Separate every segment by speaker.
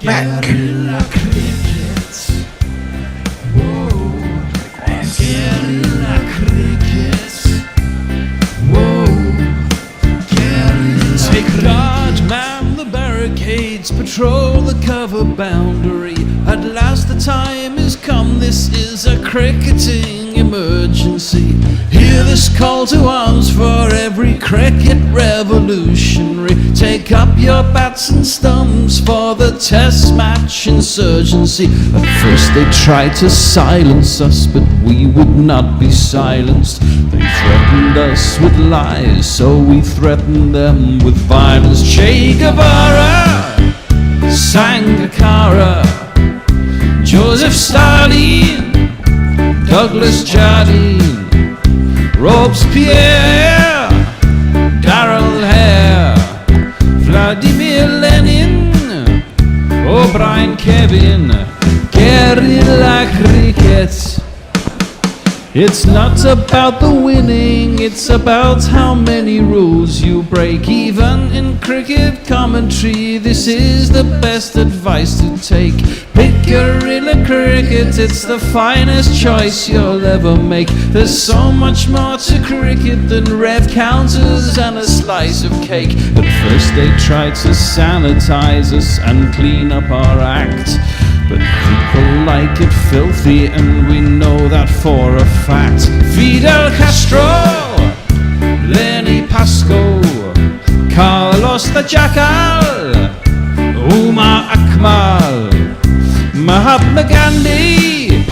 Speaker 1: Guerrilla cricket. Whoa. Guerrilla cricket. Whoa. Guerrilla. Take guard, man the barricades, patrol the cover boundary. At last the time is come, this is a cricketing emergency. Hear this call to arms for every cricket revolutionary. Take up your bats and stumps for the test match insurgency. At first they tried to silence us, but we would not be silenced. They threatened us with lies, so we threatened them with violence. Che Guevara, Sangakkara, Joseph Stalin, Douglas Jardine, Robespierre, Darrell Hare, Vladimir Lenin, O'Brien Kevin, guerrilla cricket. It's not about the winning, it's about how many rules you break. Even in cricket commentary, this is the best advice to take. Pick guerrilla cricket, it's the finest choice you'll ever make. There's so much more to cricket than rev counters and a slice of cake. At first they tried to sanitize us and clean up our act, but people like it filthy, and we know that for a fact. Fidel Castro, Lenny Pascoe, Carlos the Jackal, Umar Akmal, Mahatma Gandhi,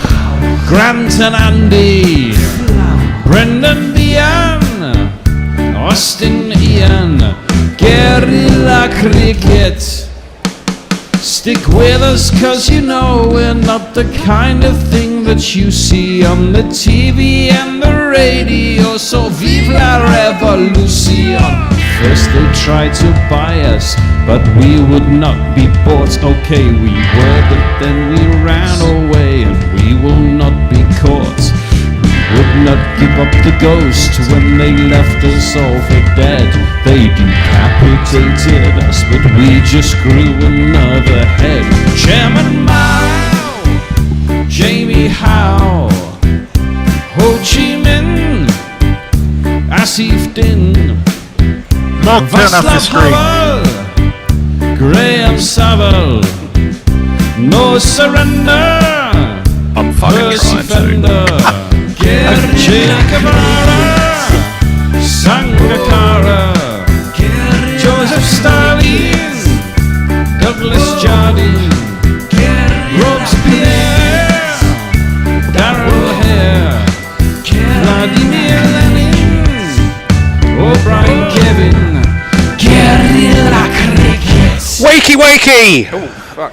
Speaker 1: Grant and Andy, Brendan Behan, Austin Ian, guerrilla cricket. Stick with us, cause you know we're not the kind of thing that you see on the TV and the radio. So vive la revolution. First they tried to buy us, but we would not be bought. Okay, we were, but then we ran away, and we will not be caught. We would not give up the ghost when they left us all for dead. They decapitated us, but we just grew another head. Chairman Mao, Jamie Howe, Ho Chi Minh, Asif Din, Václav Havel, Graham Saville, no surrender,
Speaker 2: I'm fucking trying to.
Speaker 1: Che Guevara, Sangakkara, Joseph Stalin, Douglas Jardine, Robespierre, Darrell Hare, Vladimir Lenin, O'Brien Kevin, guerrilla cricket.
Speaker 2: Wakey, wakey!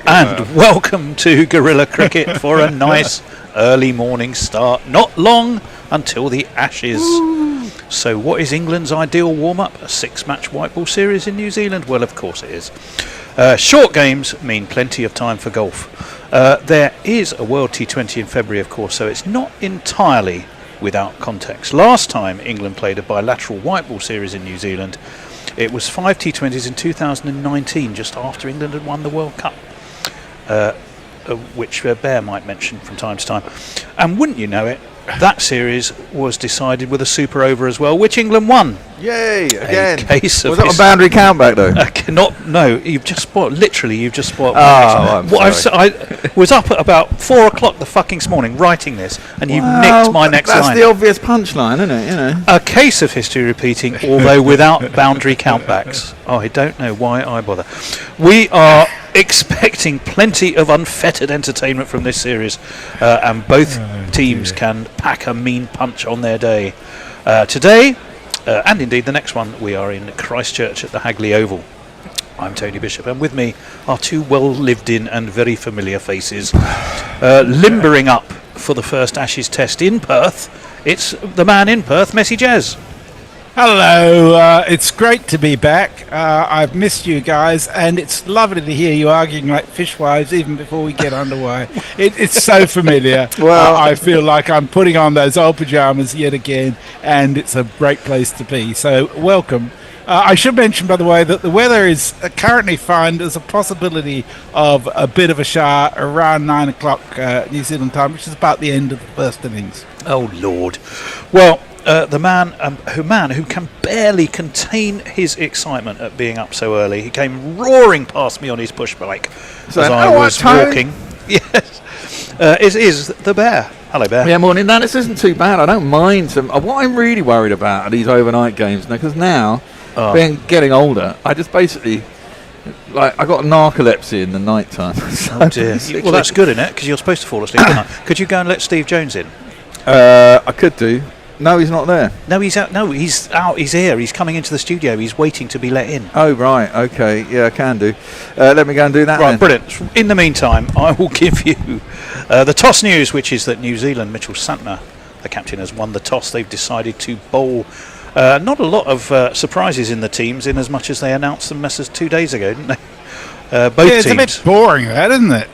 Speaker 2: And welcome to Guerrilla Cricket for a nice early morning start. Not long until the Ashes. So what is England's ideal warm-up? A 6-match white ball series in New Zealand? Well, of course it is. Short games mean plenty of time for golf. There is a World T20 in February, of course, so it's not entirely without context. Last time England played a bilateral white ball series in New Zealand, it was 5 T20s in 2019, just after England had won the World Cup, which Bear might mention from time to time. And wouldn't you know it, that series was decided with a super over as well, which England won.
Speaker 3: Yay, again.
Speaker 2: Was
Speaker 3: that a boundary countback though?
Speaker 2: No, you've just spoiled. Literally, you've just spoiled.
Speaker 3: Oh, I'm sorry.
Speaker 2: I was up at about 4 o'clock the fucking morning writing this, and you've nicked my next line.
Speaker 3: That's the obvious punchline, isn't it? You know.
Speaker 2: A case of history repeating, although without boundary countbacks. I don't know why I bother. We are expecting plenty of unfettered entertainment from this series, and both teams can pack a mean punch on their day. Today, and indeed the next one, we are in Christchurch at the Hagley Oval. I'm Tony Bishop, and with me are two well-lived-in and very familiar faces, limbering up for the first Ashes test in Perth. It's the man in Perth, Messi Jazz.
Speaker 4: Hello, it's great to be back. I've missed you guys, and it's lovely to hear you arguing like fishwives even before we get underway. It's so familiar.
Speaker 3: Well,
Speaker 4: I feel like I'm putting on those old pajamas yet again, and it's a great place to be. So welcome I should mention, by the way, that the weather is currently fine. There's a possibility of a bit of a shower around 9 o'clock New Zealand time, which is about the end of the first innings.
Speaker 2: Oh, Lord. Well, the man who can barely contain his excitement at being up so early, he came roaring past me on his push bike as I was walking. Yes. Is the Bear. Hello, Bear.
Speaker 3: Yeah, morning. No, this isn't too bad. I don't mind some. What I'm really worried about are these overnight games now, because now, getting older, I just basically, I got narcolepsy in the night time.
Speaker 2: Oh dear. Well, that's good, isn't it? Because you're supposed to fall asleep at night. Could you go and let Steve Jones in?
Speaker 3: I could do. No, he's not there.
Speaker 2: No, he's out. No, he's out. He's here. He's coming into the studio. He's waiting to be let in.
Speaker 3: Oh, right. Okay. Yeah, I can do. Let me go and do that.
Speaker 2: Right,
Speaker 3: then.
Speaker 2: brilliant. In the meantime, I will give you the toss news, which is that New Zealand, Mitchell Santner, the captain, has won the toss. They've decided to bowl. Not a lot of surprises in the teams, in as much as they announced them messes 2 days ago, didn't they? Both
Speaker 4: it's
Speaker 2: teams.
Speaker 4: a bit boring, that, isn't it?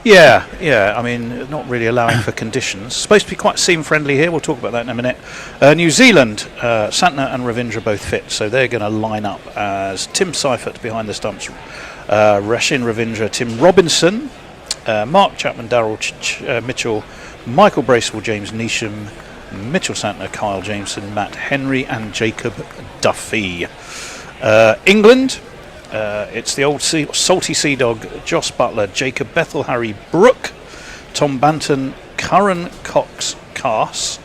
Speaker 2: Yeah. I mean, not really allowing for conditions. Supposed to be quite seam friendly here. We'll talk about that in a minute. New Zealand, Santner and Ravindra both fit, so they're going to line up as Tim Seifert behind the stumps, Rashin Ravindra, Tim Robinson, Mark Chapman, Daryl Mitchell, Michael Bracewell, James Neesham, Mitchell Santner, Kyle Jameson, Matt Henry, and Jacob Duffy. England. It's the old salty sea dog, Joss Butler, Jacob Bethel, Harry Brook, Tom Banton, Curran Cox-Cass,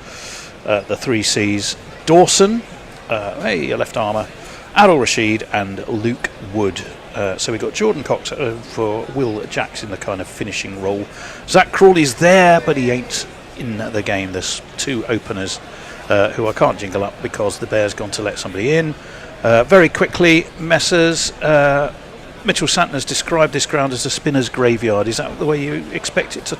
Speaker 2: the 3 Cs, Dawson, a left armour, Adil Rashid, and Luke Wood. So we've got Jordan Cox for Will Jacks in the kind of finishing role. Zach Crawley's there, but he ain't in the game. There's 2 openers who I can't jingle up because the Bears gone to let somebody in. Very quickly, Messrs. Mitchell Santner's described this ground as a spinner's graveyard. Is that the way you expect it to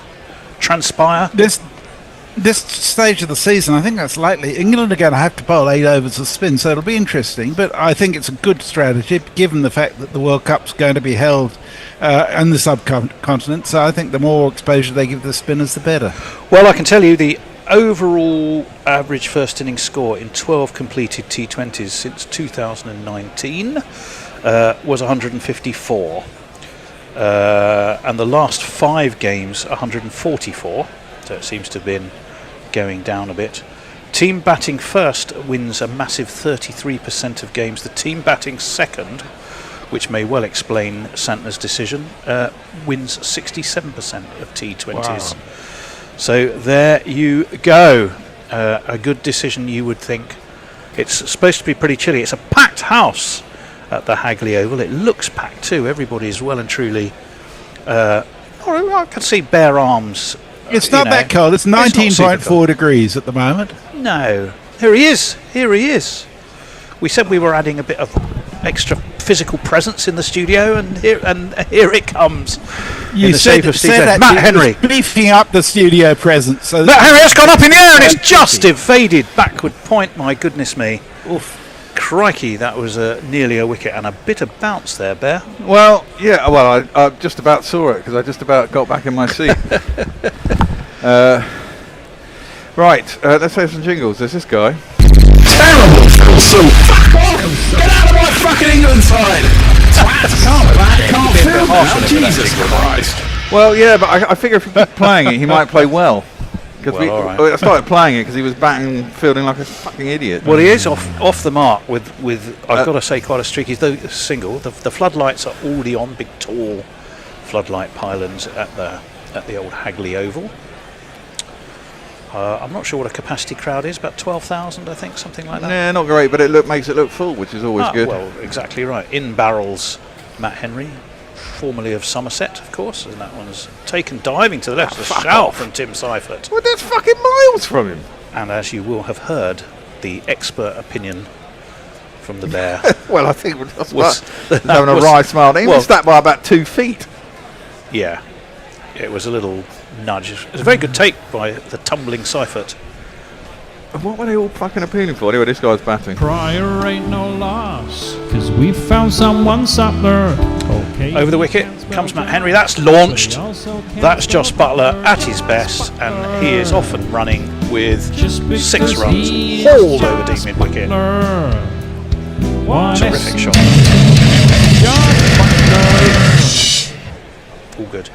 Speaker 2: transpire?
Speaker 4: This stage of the season, I think that's likely. England are going to have to bowl 8 overs of spin, so it'll be interesting. But I think it's a good strategy, given the fact that the World Cup's going to be held in the subcontinent. So I think the more exposure they give the spinners, the better.
Speaker 2: Well, I can tell you the overall average first innings score in 12 completed T20s since 2019 was 154. And the last 5 games, 144. So it seems to have been going down a bit. Team batting first wins a massive 33% of games. The team batting second, which may well explain Santner's decision, wins 67% of T20s. Wow. So there you go. A good decision, you would think. It's supposed to be pretty chilly. It's a packed house at the Hagley Oval. It looks packed too. Everybody is well and truly... I can see bare arms.
Speaker 4: It's not that cold. It's 19.4 degrees at the moment.
Speaker 2: No. Here he is. We said we were adding a bit of extra physical presence in the studio, and here it comes.
Speaker 4: You said that
Speaker 2: Matt Henry
Speaker 4: beefing up the studio presence. So
Speaker 2: Matt Henry has gone up in the air and it's just evaded backward point. My goodness me. Oof. Crikey, that was nearly a wicket and a bit of bounce there, Bear.
Speaker 3: Well, yeah. Well, I just about saw it because I just about got back in my seat. Right, let's have some jingles. There's this guy.
Speaker 5: Terrible, so fuck off! Get out of my fucking England side! Can't film now, Jesus Christ!
Speaker 3: Well, yeah, but I figure if he keeps playing it, he might play well. Because I started playing it because he was batting, fielding like a fucking idiot.
Speaker 2: Well, he is off the mark with I've got to say, quite a streaky single. The floodlights are already on, big tall floodlight pylons at the old Hagley Oval. I'm not sure what a capacity crowd is, about 12,000, I think, something like that.
Speaker 3: Yeah, not great, but it makes it look full, which is always good.
Speaker 2: Well, exactly right. In barrels, Matt Henry, formerly of Somerset, of course, and that one's taken diving to the left. A shout from Tim Seifert.
Speaker 3: Well, that's fucking miles from him.
Speaker 2: And as you will have heard, the expert opinion from the Bear.
Speaker 3: Well, I think was having a wry smile. He missed that by about 2 feet.
Speaker 2: Yeah, it was a little nudge. It was a very good take by the tumbling Seifert.
Speaker 3: What were they all fucking appealing for? Anyway, this guy's batting.
Speaker 1: Prior ain't no loss, 'cause we found someone supper. Okay.
Speaker 2: Over the wicket comes Matt Henry. That's launched. That's Joss Butler at his best, and he is off and running with 6 runs, hauled over deep mid-wicket.
Speaker 1: One
Speaker 2: Terrific shot. All good.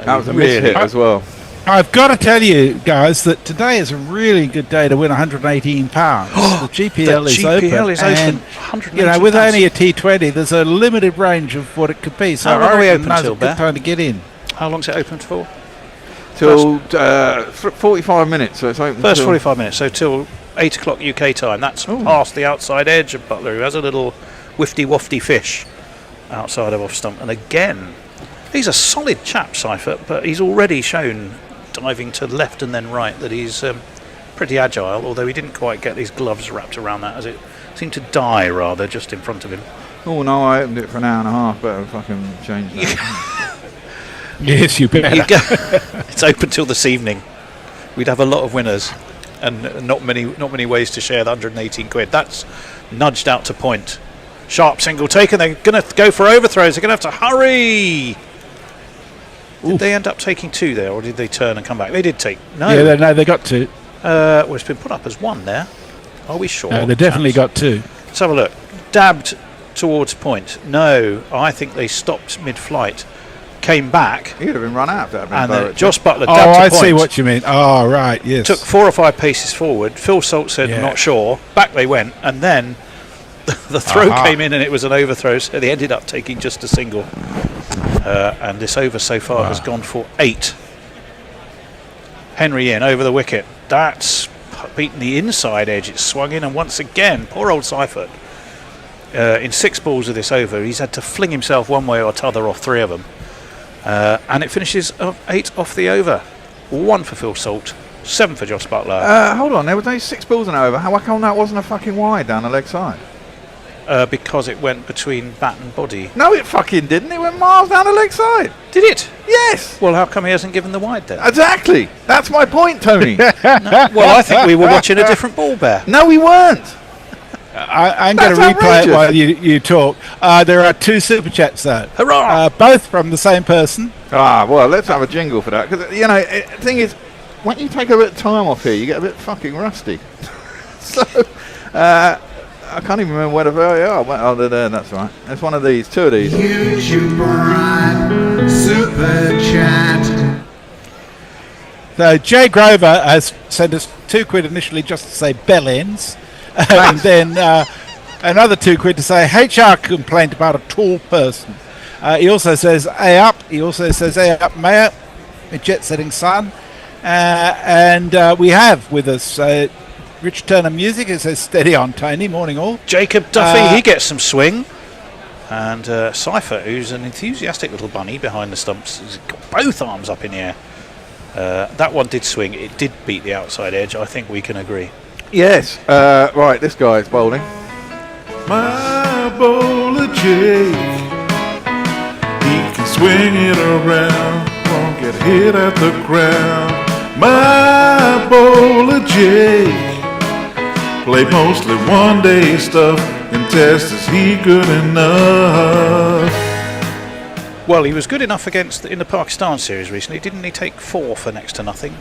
Speaker 3: That was a miss hit as well.
Speaker 4: I've got to tell you guys that today is a really good day to win £118. The GPL is open. And, with only a T20, there's a limited range of what it could be. So
Speaker 2: How long
Speaker 4: I
Speaker 2: are we
Speaker 4: reckon
Speaker 2: open
Speaker 4: now's
Speaker 2: till,
Speaker 4: a good
Speaker 2: Bear?
Speaker 4: time to get in.
Speaker 2: How long's it open for?
Speaker 3: Till 45 minutes, so it's open.
Speaker 2: First
Speaker 3: till
Speaker 2: 45 minutes, so till 8 o'clock UK time. That's past the outside edge of Butler, who has a little wifty-wafty fish outside of off stump. And again, he's a solid chap, Seifert, but he's already shown, diving to left and then right, that he's pretty agile, although he didn't quite get these gloves wrapped around that, as it seemed to die rather just in front of him.
Speaker 3: Oh no, I opened it for an hour and a half. Better fucking change that.
Speaker 4: Yes, you better.
Speaker 2: It's open till this evening. We'd have a lot of winners and not many ways to share the 118 quid. That's nudged out to point. Sharp single taken. They're going to go for overthrows. They're going to have to hurry. Did they end up taking two there, or did they turn and come back? They did take. No.
Speaker 4: Yeah, they got two.
Speaker 2: Well, it's been put up as one there. Are we sure?
Speaker 4: No, they definitely got two.
Speaker 2: Let's have a look. Dabbed towards point. No, I think they stopped mid-flight. Came back.
Speaker 3: He'd have been run out. That
Speaker 2: And then Josh Butler dabbed
Speaker 4: I
Speaker 2: to point.
Speaker 4: see what you mean. Oh, right, yes.
Speaker 2: Took 4 or 5 paces forward. Phil Salt said,
Speaker 4: Yeah.
Speaker 2: not sure. Back they went, and then the throw came in, and it was an overthrow. So they ended up taking just a single. And this over so far has gone for 8. Henry in over the wicket. That's beaten the inside edge. It's swung in, and once again, poor old Seifert. In 6 balls of this over, he's had to fling himself one way or t'other off 3 of them. And it finishes 8 off the over. 1 for Phil Salt, 7 for Josh Butler.
Speaker 3: Hold on, there was only 6 balls and over. How come that wasn't a fucking wide down the leg side?
Speaker 2: Because it went between bat and body.
Speaker 3: No, it fucking didn't. It went miles down the leg side.
Speaker 2: Did it?
Speaker 3: Yes.
Speaker 2: Well, how come he hasn't given the wide then?
Speaker 3: Exactly. That's my point, Tony.
Speaker 2: Well, I think we were watching a different ball, Bear.
Speaker 3: No, we weren't.
Speaker 4: I'm going to
Speaker 3: That's
Speaker 4: replay it
Speaker 3: outrageous.
Speaker 4: while you talk. There are 2 super chats, though.
Speaker 2: Hurrah!
Speaker 4: Both from the same person.
Speaker 3: Well, let's have a jingle for that. Because, the thing is, when you take a bit of time off here, you get a bit fucking rusty. So, I can't even remember where the oh, they're there, that's right. It's one of these, 2 of these.
Speaker 5: YouTube Prime Super Chat.
Speaker 4: So Jay Grover has sent us £2 initially just to say bell ends. And then another £2 to say HR complaint about a tall person. He also says A up. He also says A up, Mayor, a jet setting sun. And we have with us Rich Turner Music. It says steady on, Tony. Morning all.
Speaker 2: Jacob Duffy, he gets some swing. And Seifert, who's an enthusiastic little bunny behind the stumps, has got both arms up in the air. That one did swing. It did beat the outside edge. I think we can agree.
Speaker 3: Yes. Right, this guy's bowling.
Speaker 6: My bowler Jake, he can swing it around, won't get hit at the ground. My bowler Jake, play mostly one-day stuff, and test is he good enough?
Speaker 2: Well, he was good enough in the Pakistan series recently. Didn't he take 4 for next to nothing?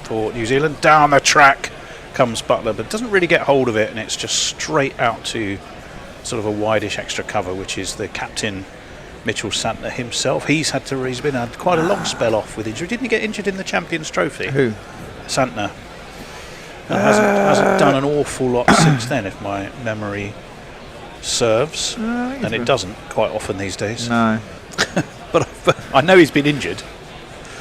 Speaker 2: For New Zealand. Down the track comes Butler, but doesn't really get hold of it, and it's just straight out to sort of a wideish extra cover, which is the captain Mitchell Santner himself. He's had quite a long spell off with injury. Didn't he get injured in the Champions Trophy?
Speaker 3: Who?
Speaker 2: Santner. Hasn't done an awful lot since then, if my memory serves, and it doesn't quite often these days.
Speaker 3: No.
Speaker 2: But I know he's been injured.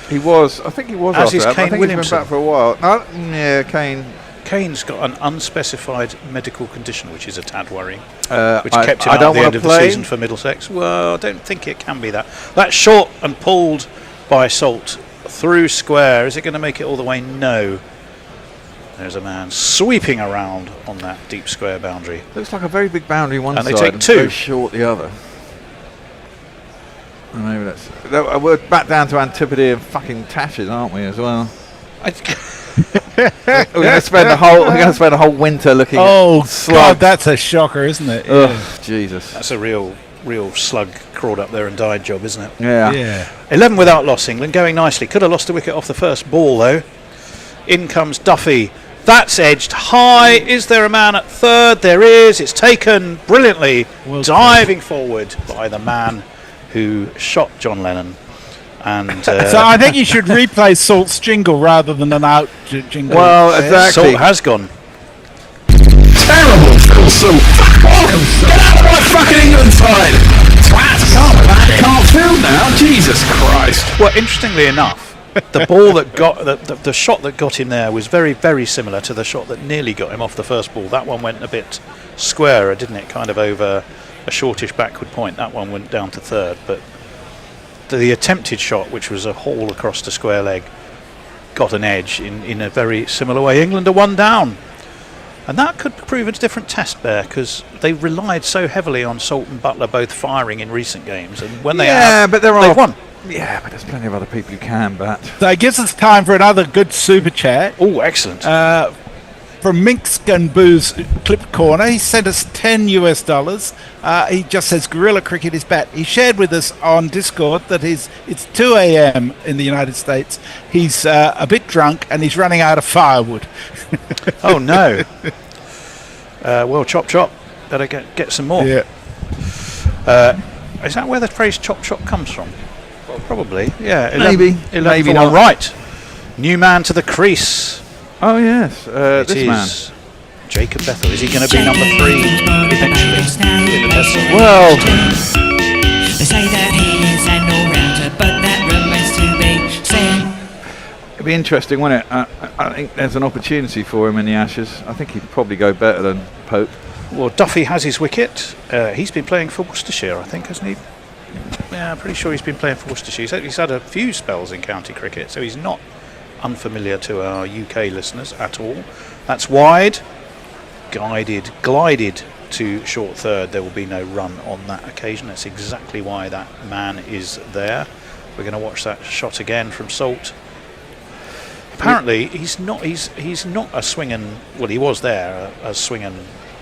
Speaker 3: He was. I think he was.
Speaker 2: As
Speaker 3: after
Speaker 2: is
Speaker 3: that, but
Speaker 2: Kane
Speaker 3: I think
Speaker 2: Williamson.
Speaker 3: he's been back for a while. No, yeah, Kane.
Speaker 2: Kane's got an unspecified medical condition, which is a tad worrying, which
Speaker 3: I
Speaker 2: kept him
Speaker 3: I
Speaker 2: out
Speaker 3: don't
Speaker 2: at the
Speaker 3: wanna
Speaker 2: end of the
Speaker 3: play.
Speaker 2: season for Middlesex. Well, I don't think it can be that. That's short and pulled by Salt through square. Is it going to make it all the way? No. There's a man sweeping around on that deep square boundary.
Speaker 3: Looks like a very big boundary one
Speaker 2: And
Speaker 3: side
Speaker 2: they take
Speaker 3: and
Speaker 2: 2.
Speaker 3: very short the other. Well, maybe that's. We're back down to Antipodes and fucking Tashes, aren't we, as well? We're going to spend the whole winter looking.
Speaker 4: Oh,
Speaker 3: at slug.
Speaker 4: God, that's a shocker, isn't it?
Speaker 3: Ugh, Jesus.
Speaker 2: That's a real slug crawled up there and died job, isn't it?
Speaker 3: Yeah.
Speaker 2: 11 without loss, England, going nicely. Could have lost a wicket off the first ball, though. In comes Duffy. That's edged high. Is there a man at third? There is. It's taken brilliantly, diving forward by the man who shot John Lennon. And
Speaker 4: So I think you should replay Salt's jingle rather than an out jingle.
Speaker 3: Well, exactly.
Speaker 2: Salt has gone.
Speaker 5: Terrible, Phil Salt. Fuck off. Get out of my fucking England side. Twat. Can't film now. Jesus Christ.
Speaker 2: Well, interestingly enough, the ball that got the shot that got him there was very, very similar to the shot that nearly got him off the first ball. That one went a bit squarer, didn't it? Kind of over a shortish backward point. That one went down to third, but the attempted shot, which was a haul across the square leg, got an edge in a very similar way. England are one down. And that could prove a different test, Bear, because they relied so heavily on Salt and Butler both firing in recent games, and when they have,
Speaker 3: but there
Speaker 2: they've won.
Speaker 3: Yeah, but there's plenty of other people who can bat.
Speaker 4: So it gives us time for another good super chat.
Speaker 2: Oh, excellent.
Speaker 4: From Minx Gunboo's Clipped Corner. He sent us $10. He just says Gorilla Cricket is back. He shared with us on Discord that it's 2 a.m. in the United States. He's a bit drunk and he's running out of firewood.
Speaker 2: Oh no. Well, chop chop. Better get some more.
Speaker 4: Yeah.
Speaker 2: Is that where the phrase chop chop comes from? Well, probably. Yeah.
Speaker 3: Maybe.
Speaker 2: 11
Speaker 3: Maybe
Speaker 2: for
Speaker 3: not.
Speaker 2: one. Right. New man to the crease.
Speaker 3: Oh yes,
Speaker 2: It
Speaker 3: this
Speaker 2: is
Speaker 3: man.
Speaker 2: Jacob Bethel. Is he going to be number 3 eventually in the test squad?
Speaker 3: Well,
Speaker 7: They say that he is an all-rounder, but that remains to be seen.
Speaker 3: it'd be interesting, wouldn't it? I think there's an opportunity for him in the Ashes. I think he'd probably go better than Pope.
Speaker 2: Well, Duffy has his wicket. He's been playing for Worcestershire, I think, hasn't he? Yeah, I'm pretty sure he's been playing for Worcestershire. He's had a few spells in county cricket, so he's not unfamiliar to our UK listeners at all. That's wide, glided to short third. There will be no run on that occasion. That's exactly why that man is there. We're going to watch that shot again from Salt. Apparently, he's not a swing and, well, he was there, a swing and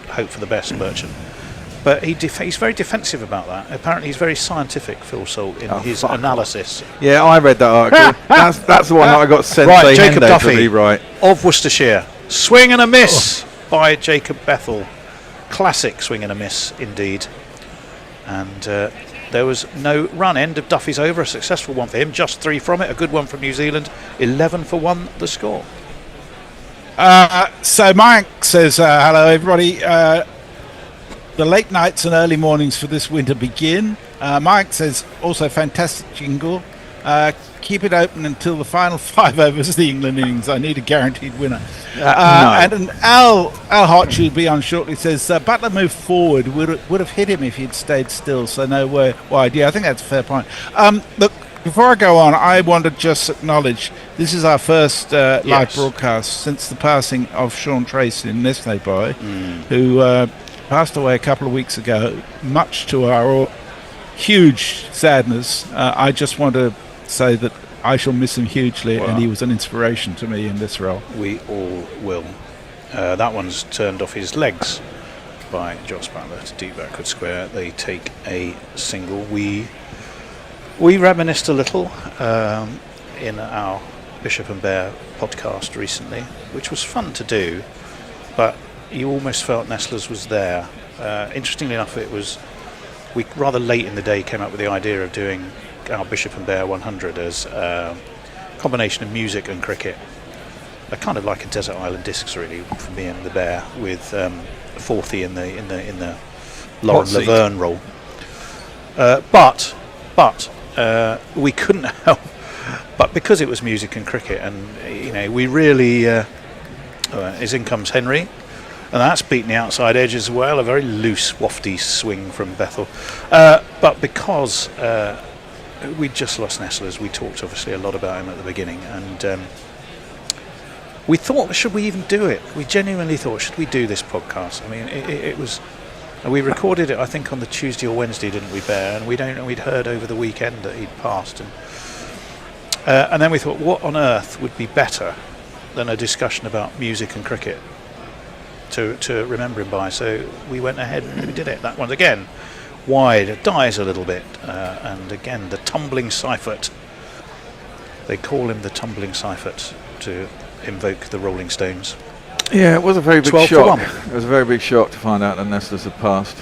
Speaker 2: hope for the best merchant. But he's very defensive about that. Apparently, he's very scientific, Phil Salt, in his analysis.
Speaker 3: Yeah, I read that article. that's the one that I got sent.
Speaker 2: Right, Jacob Duffy
Speaker 3: to rewrite.
Speaker 2: of Worcestershire. Swing and a miss by Jacob Bethel. Classic swing and a miss, indeed. And there was no run. End of Duffy's over. A successful one for him. Just 3 from it. A good one from New Zealand. 11 for 1, the score.
Speaker 4: So Mike says, hello everybody. The late nights and early mornings for this winter begin. Mike says, also fantastic jingle. Keep it open until the final 5 overs of the England innings. I need a guaranteed winner.
Speaker 3: No.
Speaker 4: And an Al Hodge, who'll be on shortly, says Butler moved forward. Would have hit him if he'd stayed still. So no wide. Yeah, I think that's a fair point. Look, before I go on, I want to just acknowledge this is our first live broadcast since the passing of Sean Tracy, Nestle boy, who passed away a couple of weeks ago, much to our huge sadness. I just want to say that I shall miss him hugely, and he was an inspiration to me in this role.
Speaker 2: We all will. That one's turned off his legs by Joss Butler to deep backward square. They take a single. We reminisced a little in our Bishop and Bear podcast recently, which was fun to do, but you almost felt Nestlers was there. Interestingly enough, we rather late in the day came up with the idea of doing our Bishop and Bear 100 as a combination of music and cricket. Kind of like a Desert Island Discs, really, for me and the Bear, with Forthy in the Lauren Laverne role. But we couldn't help. But because it was music and cricket, and we really, as in comes Henry, and that's beaten the outside edge as well. A very loose, wafty swing from Bethel. But because we'd just lost Nestlers, we talked obviously a lot about him at the beginning, and we thought, should we even do it? We genuinely thought, should we do this podcast? I mean, it was. We recorded it, I think, on the Tuesday or Wednesday, didn't we, Bear? And we'd heard over the weekend that he'd passed, and then we thought, what on earth would be better than a discussion about music and cricket to remember him by? So we went ahead and we did it. That one again, wide, it dies a little bit, and again the tumbling Seifert. They call him the tumbling Seifert to invoke the Rolling Stones.
Speaker 3: Yeah, it was a very big
Speaker 2: 12 for
Speaker 3: shock.
Speaker 2: 1.
Speaker 3: It was a very big shock to find out that Nestlers had passed.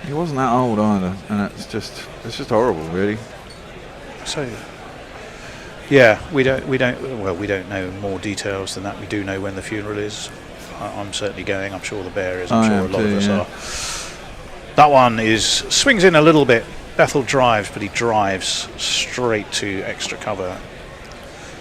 Speaker 3: He wasn't that old either, and it's just horrible, really.
Speaker 2: So, yeah, we don't know more details than that. We do know when the funeral is. I'm certainly going. I'm sure the bear is. I'm sure a lot of us are. That one swings in a little bit. Bethel drives, but he drives straight to extra cover,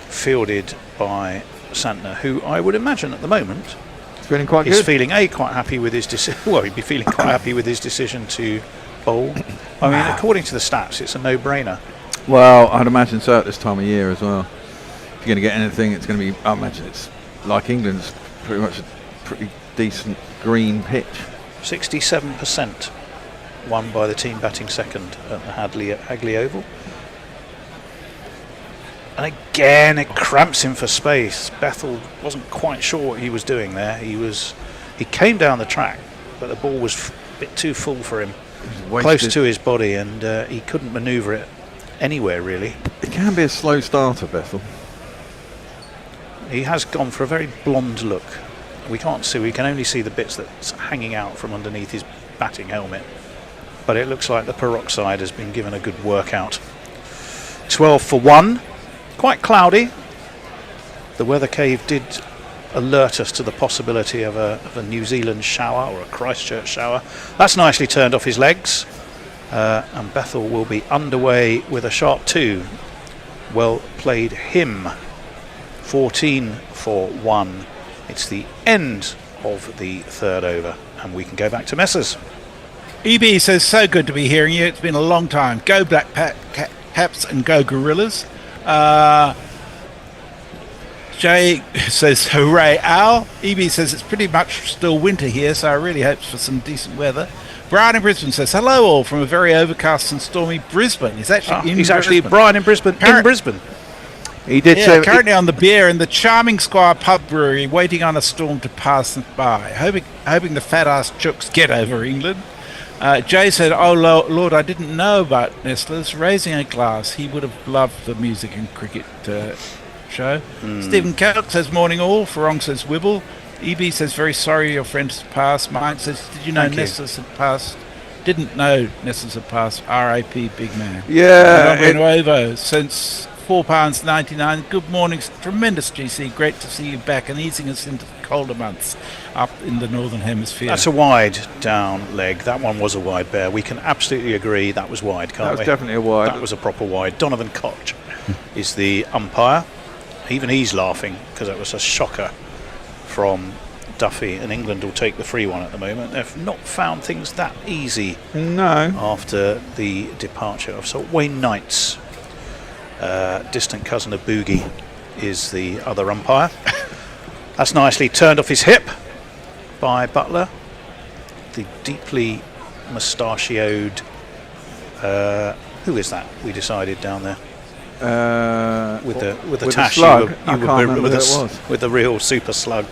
Speaker 2: fielded by Santner, who I would imagine at the moment
Speaker 3: Feeling quite
Speaker 2: is
Speaker 3: good.
Speaker 2: feeling quite happy with his decision. Well, he'd be feeling quite happy with his decision to bowl. I mean, according to the stats, it's a no-brainer.
Speaker 3: Well, I'd imagine so at this time of year as well. If you're going to get anything, it's going to be. I imagine it's like England's pretty much a pretty decent green pitch.
Speaker 2: 67% won by the team batting second at the Hagley Oval. And again, it cramps him for space. Bethel wasn't quite sure what he was doing there. He came down the track, but the ball was a bit too full for him, close to his body, and he couldn't manoeuvre it anywhere really.
Speaker 3: It can be a slow starter, Bethel.
Speaker 2: He has gone for a very blonde look. We can only see the bits that's hanging out from underneath his batting helmet. But it looks like the peroxide has been given a good workout. 12 for 1. Quite cloudy. The weather cave did alert us to the possibility of a New Zealand shower or a Christchurch shower. That's nicely turned off his legs. And Bethel will be underway with a sharp 2. Well played him. 14 for 1. It's the end of the third over, and we can go back to Messers.
Speaker 4: EB says, so good to be hearing you. It's been a long time. Go Black Caps and go Gorillas. Jay says, hooray, Al. EB says, it's pretty much still winter here, so I really hope for some decent weather. Brian in Brisbane says, hello all from a very overcast and stormy Brisbane. He's actually
Speaker 2: Brian in Brisbane. In Brisbane.
Speaker 3: He did say
Speaker 4: currently on the beer in the charming Squire pub brewery, waiting on a storm to pass them by, hoping the fat ass chooks get over England. Jay said, oh Lord, I didn't know about Nestlers. Raising a glass, he would have loved the music and cricket show. Stephen Kelk says, morning all. Farong says, Wibble. EB says, very sorry your friend has passed. Mike says, did you know Nestlers had passed? Didn't know Nestlers had passed. R.I.P. big man.
Speaker 3: Yeah.
Speaker 4: Nuevo since £4.99. Good morning. Tremendous, GC. Great to see you back and easing us into the colder months up in the northern hemisphere.
Speaker 2: That's a wide down leg. That one was a wide bear. We can absolutely agree that was wide, can't we?
Speaker 3: That was definitely a wide.
Speaker 2: That was a proper wide. Donovan Koch is the umpire. Even he's laughing because that was a shocker from Duffy, and England will take the free one at the moment. They've not found things that easy after the departure of Wayne Knights. Distant cousin of Boogie is the other umpire. That's nicely turned off his hip by Butler. The deeply mustachioed who is that we decided down there with the tash
Speaker 3: slug.
Speaker 2: with the real super slug,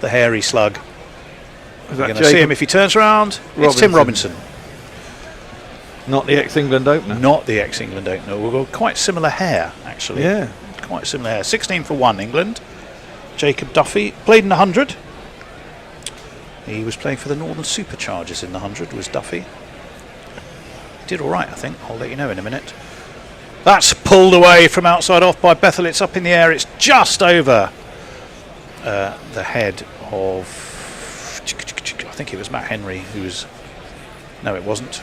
Speaker 2: the hairy slug. We're going to
Speaker 3: Jacob
Speaker 2: see him if he turns around. It's Tim Robinson.
Speaker 3: Not the ex-England opener.
Speaker 2: Not the ex-England opener. We've got quite similar hair, actually.
Speaker 3: Yeah.
Speaker 2: Quite similar hair. 16 for 1, England. Jacob Duffy played in the 100. He was playing for the Northern Superchargers in the 100, was Duffy. Did all right, I think. I'll let you know in a minute. That's pulled away from outside off by Bethel. It's up in the air. It's just over the head of... I think it was Matt Henry who was... No, it wasn't.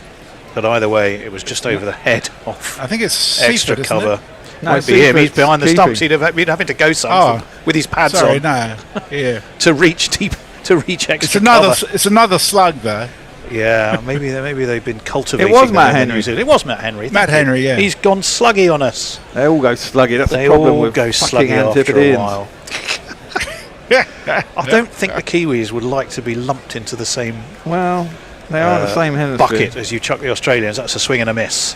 Speaker 2: But either way, it was just over the head of
Speaker 4: I think it's
Speaker 2: extra
Speaker 4: Seaford,
Speaker 2: cover.
Speaker 3: No,
Speaker 2: Won't be him. He's behind the
Speaker 3: keeping.
Speaker 2: stumps. He'd have been having to go with his pads
Speaker 4: sorry,
Speaker 2: on
Speaker 4: no. Yeah.
Speaker 2: to reach deep, to reach extra cover.
Speaker 4: It's another slug though.
Speaker 2: Yeah, maybe they've been cultivating.
Speaker 3: It was Matt
Speaker 2: them in
Speaker 3: Henry.
Speaker 2: New Zealand. It was Matt Henry.
Speaker 4: Matt Henry, yeah.
Speaker 2: He's gone sluggy on us.
Speaker 3: They all go sluggy. That's
Speaker 2: They
Speaker 3: the problem
Speaker 2: all
Speaker 3: with
Speaker 2: go
Speaker 3: fucking
Speaker 2: sluggy after a
Speaker 3: Antipodeans.
Speaker 2: while. I don't think the Kiwis would like to be lumped into the same
Speaker 3: Well, they are the same hemisphere.
Speaker 2: bucket as you chuck the Australians. That's a swing and a miss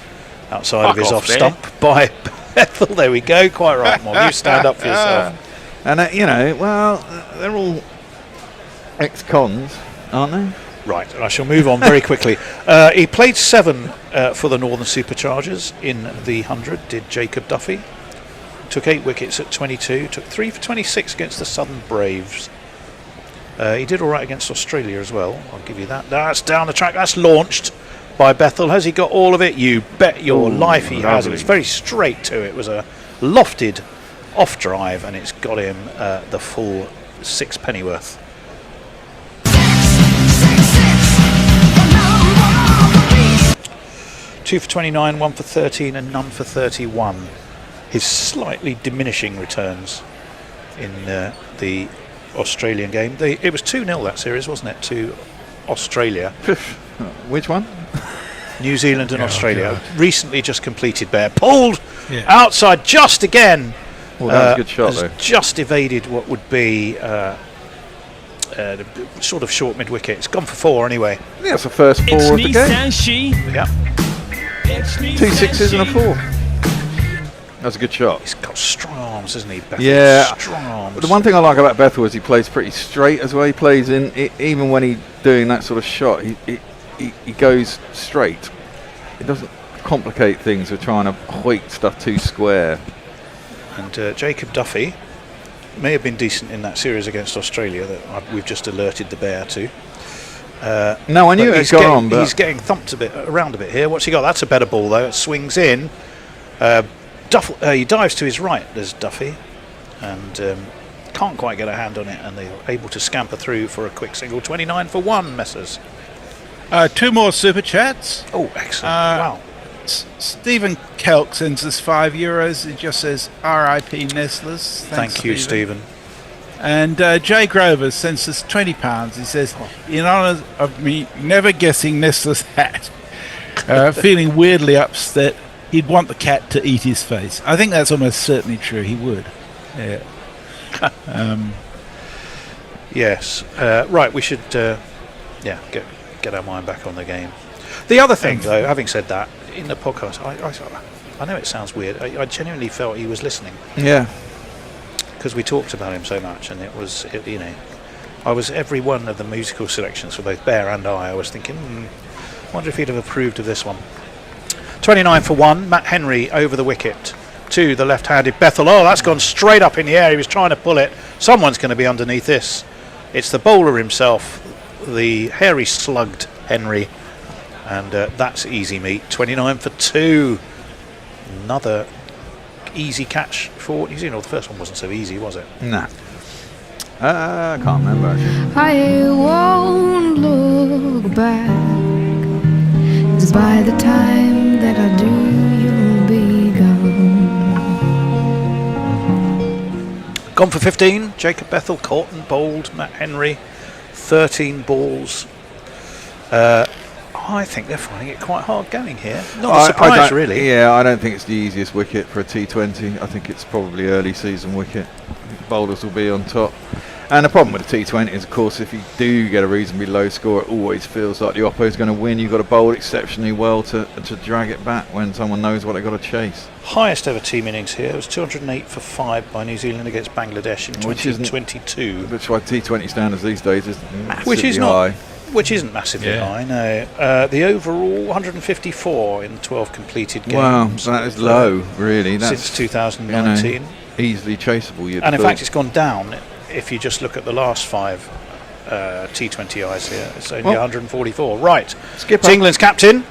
Speaker 2: outside of
Speaker 3: Fuck
Speaker 2: his
Speaker 3: off
Speaker 2: off
Speaker 3: there.
Speaker 2: stump by Bethel. There we go. Quite right, Mob. You stand up for yourself.
Speaker 3: And they're all ex-cons, aren't they?
Speaker 2: Right, I shall move on very quickly. He played 7 for the Northern Superchargers in the 100, did Jacob Duffy. took 8 wickets at 22, took 3 for 26 against the Southern Braves. He did all right against Australia as well, I'll give you that. That's down the track, that's launched by Bethel. Has he got all of it? You bet your life he has. It was very straight too. It was a lofted off drive, and it's got him the full 6 pennyworth. 2 for 29, 1 for 13 and none for 31. His slightly diminishing returns in the Australian game. It was 2-0 that series, wasn't it, to Australia?
Speaker 3: Which one?
Speaker 2: New Zealand and Australia.
Speaker 4: God.
Speaker 2: Recently just completed Bear. Pulled outside just again.
Speaker 3: Well, that was a good shot,
Speaker 2: has
Speaker 3: though.
Speaker 2: Just evaded what would be sort of short mid-wicket. It's gone for 4 anyway.
Speaker 3: I think that's the first 4 of the game.
Speaker 2: Yeah.
Speaker 3: 2 sixes and a 4. That's a good shot.
Speaker 2: He's got strong arms, isn't he, Bethel?
Speaker 3: Yeah.
Speaker 2: Strong arms.
Speaker 3: The one thing I like about Bethel is he plays pretty straight as well. He plays in, even when he's doing that sort of shot, he goes straight. It doesn't complicate things with trying to hoik stuff too square.
Speaker 2: And Jacob Duffy may have been decent in that series against Australia that we've just alerted the Bear to.
Speaker 3: No, I knew it had gone, but
Speaker 2: he's getting thumped around a bit here. What's he got? That's a better ball though. It swings in. He dives to his right. There's Duffy, and can't quite get a hand on it, and they're able to scamper through for a quick single. 29 for 1, Messers.
Speaker 4: 2 more super chats.
Speaker 2: Oh, excellent! Wow.
Speaker 4: Stephen Kelk sends us €5. He just says R.I.P. Nestlers.
Speaker 2: Thank you, Stephen.
Speaker 4: And Jay Grover sends us £20. He says, in honour of me never guessing Nestler's hat, feeling weirdly upset, he'd want the cat to eat his face. I think that's almost certainly true. He would. Yeah.
Speaker 2: Yes. Right. We should. Get our mind back on the game. The other thing, though, having said that, in the podcast, I know it sounds weird. I genuinely felt he was listening.
Speaker 3: yeah.
Speaker 2: Because we talked about him so much, and I was every one of the musical selections for both Bear and I was thinking, wonder if he'd have approved of this one. 29 for 1, Matt Henry over the wicket to the left-handed Bethel. Oh, that's gone straight up in the air. He was trying to pull it. Someone's going to be underneath this. It's the bowler himself, the hairy slugged Henry, and that's easy meat. 29 for 2. Another easy catch for New Zealand. The first one wasn't so easy, was it?
Speaker 3: Nah. I can't remember, actually.
Speaker 8: I won't look back, 'cause by the time that I do, you'll be gone.
Speaker 2: Gone for 15, Jacob Bethel, caught and bowled, Matt Henry, 13 balls. I think they're finding it quite hard going here. Not a surprise, really.
Speaker 3: Yeah, I don't think it's the easiest wicket for a T20. I think it's probably early season wicket. Bowlers will be on top. And the problem with the T20 is, of course, if you do get a reasonably low score, it always feels like the oppo is going to win. You've got to bowl exceptionally well to drag it back when someone knows what they've got to chase.
Speaker 2: Highest ever team innings here was 208 for 5 by New Zealand against Bangladesh in 2022.
Speaker 3: That's why T20 standards these days is massively high.
Speaker 2: Which isn't massively high, no. The overall 154 in 12 completed games.
Speaker 3: Wow, so that is low, really. That's,
Speaker 2: since 2019.
Speaker 3: Easily chaseable.
Speaker 2: And in fact, it's gone down. If you just look at the last 5 T20Is here, it's only 144. Right,
Speaker 3: Skipper.
Speaker 2: It's England's captain.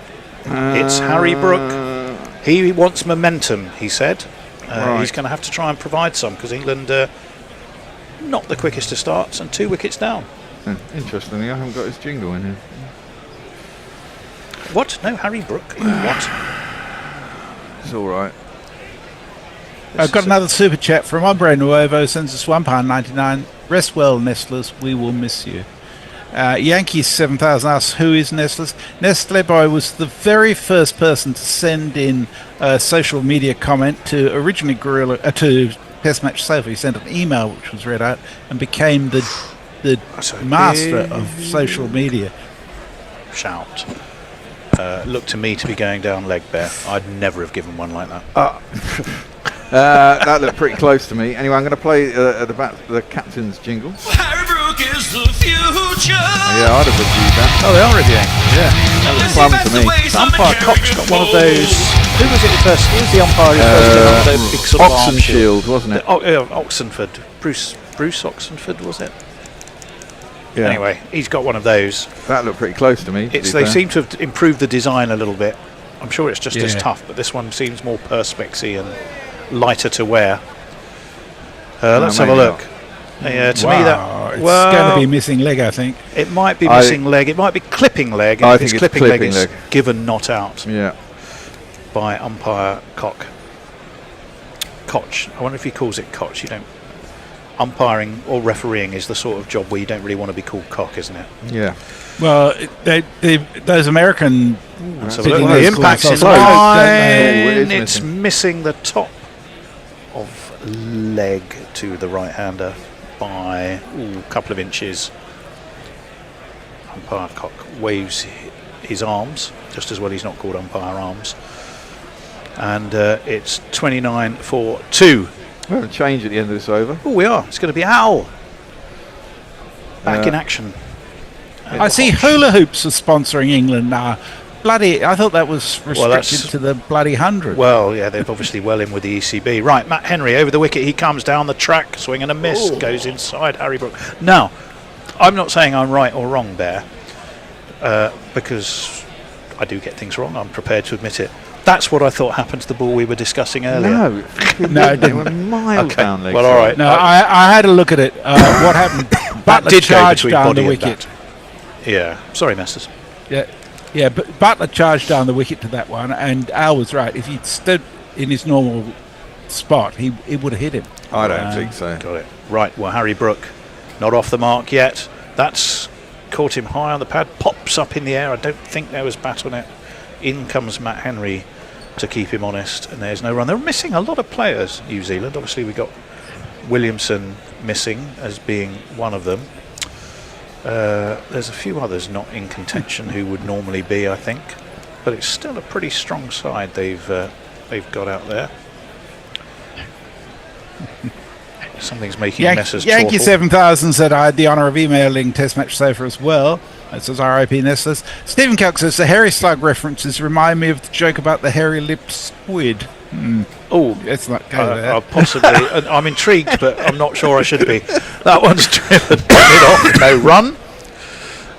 Speaker 2: It's Harry Brook. He wants momentum, he said. He's going to have to try and provide some, because England not the quickest of starts and 2 wickets down.
Speaker 3: Interestingly, I haven't got his jingle in here.
Speaker 2: What? No, Harry Brook? What?
Speaker 3: It's all right.
Speaker 4: I've got another super chat from Ombre Nuevo, sends us £1.99. Rest well, Nestlers, we will miss you. Yankees 7000 asks, who is Nestlers? Nestle Boy was the very first person to send in a social media comment to originally to Test Match Sofa. He sent an email which was read out and became the master of social media.
Speaker 2: Shout. Look to me to be going down leg bear. I'd never have given one like that.
Speaker 3: That looked pretty close to me. Anyway, I'm going to play the captain's jingle.
Speaker 5: Harry Brook is
Speaker 3: Yeah, I'd have reviewed that.
Speaker 2: Oh, they are reviewing. Yeah.
Speaker 3: That was fun to me.
Speaker 2: Umpire Cox got one of those. Who was it first? Who was the umpire who first did one of those big sort of arm
Speaker 3: Oxenshield, wasn't it?
Speaker 2: Oxenford. Bruce Oxenford, was it?
Speaker 3: Yeah.
Speaker 2: Anyway, he's got one of those.
Speaker 3: That looked pretty close to me.
Speaker 2: They seem to have improved the design a little bit. I'm sure it's just as tough, but this one seems more perspex-y and lighter to wear. Let's have a look. Yeah, to me that
Speaker 4: it's going to be missing leg, I think.
Speaker 2: it might be missing leg. It might be clipping leg.
Speaker 3: I
Speaker 2: If
Speaker 3: think
Speaker 2: it's
Speaker 3: it's
Speaker 2: clipping leg,
Speaker 3: clipping
Speaker 2: it's
Speaker 3: leg.
Speaker 2: given not out
Speaker 3: Yeah.
Speaker 2: by umpire Koch. I wonder if he calls it Koch. You don't. Umpiring or refereeing is the sort of job where you don't really want to be called Koch, isn't it?
Speaker 3: Yeah.
Speaker 4: Well, those American
Speaker 2: Let's have a
Speaker 4: sitting
Speaker 2: look.
Speaker 4: those
Speaker 2: The impact's
Speaker 4: schools
Speaker 2: in
Speaker 4: are close,
Speaker 2: line.
Speaker 3: don't they?
Speaker 2: It's missing the top of leg to the right-hander by a couple of inches. Umpire Koch waves his arms, just as well he's not called umpire arms. And it's 29-4-2.
Speaker 3: We haven't changed at the end of this over.
Speaker 2: Oh, we are. It's going to be Owl. Back in action.
Speaker 4: I see hula hoops are sponsoring England now. Bloody! I thought that was restricted to the bloody 100.
Speaker 2: Well, yeah, they're obviously well in with the ECB. Right, Matt Henry over the wicket. He comes down the track, swing and a miss, goes inside Harry Brook. Now, I'm not saying I'm right or wrong there, because I do get things wrong. I'm prepared to admit it. That's what I thought happened to the ball we were discussing earlier.
Speaker 3: No, they were miles down leg
Speaker 2: Well, all right.
Speaker 4: No, I had a look at it. What happened? Butler
Speaker 2: did go
Speaker 4: charged
Speaker 2: between
Speaker 4: down
Speaker 2: body
Speaker 4: the
Speaker 2: and
Speaker 4: wicket.
Speaker 2: Yeah, sorry, Masters.
Speaker 4: Yeah, but Butler charged down the wicket to that one, and Al was right. If he'd stood in his normal spot, he would have hit him.
Speaker 3: I don't think so.
Speaker 2: Got it. Right, well, Harry Brook, not off the mark yet. That's caught him high on the pad, pops up in the air. I don't think there was bat on it. In comes Matt Henry to keep him honest, and there's no run. They're missing a lot of players, New Zealand. Obviously, we got Williamson missing as being one of them. There's a few others not in contention who would normally be, I think, but it's still a pretty strong side they've got out there. Something's making messes.
Speaker 4: Yankee 7000 said I had the honour of emailing Test Match Safer as well. That says RIP Nestlers. Stephen Kelk says the hairy slug references remind me of the joke about the hairy lipped squid.
Speaker 2: Oh,
Speaker 4: let's not go there.
Speaker 2: Possibly. I'm intrigued, but I'm not sure I should be. That one's driven it off. No run.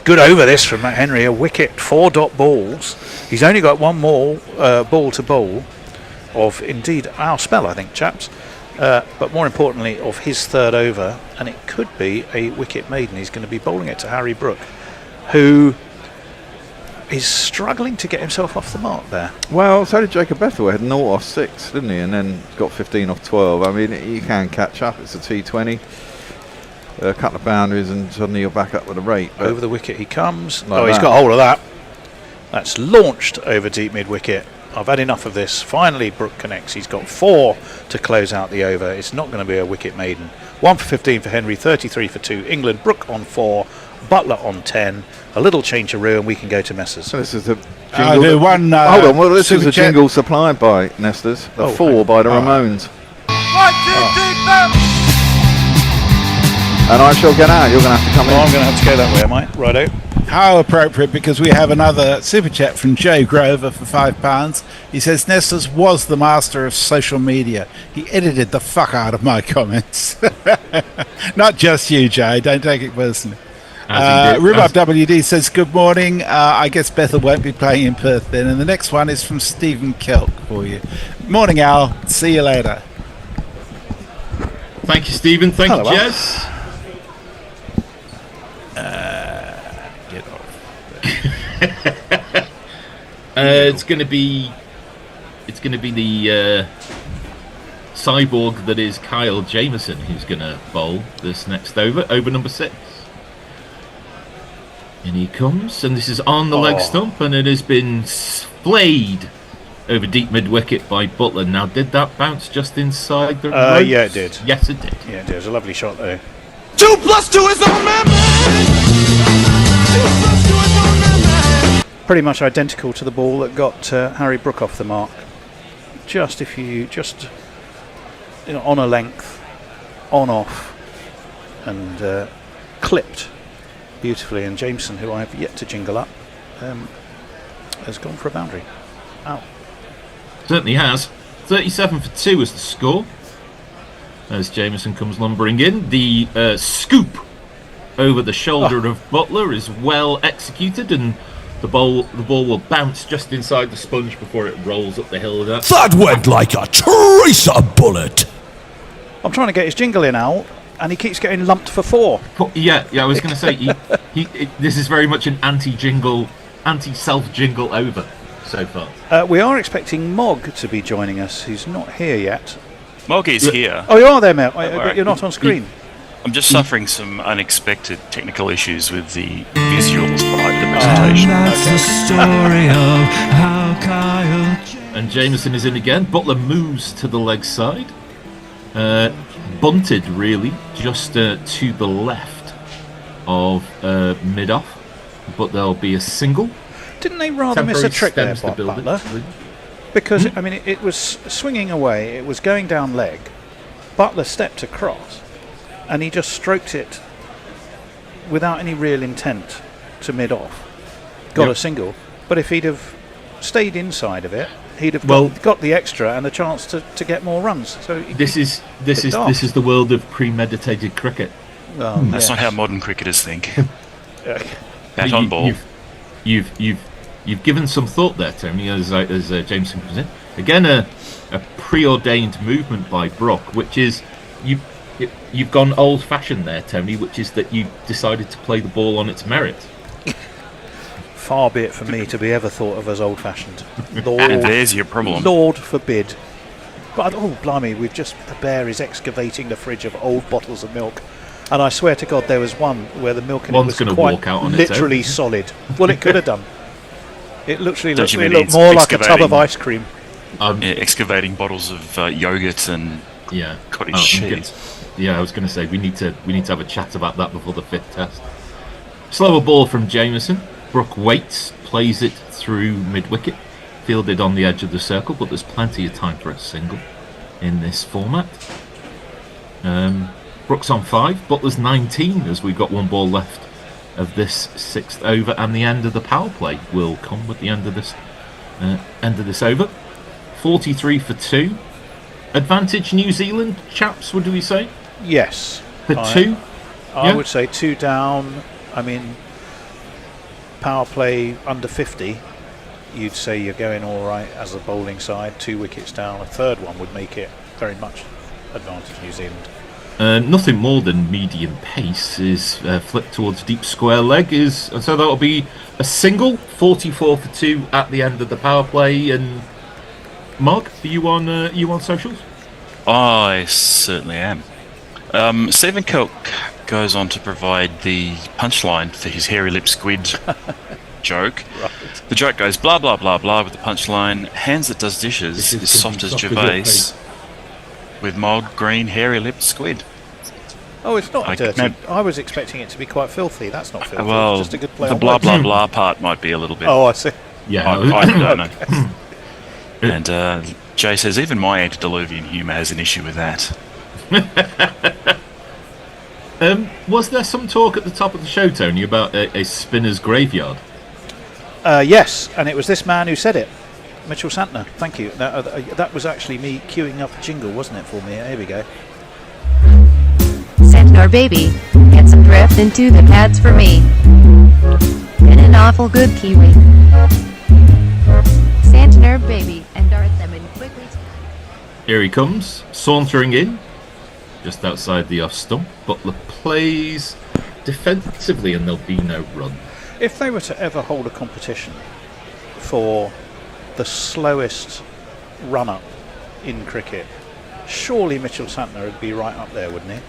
Speaker 2: Good over this from Matt Henry. A wicket, 4 dot balls. He's only got one more ball to bowl of indeed our spell, I think, chaps. But more importantly, of his third over, and it could be a wicket maiden. He's going to be bowling it to Harry Brook, who is struggling to get himself off the mark there.
Speaker 3: Well, so did Jacob Bethel. He had 0 off 6, didn't he? And then got 15 off 12. I mean, you can catch up. It's a T20. A couple of boundaries and suddenly you're back up with a rate.
Speaker 2: Over the wicket he comes.
Speaker 3: Like
Speaker 2: He's
Speaker 3: that.
Speaker 2: got hold of that. That's launched over deep mid-wicket. I've had enough of this. Finally, Brook connects. He's got 4 to close out the over. It's not going to be a wicket maiden. 1 for 15 for Henry, 33 for 2. England, Brook on 4, Butler on 10. A little change of room, and we can go to Messers.
Speaker 3: So this is a jingle.
Speaker 4: Hold
Speaker 3: on, well, this is a jingle supplied by Nestors. The 4 by the Ramones. 1, 2, 3, 4. And I shall get out. You're going to have to come in.
Speaker 2: I'm going to have to go that way, am I? Righto.
Speaker 4: How appropriate, because we have another super chat from Joe Grover for £5. He says Nestors was the master of social media. He edited the fuck out of my comments. Not just you, Joe. Don't take it personally. Rhubarb WD says good morning. I guess Bethel won't be playing in Perth then. And the next one is from Stephen Kelk for you. Morning, Al. See you later.
Speaker 5: Thank you, Stephen. Thank
Speaker 2: Hello,
Speaker 5: you,
Speaker 2: Al.
Speaker 5: Jez.
Speaker 4: Get off.
Speaker 5: It's going to be the cyborg that is Kyle Jamieson who's going to bowl this next over number 6. And he comes, and this is on the leg stump, and it has been splayed over deep mid-wicket by Butler. Now, did that bounce just inside the ropes?
Speaker 2: Yeah, it did.
Speaker 5: Yes, it did.
Speaker 2: Yeah, it did. It was a lovely shot, though.
Speaker 9: 2 + 2 is on man. 2 + 2 is on man.
Speaker 2: Pretty much identical to the ball that got Harry Brook off the mark. Just on a length, on off, and clipped beautifully, and Jameson, who I have yet to jingle up, has gone for a boundary. Out.
Speaker 5: Certainly has. 37 for 2 is the score. As Jameson comes lumbering in, the scoop over the shoulder of Butler is well executed, and the ball will bounce just inside the sponge before it rolls up the hill.
Speaker 9: That went like a tracer bullet.
Speaker 2: I'm trying to get his jingle in, Al, and he keeps getting lumped for 4.
Speaker 5: Yeah, I was going to say, this is very much an anti-self-jingle over so far.
Speaker 2: We are expecting Mog to be joining us, who's not here yet.
Speaker 10: Mog is here.
Speaker 2: Oh, you are there, Mel, but you're not on screen.
Speaker 10: I'm just suffering some unexpected technical issues with the visuals behind the presentation.
Speaker 1: That's the story of how Kyle.
Speaker 5: And Jameson is in again. Butler moves to the leg side. Bunted, really, just to the left of mid-off. But there'll be a single.
Speaker 2: Didn't they rather miss a trick there,
Speaker 5: stems the building.
Speaker 2: Butler? Because, I mean, it was swinging away, it was going down leg. Butler stepped across, and he just stroked it without any real intent to mid-off. Got a single. But if he'd have stayed inside of it, he'd have got the extra and a chance to get more runs. So
Speaker 5: this is the world of premeditated cricket.
Speaker 2: Well,
Speaker 10: That's not how modern cricketers think. Bat on ball.
Speaker 5: You've given some thought there, Tony, as Jameson comes in. Again, a preordained movement by Brock, which is you've gone old-fashioned there, Tony, which is that you decided to play the ball on its merit.
Speaker 2: Far be it from me to be ever thought of as old-fashioned.
Speaker 10: And there's your problem.
Speaker 2: Lord forbid. But blimey, the bear is excavating the fridge of old bottles of milk, and I swear to God, there was one where the milk in it was quite
Speaker 5: walk out on
Speaker 2: literally solid. Well, it could have done. It literally looked
Speaker 10: it's
Speaker 2: more like a tub of ice cream.
Speaker 10: Excavating bottles of yogurt and cottage cheese.
Speaker 5: I was going to say we need to have a chat about that before the 5th test. Slower ball from Jameson. Brook waits, plays it through mid-wicket, fielded on the edge of the circle, but there's plenty of time for a single in this format. Brook's on 5, Butler's 19 as we've got one ball left of this 6th over, and the end of the power play will come with the end of this over. 43 for 2. Advantage New Zealand, chaps, would we say?
Speaker 2: Yes.
Speaker 5: For 2?
Speaker 2: I would say 2 down. I mean, power play under 50, you'd say you're going all right as a bowling side. 2 wickets down. A third one would make it very much advantage New Zealand.
Speaker 5: Nothing more than medium pace is flipped towards deep square leg, so that'll be a single. 44 for 2 at the end of the power play. And Mark, are you on socials?
Speaker 10: I certainly am. Stephen Kelk goes on to provide the punchline for his hairy lip squid joke. Right. The joke goes blah blah blah blah with the punchline. Hands that does dishes is soft as Gervais. With mild green hairy lipped squid.
Speaker 2: Oh, it's not dirty. I was expecting it to be quite filthy. That's not filthy.
Speaker 10: Well,
Speaker 2: it's just a good play.
Speaker 10: The blah blah blah part might be a little bit.
Speaker 2: Oh, I see.
Speaker 5: Yeah,
Speaker 10: I don't know. And Jay says even my antediluvian humour has an issue with that.
Speaker 5: Was there some talk at the top of the show, Tony, about a spinner's graveyard?
Speaker 2: Yes, and it was this man who said it, Mitchell Santner. Thank you. That was actually me queuing up a jingle, wasn't it, for me? Here we go.
Speaker 11: Santner baby, get some drift into the pads for me. Been an awful good Kiwi. Santner baby, and dart them in quickly.
Speaker 5: Here he comes, sauntering in. Just outside the off stump. Butler plays defensively and there'll be no run.
Speaker 2: If they were to ever hold a competition for the slowest run-up in cricket, surely Mitchell Santner would be right up there, wouldn't he?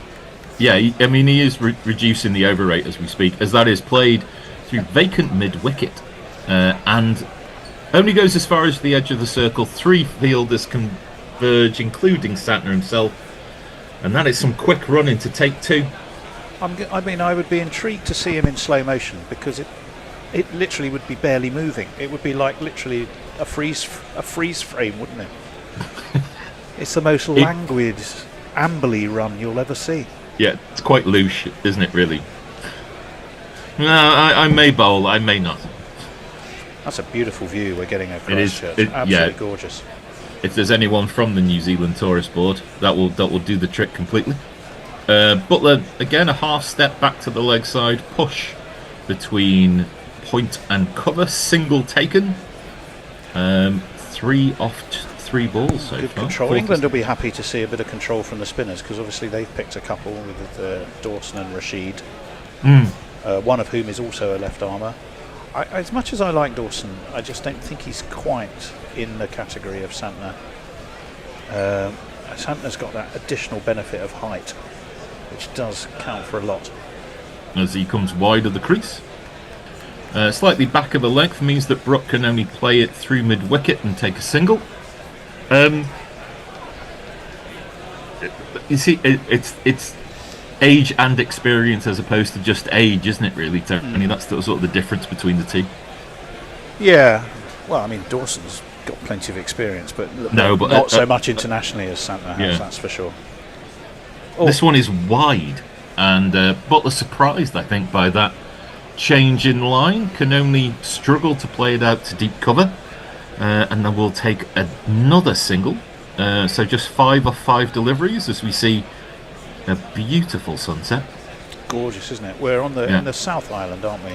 Speaker 5: Yeah, he is reducing the over rate as we speak, as that is played through vacant mid-wicket and only goes as far as the edge of the circle. 3 fielders converge, including Santner himself. And that is some quick running to take 2.
Speaker 2: I would be intrigued to see him in slow motion because it literally would be barely moving. It would be like literally a freeze frame, wouldn't it? It's the most languid, amberly run you'll ever see.
Speaker 5: Yeah, it's quite loose, isn't it, really? No, I may bowl, I may not.
Speaker 2: That's a beautiful view we're getting at
Speaker 5: It is,
Speaker 2: Christchurch. Absolutely gorgeous.
Speaker 5: If there's anyone from the New Zealand Tourist Board, that will do the trick completely. Butler, again, a half step back to the leg side, push between point and cover, single taken. 3 off 3 balls so
Speaker 2: Good
Speaker 5: far.
Speaker 2: control. England will be happy to see a bit of control from the spinners because obviously they've picked a couple with Dawson and Rashid, one of whom is also a left armour. As much as I like Dawson, I just don't think he's quite in the category of Santner. Santner's got that additional benefit of height, which does count for a lot.
Speaker 5: As he comes wide of the crease. Slightly back of the length means that Brook can only play it through mid-wicket and take a single. You see, it's age and experience as opposed to just age, isn't it, really, Tony? That's sort of the difference between the two.
Speaker 2: Yeah. Well, I mean, Dawson's got plenty of experience, but not so much internationally as Santner has, that's for sure.
Speaker 5: This one is wide, and Butler surprised, I think, by that change in line. Can only struggle to play it out to deep cover, and then we'll take another single. So just 5 off 5 deliveries as we see a beautiful sunset.
Speaker 2: Gorgeous, isn't it? We're on the South Island, aren't we?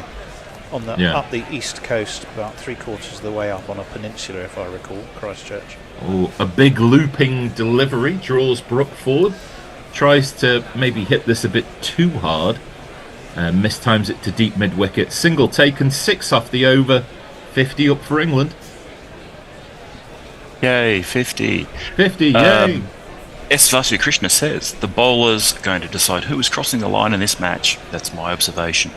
Speaker 2: On the up the east coast, about 3/4 of the way up on a peninsula, if I recall, Christchurch.
Speaker 5: Oh, a big looping delivery draws Brook forward. Tries to maybe hit this a bit too hard. Mistimes it to deep mid-wicket. Single taken, 6 off the over. 50 up for England.
Speaker 10: Yay, 50.
Speaker 5: 50, yay.
Speaker 10: S. Vasu Krishna says, the bowler's going to decide who is crossing the line in this match. That's my observation.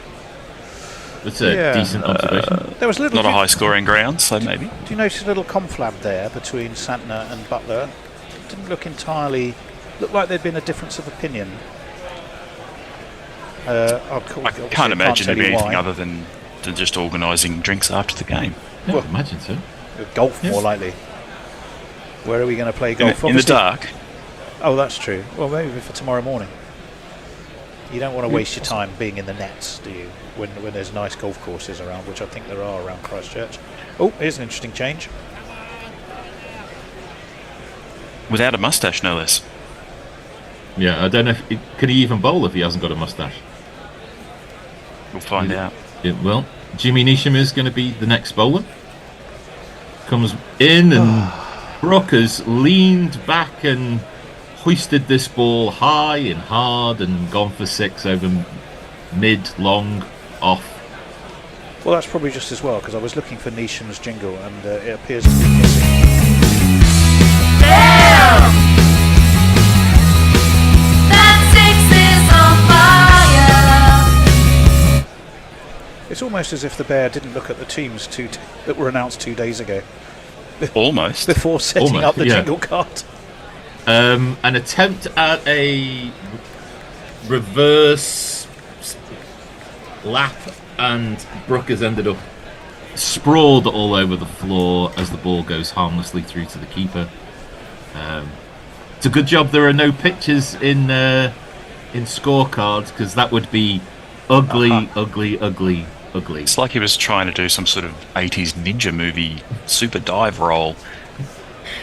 Speaker 5: That's a decent observation.
Speaker 2: There was
Speaker 10: not a high-scoring ground, so maybe.
Speaker 2: Do you notice a little conflab there between Santner and Butler? It didn't look entirely... Looked like there'd been a difference of opinion.
Speaker 10: I can't imagine there'd be anything other than just organising drinks after the game.
Speaker 5: Yeah, well, imagine so.
Speaker 2: Golf, more likely. Where are we going to play golf?
Speaker 10: In the dark.
Speaker 2: Oh, that's true. Well, maybe for tomorrow morning. You don't want to waste your time being in the nets, do you? When there's nice golf courses around, which I think there are around Christchurch. Oh, here's an interesting change.
Speaker 10: Without a moustache, no less.
Speaker 5: Yeah, I don't know can he even bowl if he hasn't got a moustache?
Speaker 10: We'll find out.
Speaker 5: Well, Jimmy Neesham is going to be the next bowler. Comes in and Brook has leaned back and hoisted this ball high and hard and gone for 6 over mid, long, off.
Speaker 2: Well, that's probably just as well, because I was looking for Neesham's jingle and it appears to be missing.
Speaker 12: Damn!
Speaker 2: It's almost as if the Bear didn't look at the teams that were announced 2 days ago.
Speaker 10: Almost.
Speaker 2: Before setting up the jingle card.
Speaker 5: An attempt at a reverse lap, and Brook has ended up sprawled all over the floor as the ball goes harmlessly through to the keeper. It's a good job there are no pictures in scorecards, because that would be ugly, ugly.
Speaker 10: It's like he was trying to do some sort of 80s ninja movie super dive roll.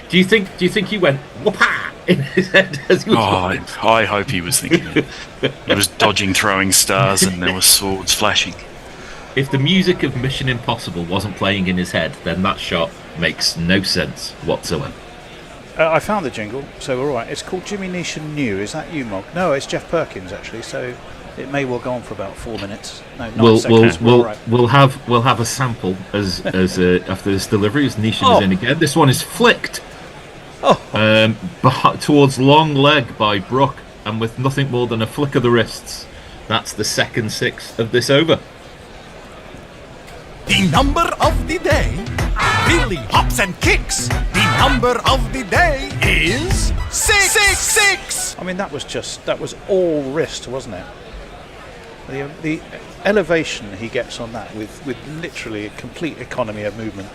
Speaker 5: Do you think he went whoop-ah in his head as he was
Speaker 10: I hope he was thinking it. He was dodging throwing stars and there were swords flashing.
Speaker 5: If the music of Mission Impossible wasn't playing in his head, then that shot makes no sense whatsoever.
Speaker 2: I found the jingle, so all right. It's called Jimmy Neesham New. Is that you, Mog? No, it's Jeff Perkins actually. So it may well go on for about 4 minutes. No, 9 seconds.
Speaker 5: We'll have a sample as after this delivery as Neesham is in again. This one is flicked towards long leg by Brook, and with nothing more than a flick of the wrists. That's the second 6 of this over.
Speaker 9: The number of the day really hops and kicks. The number of the day is 666.
Speaker 2: I mean, that was all wrist, wasn't it? The elevation he gets on that with literally a complete economy of movement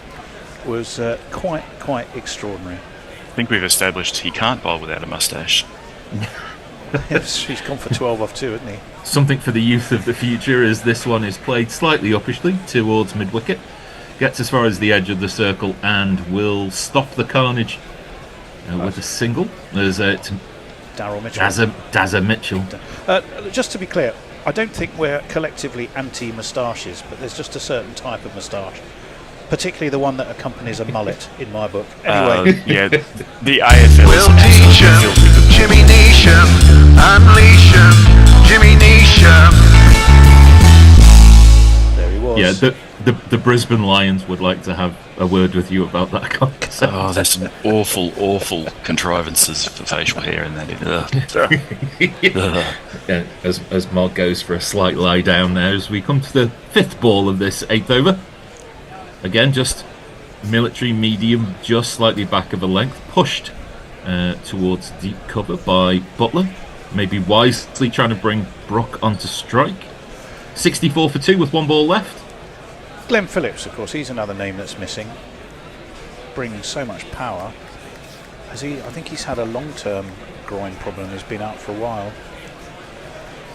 Speaker 2: was quite extraordinary.
Speaker 10: I think we've established he can't bowl without a moustache.
Speaker 2: He's gone for 12 off 2, hasn't he?
Speaker 5: Something for the youth of the future, as this one is played slightly uppishly towards mid-wicket. Gets as far as the edge of the circle and will stop the carnage with a single. There's
Speaker 2: Daryl Mitchell.
Speaker 5: Dazza Mitchell.
Speaker 2: Just to be clear, I don't think we're collectively anti-moustaches, but there's just a certain type of moustache, particularly the one that accompanies a mullet in my book. Anyway.
Speaker 10: Yeah, the AFL
Speaker 12: We'll teach him, Jimmy Neesham, unleash him, Jimmy Neesham.
Speaker 2: There he was.
Speaker 5: Yeah, the Brisbane Lions would like to have a word with you about that concept.
Speaker 10: Oh, there's some awful contrivances for facial hair in that.
Speaker 5: Yeah, as Mark goes for a slight lie down now, as we come to the 5th ball of this 8th over. Again, just military medium, just slightly back of a length, pushed towards deep cover by Butler. Maybe wisely trying to bring Brook onto strike. 64 for 2 with 1 ball left.
Speaker 2: Glenn Phillips, of course, he's another name that's missing. Brings so much power. I think he's had a long-term groin problem. He's been out for a while.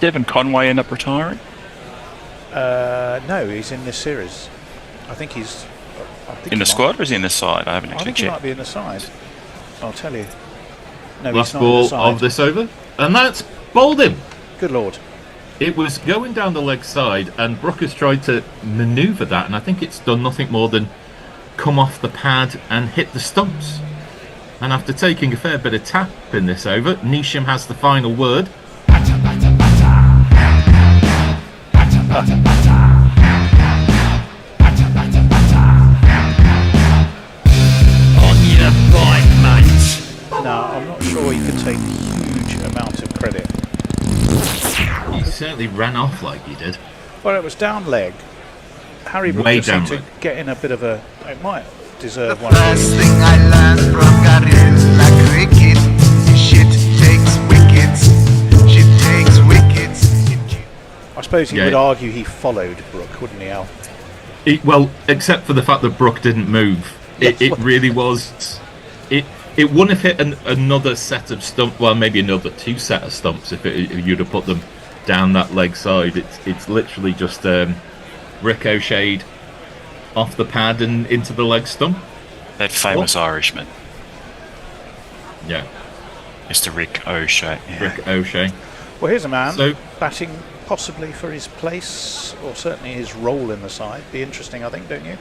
Speaker 10: Devon Conway end up retiring?
Speaker 2: No, he's in this series. I think he's...
Speaker 10: in the squad, or is he in the side? I haven't actually
Speaker 2: checked. I think he might be in the side. I'll tell you. No,
Speaker 5: last
Speaker 2: he's not
Speaker 5: ball
Speaker 2: in the side.
Speaker 5: of this over. And that's bowled him.
Speaker 2: Good lord.
Speaker 5: It was going down the leg side, and Brook has tried to manoeuvre that, and I think it's done nothing more than come off the pad and hit the stumps. And after taking a fair bit of tap in this over, Neesham has the final word.
Speaker 7: On your bike, mate.
Speaker 2: Now, I'm not sure you could take huge amount of credit.
Speaker 5: He certainly ran off like he did.
Speaker 2: Well, it was down leg. Harry Brook
Speaker 5: Way
Speaker 2: just seemed
Speaker 5: down
Speaker 2: to
Speaker 5: leg.
Speaker 2: get in a bit of a... It might deserve
Speaker 12: The
Speaker 2: one.
Speaker 12: first thing I learned from Gorilla Cricket, shit takes wickets, shit takes wickets.
Speaker 2: I suppose you
Speaker 5: Yeah.
Speaker 2: would argue he followed Brook, wouldn't he, Al?
Speaker 5: Well, except for the fact that Brook didn't move. It really was... It wouldn't have hit another set of stumps, well, maybe another 2 set of stumps if you'd have put them down that leg side. It's literally just ricocheted off the pad and into the leg stump.
Speaker 10: That famous Irishman,
Speaker 5: Yeah,
Speaker 10: Mr. Rick O'Shea. Yeah.
Speaker 5: Rick O'Shea.
Speaker 2: Well, here's a man
Speaker 5: So-
Speaker 2: batting possibly for his place, or certainly his role in the side. Be interesting, I think, don't you?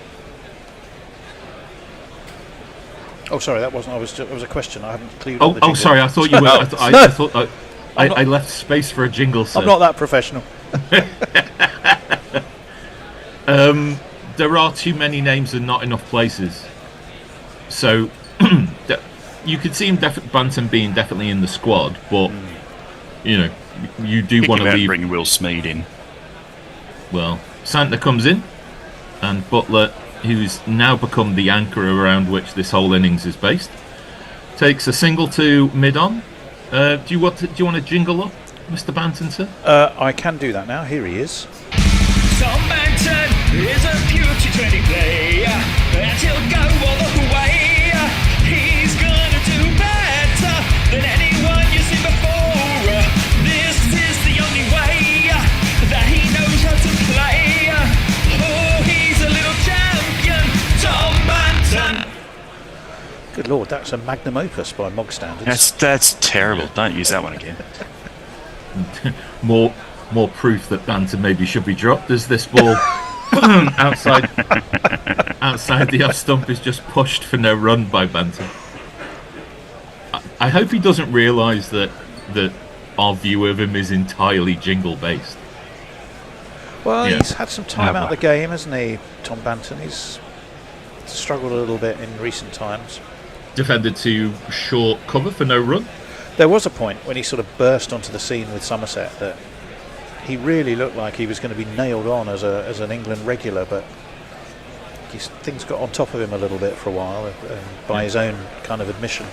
Speaker 2: Oh, sorry, that wasn't. It was a question. I haven't clued. on the jingle.
Speaker 5: Sorry, I thought you were... I thought I left space for a jingle, sir.
Speaker 2: I'm not that professional.
Speaker 5: There are too many names and not enough places. So you could see him Bantam being definitely in the squad, but you know, you do want to leave.
Speaker 10: Bring Will Smead in.
Speaker 5: Well, Santner comes in, and Butler, who's now become the anchor around which this whole innings is based, takes a single to mid-on. Do you want to jingle up, Mr. Banton, sir?
Speaker 2: I can do that now. Here he is.
Speaker 7: Tom Banton is a pure T20 player, and he'll go all the way. He's gonna do better than anyone you've seen before. This is the only way that he knows how to play. Oh, he's a little champion, Tom Banton.
Speaker 2: Good lord, that's a magnum opus by Mog standards.
Speaker 10: That's terrible. Don't use that one again.
Speaker 5: More proof that Bantam maybe should be dropped as this ball outside the off stump is just pushed for no run by Bantam. I hope he doesn't realise that our view of him is entirely jingle based.
Speaker 2: Well,
Speaker 5: Yeah.
Speaker 2: he's had some time out of the game, hasn't he, Tom Banton? He's struggled a little bit in recent times.
Speaker 5: Defended to short cover for no run.
Speaker 2: There was a point when he sort of burst onto the scene with Somerset that he really looked like he was going to be nailed on as an England regular, but things got on top of him a little bit for a while, by his own kind of admission.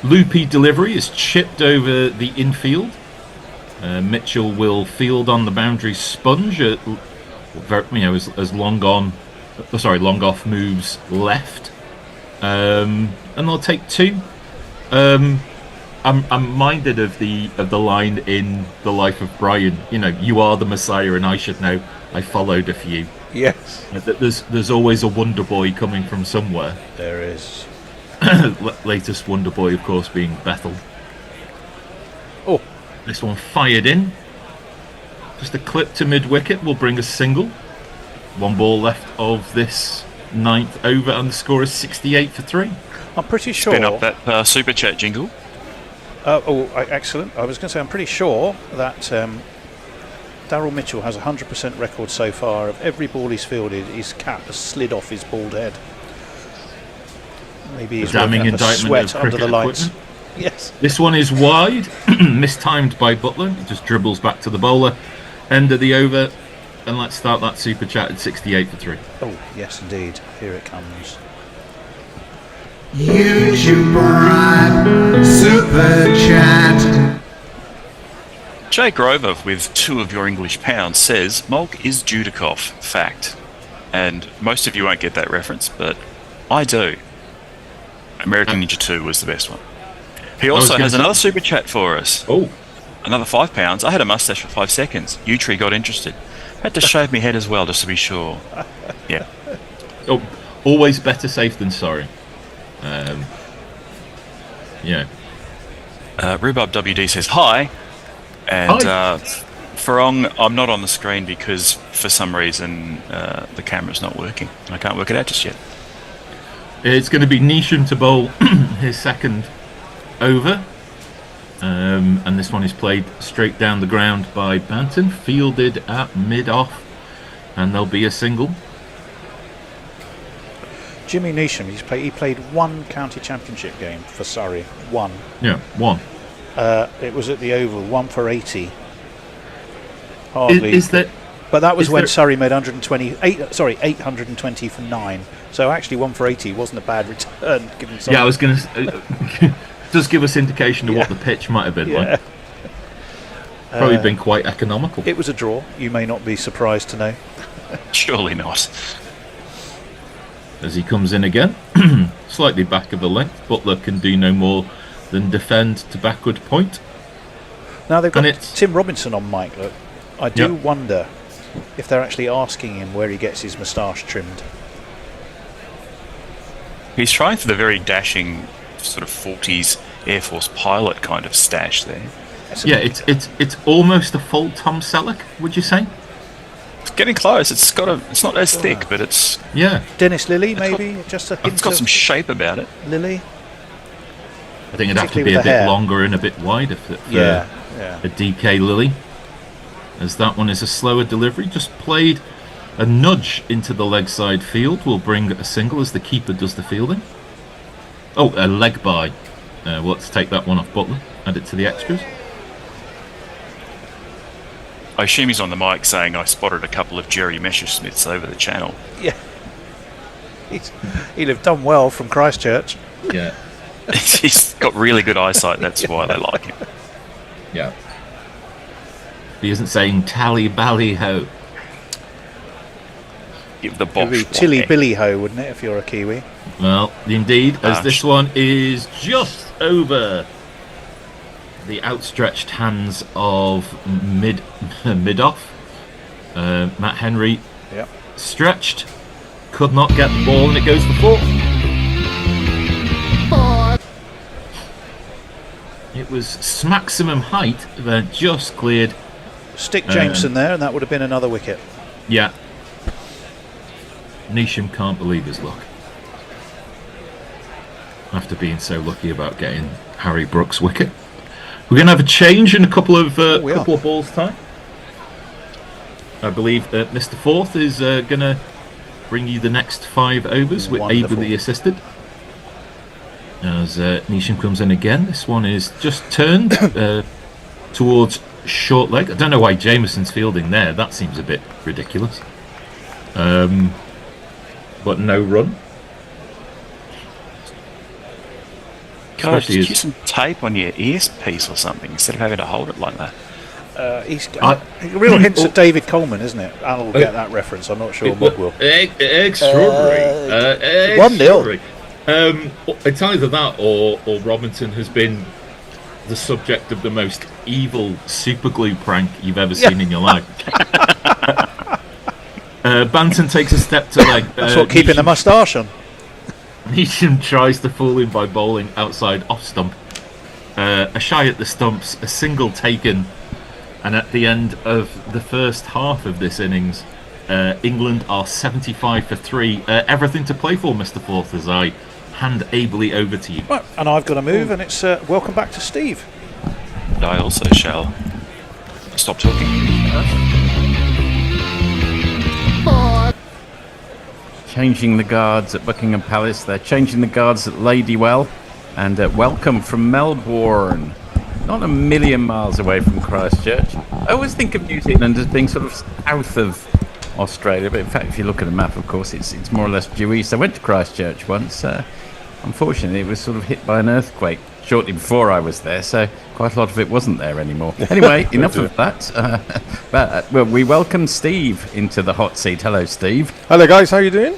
Speaker 5: Loopy delivery is chipped over the infield. Mitchell will field on the boundary sponge. As long off moves left, and they'll take 2. I'm minded of the line in The Life of Brian. You know, you are the Messiah, and I should know. I followed a few.
Speaker 2: Yes.
Speaker 5: There's always a wonder boy coming from somewhere.
Speaker 2: There is.
Speaker 5: Latest wonder boy, of course, being Bethel.
Speaker 2: Oh,
Speaker 5: this one fired in. Just a clip to mid wicket will bring a single. 1 ball left of this 9th over, and the score is 68 for 3.
Speaker 2: I'm pretty sure.
Speaker 10: Spin up that super chat jingle.
Speaker 2: Excellent. I was going to say, I'm pretty sure that Daryl Mitchell has a 100% record so far of every ball he's fielded, his cap has slid off his bald head. Maybe he's
Speaker 5: damning
Speaker 2: working up a
Speaker 5: indictment
Speaker 2: sweat
Speaker 5: of
Speaker 2: under the
Speaker 5: cricket
Speaker 2: lights.
Speaker 5: equipment.
Speaker 2: Yes.
Speaker 5: This one is wide, mistimed by Butler. It just dribbles back to the bowler. End of the over, and let's start that super chat at 68 for 3.
Speaker 2: Oh, yes, indeed. Here it comes.
Speaker 12: YouTube Prime Super Chat.
Speaker 10: Jay Grover with 2 of your English pounds says Mulk is Dudikoff. Fact. And most of you won't get that reference, but I do. American Ninja 2 was the best one. He also has another super chat for us.
Speaker 5: Oh.
Speaker 10: Another £5. I had a mustache for 5 seconds. U-Tree got interested. Had to shave my head as well, just to be sure. Yeah.
Speaker 5: Oh, always better safe than sorry. Yeah.
Speaker 10: Rhubarb WD says hi. And Farong, I'm not on the screen because for some reason the camera's not working. I can't work it out just yet.
Speaker 5: It's going to be Neesham to bowl his second over. And this one is played straight down the ground by Banton, fielded at mid-off, and there'll be a single.
Speaker 2: Jimmy Neesham, he played 1 county championship game for Surrey. 1.
Speaker 5: Yeah, 1.
Speaker 2: It was at the Oval, 1 for 80. Hardly.
Speaker 5: Is that?
Speaker 2: But that was when Surrey made 820 for 9. So actually 1 for 80 wasn't a bad return given some.
Speaker 5: Yeah, I was going to does give us indication of what the pitch might have been like. Probably been quite economical.
Speaker 2: It was a draw. You may not be surprised to know.
Speaker 10: Surely not.
Speaker 5: As he comes in again, slightly back of the length, Butler can do no more than defend to backward point.
Speaker 2: Now they've got Tim Robinson on mic. Look, I do
Speaker 5: Yep.
Speaker 2: wonder if they're actually asking him where he gets his moustache trimmed.
Speaker 10: He's trying for the very dashing sort of 40s Air Force pilot kind of stash there.
Speaker 5: Yeah, it's almost a full Tom Selleck, would you say?
Speaker 10: It's getting close. It's not as thick, but it's
Speaker 2: Dennis Lilly, maybe just a hint
Speaker 10: it's got
Speaker 2: of
Speaker 10: some shape about it.
Speaker 2: Lilly.
Speaker 5: I think it'd have to be
Speaker 2: Particularly
Speaker 5: a
Speaker 2: with
Speaker 5: bit
Speaker 2: the hair.
Speaker 5: longer and a bit wider for
Speaker 2: Yeah.
Speaker 5: a DK Lilly. As that one is a slower delivery, just played a nudge into the leg side field. Will bring a single as the keeper does the fielding. Oh, a leg by. Well, let's take that one off Butler. Add it to the extras.
Speaker 10: I assume he's on the mic saying I spotted a couple of Jerry Messersmiths over the channel.
Speaker 2: Yeah. He'd have done well from Christchurch.
Speaker 5: Yeah.
Speaker 10: He's got really good eyesight. That's why they like him.
Speaker 5: Yeah. He isn't saying tally bally ho.
Speaker 10: Give the
Speaker 2: It would
Speaker 10: box.
Speaker 2: be Tilly Billy Ho, wouldn't it, if you're a Kiwi?
Speaker 5: Well, indeed, as this one is just over the outstretched hands of mid-off. Matt Henry stretched, could not get the ball, and it goes for 4. It was maximum height, but just cleared.
Speaker 2: Stick Jameson there, and that would have been another wicket.
Speaker 5: Yeah. Neesham can't believe his luck. After being so lucky about getting Harry Brooks' wicket. We're going to have a change in a couple of balls' time. I believe Mr. Forth is going to bring you the next 5 overs with ably assisted. As Neesham comes in again, this one is just turned towards short leg. I don't know why Jameson's fielding there. That seems a bit ridiculous. But no run.
Speaker 10: God, just use some tape on your earpiece or something instead of having to hold it like that.
Speaker 2: He's real hints at David Coleman, isn't it? Al will get that reference. I'm not sure Mug will.
Speaker 5: Extraordinary.
Speaker 2: 1-0.
Speaker 5: It's either that or Robinson has been the subject of the most evil super glue prank you've ever seen in your life. Banton takes a step to leg.
Speaker 2: That's what keeping the moustache on.
Speaker 5: Neesham tries to fool him by bowling outside off stump. A shy at the stumps, a single taken, and at the end of the first half of this innings, England are 75 for 3. Everything to play for, Mr. Forth, as I hand ably over to you.
Speaker 2: Right, and I've got to move, and it's welcome back to Steve.
Speaker 10: And I also shall stop talking.
Speaker 13: Changing the guards at Buckingham Palace. They're changing the guards at Ladywell. And welcome from Melbourne. Not a million miles away from Christchurch. I always think of New Zealand as being sort of south of Australia, but in fact, if you look at a map, of course, it's more or less due east. I went to Christchurch once. Unfortunately, it was sort of hit by an earthquake shortly before I was there, so quite a lot of it wasn't there anymore. Anyway, enough of that. Well, we welcome Steve into the hot seat. Hello, Steve.
Speaker 14: Hello, guys. How you doing?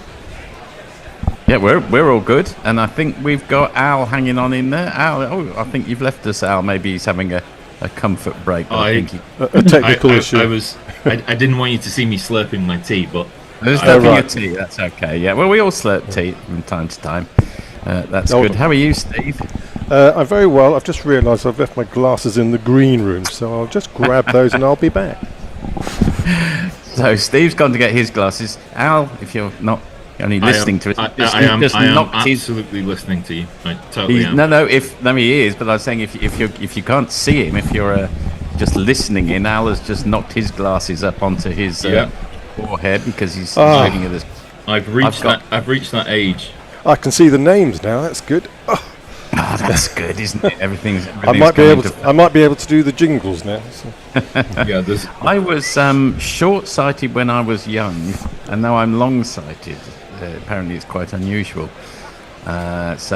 Speaker 13: Yeah, we're all good, and I think we've got Al hanging on in there. Al, I think you've left us, Al. Maybe he's having a comfort break.
Speaker 14: A technical issue.
Speaker 5: I didn't want you to see me slurping my tea, but
Speaker 13: there's slurping your tea. That's okay. Yeah, well, we all slurp tea from time to time. That's good. How are you, Steve?
Speaker 14: I'm very well. I've just realised I've left my glasses in the green room, so I'll just grab those and I'll be back.
Speaker 13: So Steve's gone to get his glasses. Al, if you're not only listening to it,
Speaker 5: I am absolutely listening to you. I totally am.
Speaker 13: No, he is. But I was saying, if you can't see him, if you're just listening in, Al has just knocked his glasses up onto his forehead because he's looking at this.
Speaker 5: I've reached that age.
Speaker 14: I can see the names now. That's good.
Speaker 13: Oh, that's good, isn't it? Everything's
Speaker 14: I might be able to do the jingles now. So.
Speaker 13: I was short-sighted when I was young, and now I'm long-sighted. Apparently, it's quite unusual. Just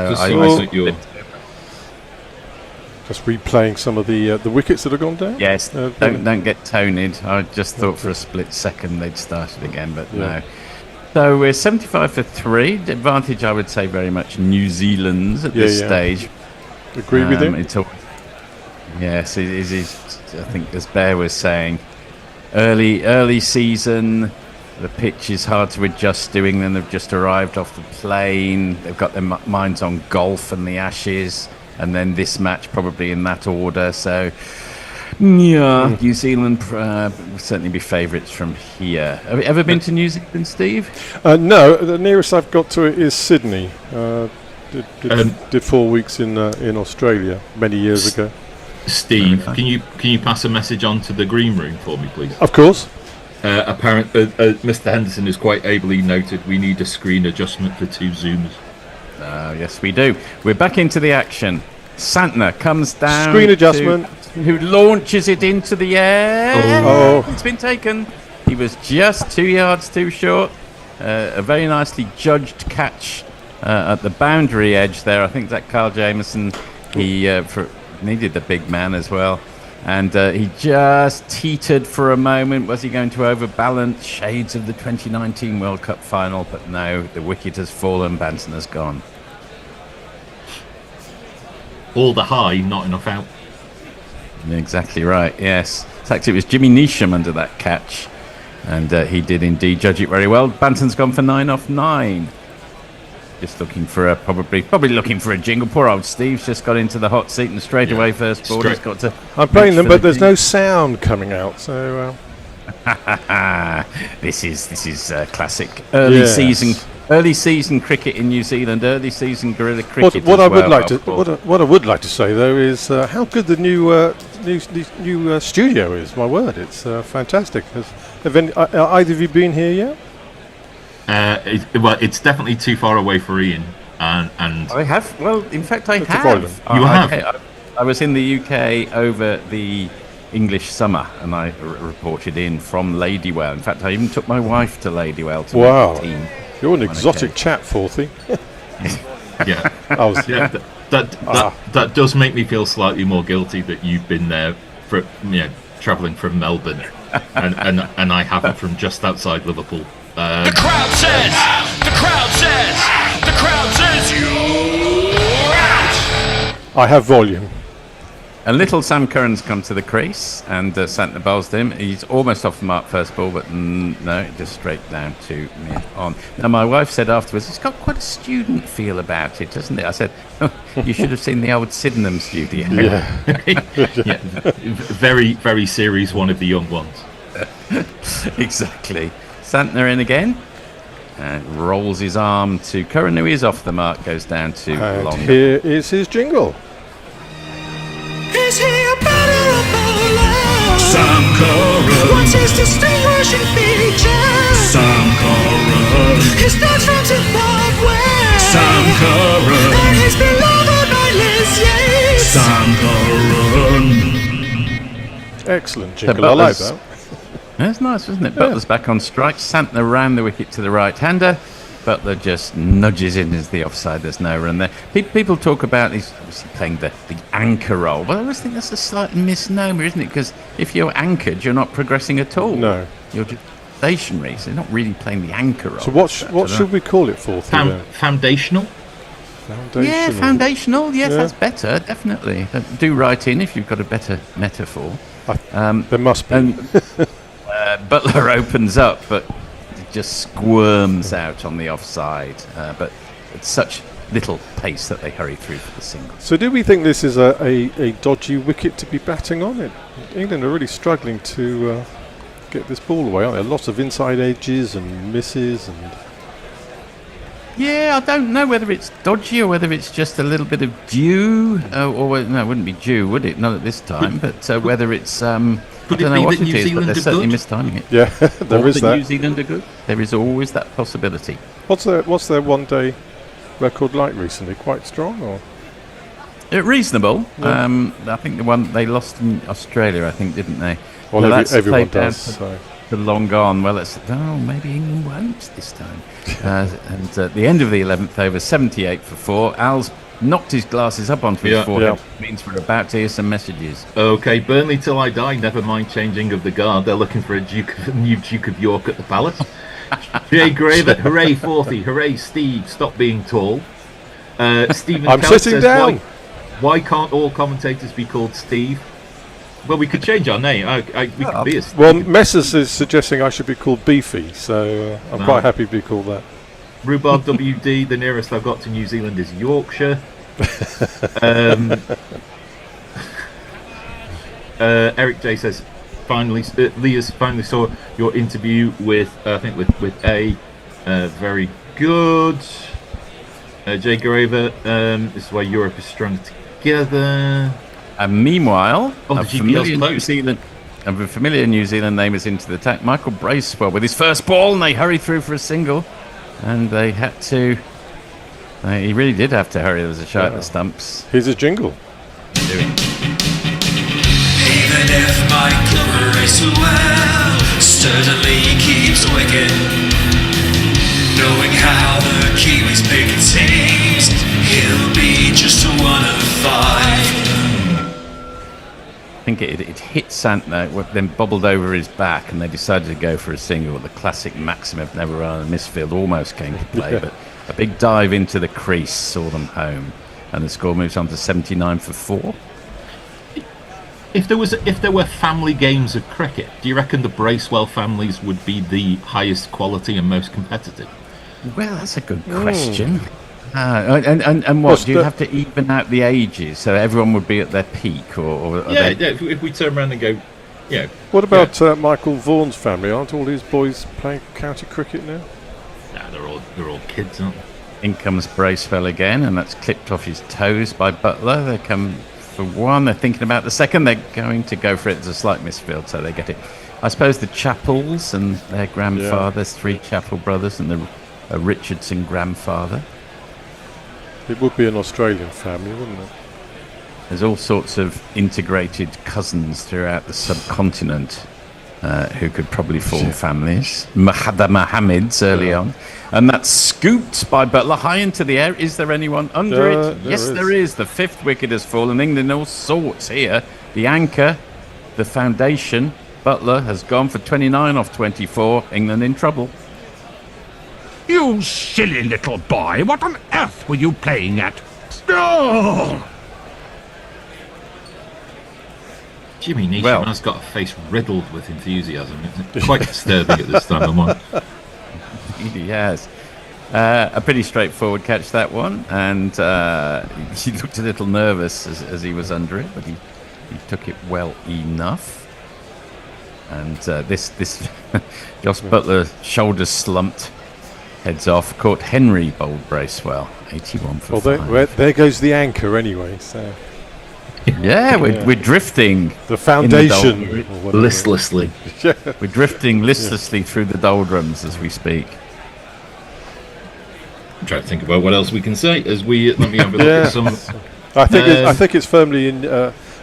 Speaker 14: replaying some of the wickets that have gone down.
Speaker 13: Yes, don't get toned. I just thought for a split second they'd started again, but no. So we're 75 for 3. The advantage, I would say, very much New Zealand's at this stage.
Speaker 14: Agree with him.
Speaker 13: Yes, it is. I think, as Bear was saying, early season, the pitch is hard to adjust doing. Then they've just arrived off the plane. They've got their minds on golf and the Ashes, and then this match probably in that order. So. Yeah, New Zealand will certainly be favourites from here. Have you ever been to New Zealand, Steve?
Speaker 14: No, the nearest I've got to it is Sydney. Did 4 weeks in Australia many years ago.
Speaker 5: Steve, can you pass a message on to the green room for me, please?
Speaker 14: Of course.
Speaker 5: Mr. Henderson has quite ably noted we need a screen adjustment for 2 Zoomers.
Speaker 13: Yes, we do. We're back into the action. Santner comes down.
Speaker 14: Screen adjustment.
Speaker 13: Who launches it into the air.
Speaker 14: Oh.
Speaker 13: It's been taken. He was just 2 yards too short. A very nicely judged catch at the boundary edge there. I think that Carl Jameson, he needed the big man as well. And he just teetered for a moment. Was he going to overbalance? Shades of the 2019 World Cup final. But no, the wicket has fallen. Banton has gone.
Speaker 5: All the high, not enough out.
Speaker 13: Exactly right, yes. In fact, it was Jimmy Neesham under that catch, and he did indeed judge it very well. Banton's gone for 9 off 9. Just looking for probably looking for a jingle. Poor old Steve's just got into the hot seat and straight away first ball. He's got to.
Speaker 14: I'm playing them, but there's no sound coming out, so.
Speaker 13: This is classic early season cricket in New Zealand. Early season guerrilla cricket.
Speaker 14: What I would like to say though is how good the new studio is. My word, it's fantastic. Have either of you been here yet?
Speaker 5: It's definitely too far away for Ian, and
Speaker 13: I have. Well, in fact, I have.
Speaker 5: You have.
Speaker 13: I was in the UK over the English summer, and I reported in from Ladywell. In fact, I even took my wife to Ladywell to meet the team.
Speaker 14: You're an exotic chap, Forthy.
Speaker 5: Yeah. That does make me feel slightly more guilty that you've been there for travelling from Melbourne, and I haven't from just outside Liverpool.
Speaker 7: The crowd says
Speaker 14: you're out. I have volume.
Speaker 13: And little Sam Curran's come to the crease, and Santner bowls to him. He's almost off the mark first ball, but no, just straight down to mid-on. Now, my wife said afterwards, it's got quite a student feel about it, doesn't it? I said, you should have seen the old Sydenham studio.
Speaker 5: Yeah, very, very series one of the young ones.
Speaker 13: Exactly. Santner in again, and rolls his arm to Curran, who is off the mark, goes down to
Speaker 14: And
Speaker 13: long.
Speaker 14: here is his jingle.
Speaker 7: Is he a batter or bowler?
Speaker 9: Sam Curran.
Speaker 7: What's his distinguishing feature?
Speaker 9: Sam Curran.
Speaker 7: His dad's from Zimbabwe.
Speaker 9: Sam Curran.
Speaker 7: And he's beloved by Liz Yates.
Speaker 9: Sam Curran.
Speaker 14: Excellent jingle. I like that.
Speaker 13: That's nice, wasn't it? Butler's back on strike. Santner round the wicket to the right-hander. Butler just nudges in as the offside. There's no run there. People talk about he's obviously playing the anchor role, but I always think that's a slight misnomer, isn't it? Because if you're anchored, you're not progressing at all.
Speaker 14: No.
Speaker 13: You're just stationary, so you're not really playing the anchor role.
Speaker 14: So what should we call it for?
Speaker 5: Foundational?
Speaker 13: Yeah, foundational. Yes, that's better, definitely. Do write in if you've got a better metaphor.
Speaker 14: There must be.
Speaker 13: And, Butler opens up, but just squirms out on the offside, but at such little pace that they hurry through for the single.
Speaker 14: So do we think this is a dodgy wicket to be batting on? England are really struggling to get this ball away, aren't there? Lots of inside edges and misses. And
Speaker 13: yeah, I don't know whether it's dodgy or whether it's just a little bit of dew, or no, it wouldn't be dew, would it? Not at this time, but whether it's...
Speaker 5: Could
Speaker 13: I don't
Speaker 5: it
Speaker 13: know
Speaker 5: be
Speaker 13: what
Speaker 5: that New
Speaker 13: it is, but
Speaker 5: Zealand
Speaker 13: they're
Speaker 5: are
Speaker 13: certainly
Speaker 5: good?
Speaker 13: mistiming it.
Speaker 14: Yeah, there is that.
Speaker 13: New Zealand are good. There is always that possibility.
Speaker 14: What's their one-day record like recently? Quite strong, or
Speaker 13: Reasonable.
Speaker 14: Yeah.
Speaker 13: I think the one they lost in Australia, I think, didn't they?
Speaker 14: Well,
Speaker 13: that's
Speaker 14: everyone
Speaker 13: played down
Speaker 14: does. So.
Speaker 13: to long gone. Well, maybe England won't this time. And at the end of the 11th over, 78 for 4. Al's knocked his glasses up onto his forehead. Means we're about to hear some messages.
Speaker 5: Okay, Burnley till I die. Never mind changing of the guard. They're looking for a new Duke of York at the Palace. Jay Graver, hooray 40, hooray Steve, stop being tall. Stephen
Speaker 14: I'm
Speaker 5: Kelly
Speaker 14: sitting
Speaker 5: says,
Speaker 14: down.
Speaker 5: Why can't all commentators be called Steve? Well, we could change our name. We could be a Steve.
Speaker 14: Well, Messrs is suggesting I should be called Beefy, so I'm quite happy to be called that.
Speaker 5: Rhubarb WD, the nearest I've got to New Zealand is Yorkshire. Eric J says, Leah's finally saw your interview with A. Very good. Jay Graver, this is why Europe is strung together.
Speaker 13: And meanwhile,
Speaker 5: the GPL's closed.
Speaker 13: a familiar New Zealand name is into the attack. Michael Bracewell with his first ball, and they hurry through for a single. And they had to... he really did have to hurry. There was a shot at the stumps.
Speaker 14: Here's a jingle.
Speaker 7: Even if my club Bracewell sturdily keeps wicket, knowing how the Kiwis pick teams, he'll be just one of 5.
Speaker 13: I think it hit Santner, then bobbled over his back, and they decided to go for a single. The classic maxim of never run in misfield almost came to play, but a big dive into the crease saw them home, and the score moves on to 79 for 4.
Speaker 5: If there were family games of cricket, do you reckon the Bracewell families would be the highest quality and most competitive?
Speaker 13: Well, that's a good question. And what, do you have to even out the ages so everyone would be at their peak, or
Speaker 5: if we turn around and go,
Speaker 14: What about Michael Vaughan's family? Aren't all his boys playing county cricket now?
Speaker 5: No, they're all kids, aren't they?
Speaker 13: In comes Bracewell again, and that's clipped off his toes by Butler. They come for one. They're thinking about the second. They're going to go for it. It's a slight misfield, so they get it. I suppose the Chappells and their grandfathers, 3 Chappell brothers, and the Richardson grandfather.
Speaker 14: It would be an Australian family, wouldn't it?
Speaker 13: There's all sorts of integrated cousins throughout the subcontinent who could probably form families. The Mohammeds early on. And that's scooped by Butler high into the air. Is there anyone under it? Yes, there is. The 5th wicket has fallen. England all sorts here. The anchor, the foundation. Butler has gone for 29 off 24. England in trouble.
Speaker 9: You silly little boy, what on earth were you playing at? Oh!
Speaker 5: Jimmy Neesham
Speaker 13: Well-
Speaker 5: has got a face riddled with enthusiasm. It's quite disturbing at this time of month.
Speaker 13: He has. A pretty straightforward catch, that one, and he looked a little nervous as he was under it, but he took it well enough. And this Joss Butler, shoulders slumped, heads off, caught Henry bowled Bracewell, 81 for 5.
Speaker 14: There goes the anchor anyway. So
Speaker 13: Yeah, we're drifting.
Speaker 14: the foundation.
Speaker 13: in the
Speaker 14: or whatever.
Speaker 5: Listlessly.
Speaker 13: We're drifting listlessly through the doldrums as we speak.
Speaker 5: I'm trying to think about what else we can say as we let me have a look
Speaker 14: Yeah.
Speaker 5: at some.
Speaker 14: I think it's firmly in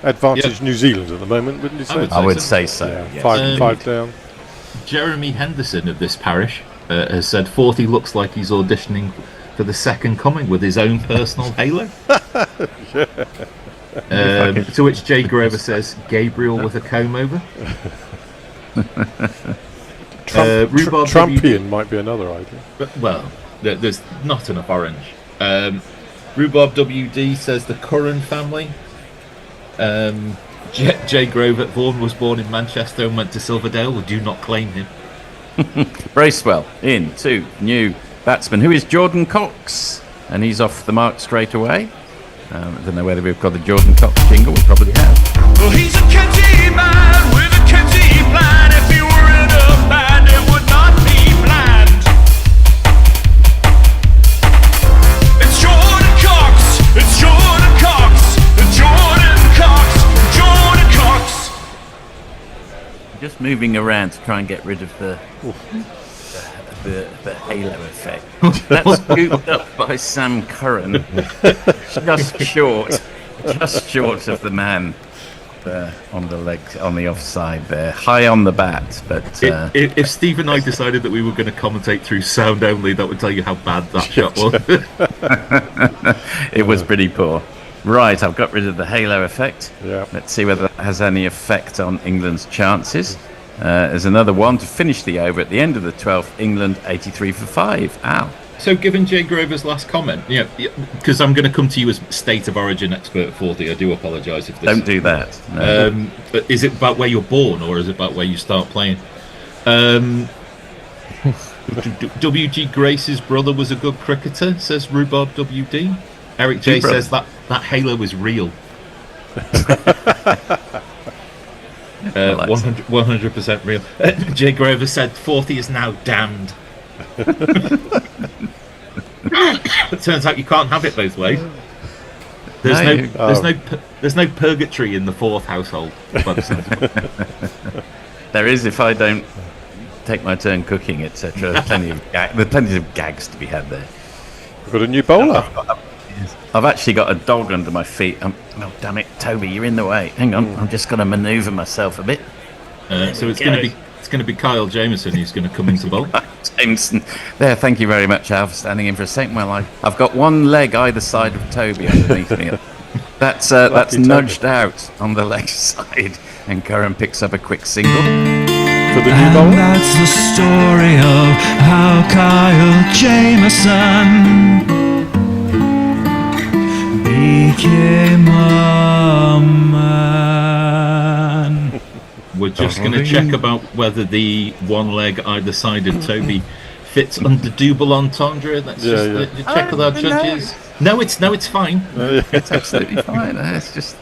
Speaker 14: advantage New Zealand at the moment, wouldn't you say?
Speaker 13: I would say so.
Speaker 14: Yeah,
Speaker 13: yes.
Speaker 14: five down.
Speaker 5: Jeremy Henderson of this parish has said 40 looks like he's auditioning for the second coming with his own personal halo. To which Jay Grover says Gabriel with a comb over.
Speaker 14: Trumpian might be another idea.
Speaker 5: Well, there's not enough orange. Rhubarb WD says the Curran family. Jay Grove at Vaughan was born in Manchester and went to Silverdale. We do not claim him.
Speaker 13: Bracewell in to new batsman, who is Jordan Cox, and he's off the mark straight away. I don't know whether we've got the Jordan Cox jingle. We probably have.
Speaker 7: Well, he's a catchy man with a catchy plan. If he were in a band, it would not be bland. It's Jordan Cox. It's Jordan Cox. Jordan Cox. Jordan Cox.
Speaker 13: Just moving around to try and get rid of the halo effect. That's scooped up by Sam Curran, just short of the man on the leg, on the offside there, high on the bat. But
Speaker 5: if Steve and I decided that we were going to commentate through sound only, that would tell you how bad that shot was.
Speaker 13: It was pretty poor. Right, I've got rid of the halo effect.
Speaker 14: Yeah.
Speaker 13: Let's see whether that has any effect on England's chances. There's another one to finish the over at the end of the 12th. England 83 for 5. Al.
Speaker 5: So, given Jay Grover's last comment, because I'm going to come to you as state of origin expert 40, I do apologise if this.
Speaker 13: Don't do that. No.
Speaker 5: But is it about where you're born or is it about where you start playing? WG Grace's brother was a good cricketer, says Rhubarb WD. Eric J says that halo is real. 100% real. Jay Grover said 40 is now damned. It turns out you can't have it both ways. There's no purgatory in the fourth household.
Speaker 13: There is if I don't take my turn cooking, etc. There's plenty of gags to be had there.
Speaker 14: We've got a new bowler.
Speaker 13: I've actually got a dog under my feet. Oh damn it, Toby, you're in the way. Hang on, I'm just going to manoeuvre myself a bit.
Speaker 5: So it's going to be Kyle Jameson who's going to come into bowl.
Speaker 13: Jameson, there. Thank you very much, Al, for standing in for a second. Well, I've got one leg either side of Toby underneath me. That's nudged out on the leg side, and Curran picks up a quick single.
Speaker 14: For the new bowler.
Speaker 1: That's the story of how Kyle Jameson became a man.
Speaker 5: We're just going to check about whether the one leg either side of Toby fits under double entendre. Let's check with our judges. No, it's fine.
Speaker 13: It's absolutely fine. It's just,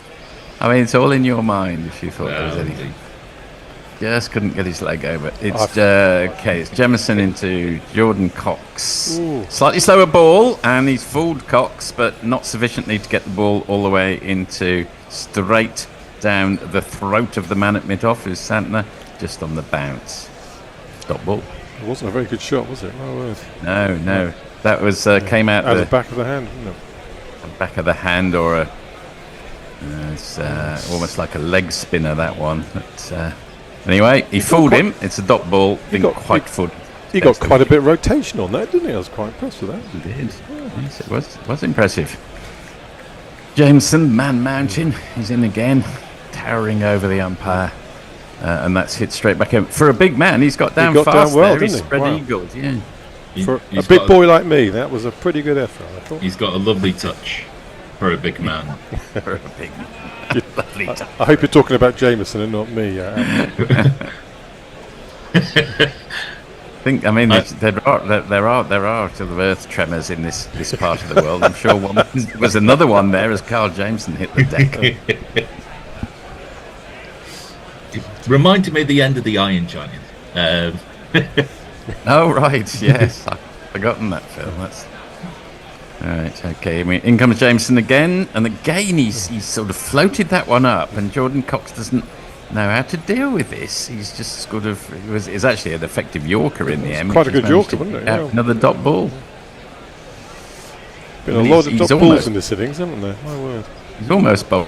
Speaker 13: it's all in your mind if you thought there was anything. Just couldn't get his leg over. It's it's Jemison into Jordan Cox. Ooh. Slightly slower ball, and he's fooled Cox, but not sufficiently to get the ball all the way into straight down the throat of the man at mid-off, who's Santner, just on the bounce. Stop ball.
Speaker 14: It wasn't a very good shot, was it? No word.
Speaker 13: No. That was came out
Speaker 14: the back of the hand, wasn't it?
Speaker 13: The back of the hand, or it's almost like a leg spinner, that one. But anyway, he fooled him. It's a dot ball. Didn't quite fool.
Speaker 14: He got quite a bit of rotation on that, didn't he? I was quite impressed with that.
Speaker 13: He did. Yes, it was impressive. Jameson, Man Mountain, he's in again, towering over the umpire, and that's hit straight back in. For a big man, he's got down fast
Speaker 14: well,
Speaker 13: there. He
Speaker 14: didn't he?
Speaker 13: spread
Speaker 14: Wow.
Speaker 13: eagled, yeah.
Speaker 14: For a big boy like me, that was a pretty good effort, I thought.
Speaker 5: He's got a lovely touch for a big man.
Speaker 13: For a big man. Lovely.
Speaker 14: I hope you're talking about Jameson and not me.
Speaker 13: I mean, there are sort of earth tremors in this part of the world. I'm sure there was another one there as Carl Jameson hit the deck.
Speaker 5: It reminded me of the end of the Iron Giant.
Speaker 13: Oh right, yes, I've forgotten that film. That's all right. Okay, I mean, in comes Jameson again, and again he's sort of floated that one up, and Jordan Cox doesn't know how to deal with this. He's just sort of is actually an effective Yorker in the end.
Speaker 14: Quite a good Yorker, wasn't it? Yeah.
Speaker 13: Another dot ball.
Speaker 14: Been a lot of dot balls in this innings, haven't there? My word.
Speaker 13: He's almost bowled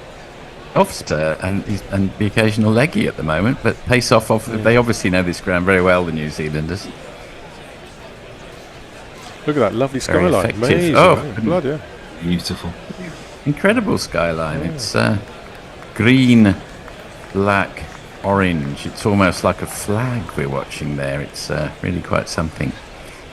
Speaker 13: off and the occasional leggy at the moment, but pace off. They obviously know this ground very well, the New Zealanders.
Speaker 14: Look at that lovely skyline. Amazing. Blood, yeah.
Speaker 5: Beautiful.
Speaker 13: Incredible skyline. It's green, black, orange. It's almost like a flag we're watching there. It's really quite something.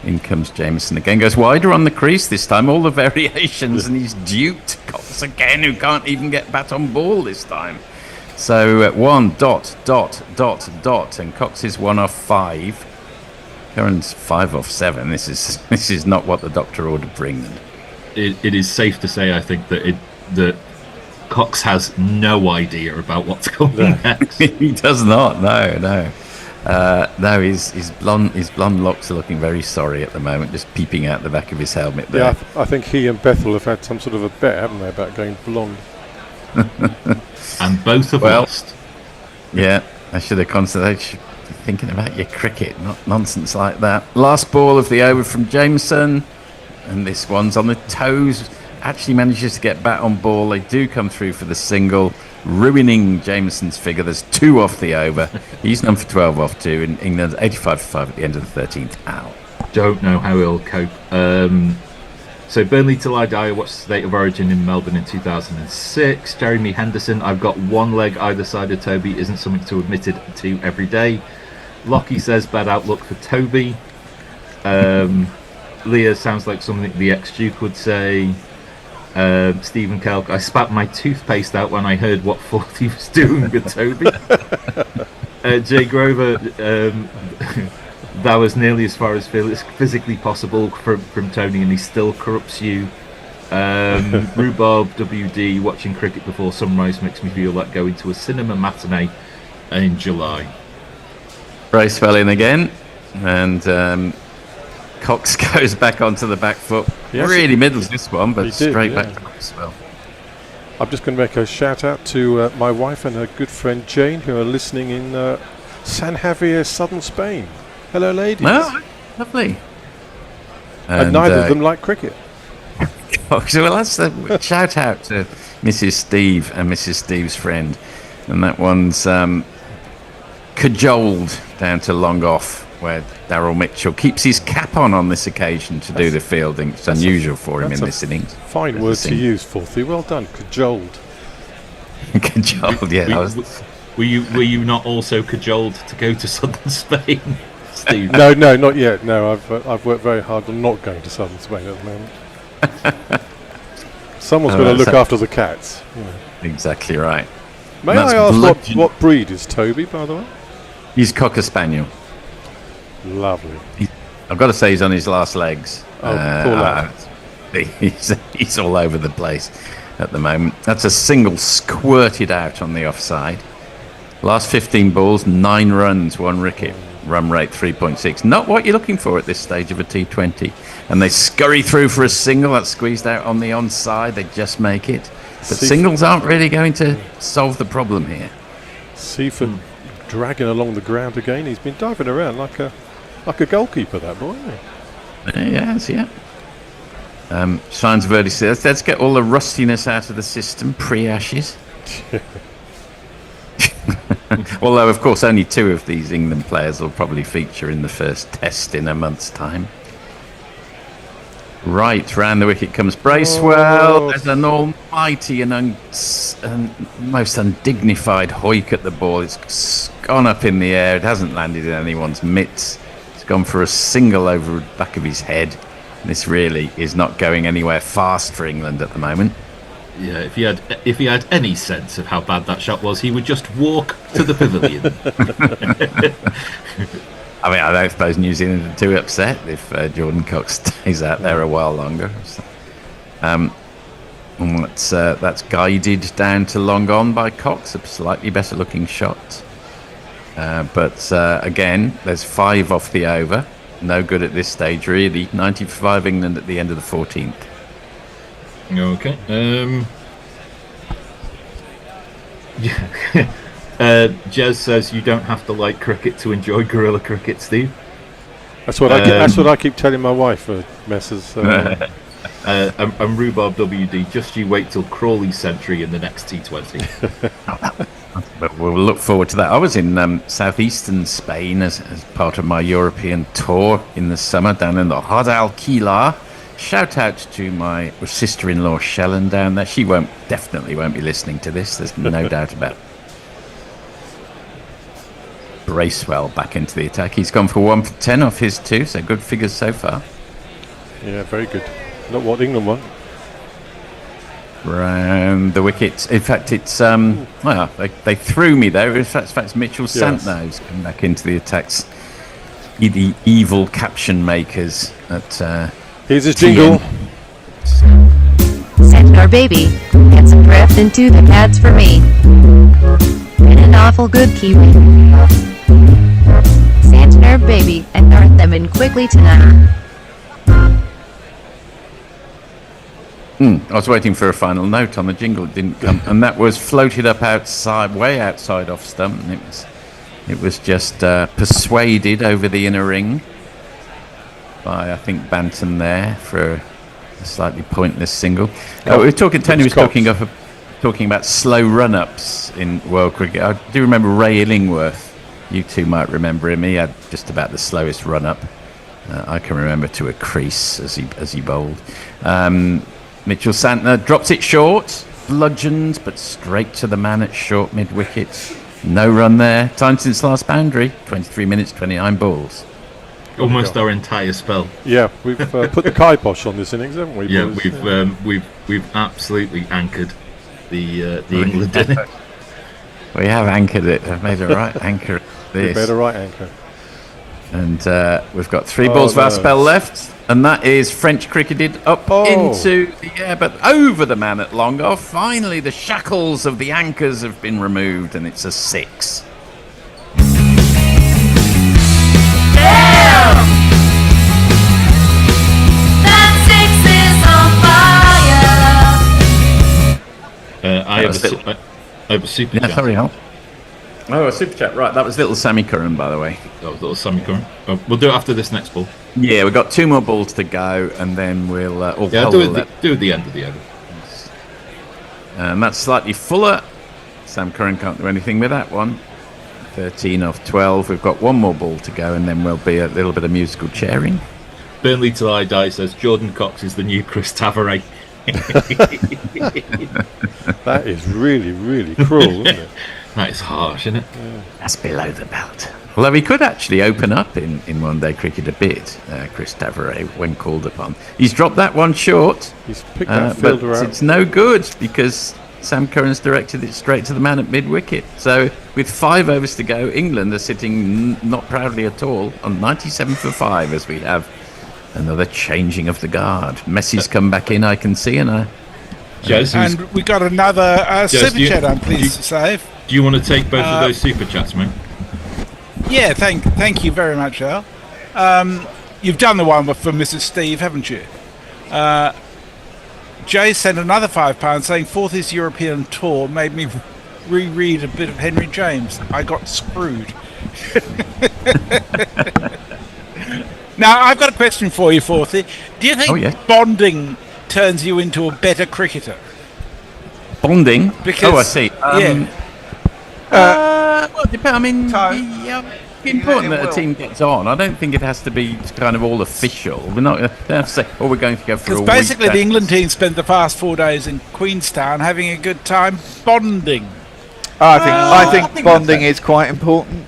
Speaker 13: In comes Jameson again. Goes wider on the crease this time. All the variations, and he's duped Cox again, who can't even get bat on ball this time. So 1 dot, and Cox is 1 off 5. Curran's 5 off 7. This is not what the doctor ordered for England.
Speaker 5: It is safe to say, I think, that Cox has no idea about what's coming next.
Speaker 13: He does not. No. No, his blonde locks are looking very sorry at the moment, just peeping out the back of his helmet there.
Speaker 14: Yeah, I think he and Bethel have had some sort of a bet, haven't they, about going blonde?
Speaker 5: And both have lost.
Speaker 13: Yeah, I should have concentrated. Thinking about your cricket, not nonsense like that. Last ball of the over from Jameson, and this one's on the toes. Actually manages to get bat on ball. They do come through for the single, ruining Jameson's figure. There's 2 off the over. He's none for 12 off 2, and England's 85 for 5 at the end of the 13th.
Speaker 5: Don't know how he'll cope. So Burnley Till I Die, I watched State of Origin in Melbourne in 2006. Jeremy Henderson, I've got one leg either side of Toby, isn't something to admit it to every day. Lockie says bad outlook for Toby. Leah sounds like something the ex-Duke would say. Stephen Kelk, I spat my toothpaste out when I heard what thought he was doing with Toby. Jay Grover, that was nearly as far as physically possible from Tony, and he still corrupts you. Rhubarb WD, watching cricket before sunrise makes me feel like going to a cinema matinee in July.
Speaker 13: Brace fell in again, and Cox goes back onto the back foot. Yes, really middles this one, but straight back to Maxwell.
Speaker 14: I'm just going to make a shout out to my wife and her good friend Jane, who are listening in San Javier, southern Spain. Hello, ladies.
Speaker 13: Oh, lovely.
Speaker 14: And neither of them like cricket.
Speaker 13: Well, that's a shout out to Mrs. Steve and Mrs. Steve's friend. And that one's cajoled down to long off, where Daryl Mitchell keeps his cap on this occasion to do the fielding. It's unusual for him in this innings.
Speaker 14: Fine word to use, Forthy. Well done, cajoled.
Speaker 13: Cajoled, yeah.
Speaker 5: Were you not also cajoled to go to southern Spain, Steve?
Speaker 14: No, not yet. No, I've worked very hard on not going to southern Spain at the moment. Someone's going to look after the cats.
Speaker 13: Exactly right.
Speaker 14: May I ask what breed is Toby, by the way?
Speaker 13: He's Cocker Spaniel.
Speaker 14: Lovely.
Speaker 13: I've got to say he's on his last legs.
Speaker 14: Oh, poor lad.
Speaker 13: He's all over the place at the moment. That's a single squirted out on the offside. Last 15 balls, 9 runs, 1 wicket. Run rate 3.6. Not what you're looking for at this stage of a T20. And they scurry through for a single. That's squeezed out on the onside. They just make it. But singles aren't really going to solve the problem here.
Speaker 14: Seaford dragging along the ground again. He's been diving around like a goalkeeper, that boy.
Speaker 13: Yes, yeah. Shines Verdi says, let's get all the rustiness out of the system pre-Ashes. Although, of course, only 2 of these England players will probably feature in the first test in a month's time. Right, round the wicket comes Bracewell. There's an almighty and most undignified hoik at the ball. It's gone up in the air. It hasn't landed in anyone's mitts. It's gone for a single over the back of his head. This really is not going anywhere fast for England at the moment.
Speaker 5: Yeah, if he had any sense of how bad that shot was, he would just walk to the pavilion.
Speaker 13: I mean, I don't suppose New Zealand are too upset if Jordan Cox stays out there a while longer. So, and that's guided down to long on by Cox, a slightly better looking shot. But again, there's 5 off the over. No good at this stage, really. 90 for 5 England at the end of the 14th.
Speaker 5: Okay. Jez says you don't have to like cricket to enjoy guerrilla cricket, Steve.
Speaker 14: That's what I keep telling my wife, Messrs.
Speaker 5: And Rhubarb WD, just you wait till Crawley's century in the next T20.
Speaker 13: But we'll look forward to that. I was in southeastern Spain as part of my European tour in the summer down in the Guadalquivir. Shout out to my sister-in-law Shellen down there. She definitely won't be listening to this. There's no doubt about it. Bracewell back into the attack. He's gone for 1 for 10 off his 2, so good figures so far.
Speaker 14: Yeah, very good. Not what England want.
Speaker 13: Round the wickets. In fact, it's well, they threw me there. In fact, it's Mitchell Santner who's come back into the attacks. The evil caption makers at.
Speaker 14: Here's his jingle.
Speaker 11: Santner baby, get some drift into the pads for me. Been an awful good Kiwi. Santner baby, and earth them in quickly tonight.
Speaker 13: I was waiting for a final note on the jingle. It didn't come, and that was floated up outside, way outside off stump. And it was just persuaded over the inner ring by, I think, Banton there for a slightly pointless single. We were talking. Tony was talking about slow run-ups in world cricket. I do remember Ray Illingworth. You two might remember him. He had just about the slowest run-up I can remember to a crease as he bowled. Mitchell Santner drops it short, bludgeons, but straight to the man at short mid-wicket. No run there. Time since last boundary, 23 minutes, 29 balls.
Speaker 5: Almost our entire spell.
Speaker 14: Yeah, we've put the kibosh on this innings, haven't we?
Speaker 5: Yeah,
Speaker 14: boys?
Speaker 5: we've absolutely anchored the England in it.
Speaker 13: We have anchored it. I've made a right anchor.
Speaker 14: We've made a right anchor.
Speaker 13: And we've got 3 balls of our spell left. And that is French cricketed up into the air, but over the man at long off. Finally, the shackles of the anchors have been removed, and it's a 6.
Speaker 7: Damn! That 6 is on fire.
Speaker 5: I have a super chat.
Speaker 13: Sorry, Al. Oh, a super chat. Right, that was little Sammy Curran, by the way.
Speaker 5: That was little Sammy Curran. We'll do it after this next ball.
Speaker 13: Yeah, we've got 2 more balls to go, and then we'll
Speaker 5: do at the end of the over.
Speaker 13: And that's slightly fuller. Sam Curran can't do anything with that one. 13 off 12. We've got 1 more ball to go, and then we'll be a little bit of musical chairing.
Speaker 5: Burnley Till I Die says Jordan Cox is the new Chris Tavares.
Speaker 14: That is really, really cruel, isn't it?
Speaker 5: That is harsh, isn't it?
Speaker 14: Yeah.
Speaker 13: That's below the belt. Although he could actually open up in one-day cricket a bit, Chris Tavares, when called upon. He's dropped that one short.
Speaker 14: He's picked that fielder
Speaker 13: but
Speaker 14: out.
Speaker 13: It's no good because Sam Curran's directed it straight to the man at mid-wicket. So with 5 overs to go, England are sitting not proudly at all on 97 for 5 as we have another changing of the guard. Messi's come back in, I can see, and
Speaker 4: we got another super chat, I'm pleased to say.
Speaker 5: Do you want to take both of those super chats, mate?
Speaker 4: Yeah, thank you very much, Al. You've done the one for Mrs. Steve, haven't you? Jay sent another £5 saying 4th European tour made me reread a bit of Henry James. I got screwed. Now, I've got a question for you, 4th. Do you think bonding turns you into a better cricketer?
Speaker 13: Bonding?
Speaker 4: Because,
Speaker 13: I see. Well, I mean, it's important that a team gets on. I don't think it has to be kind of all official. We're not going to have to say, we're going to go for a week.
Speaker 4: Because basically the England team spent the past 4 days in Queenstown having a good time bonding.
Speaker 3: I think bonding is quite important.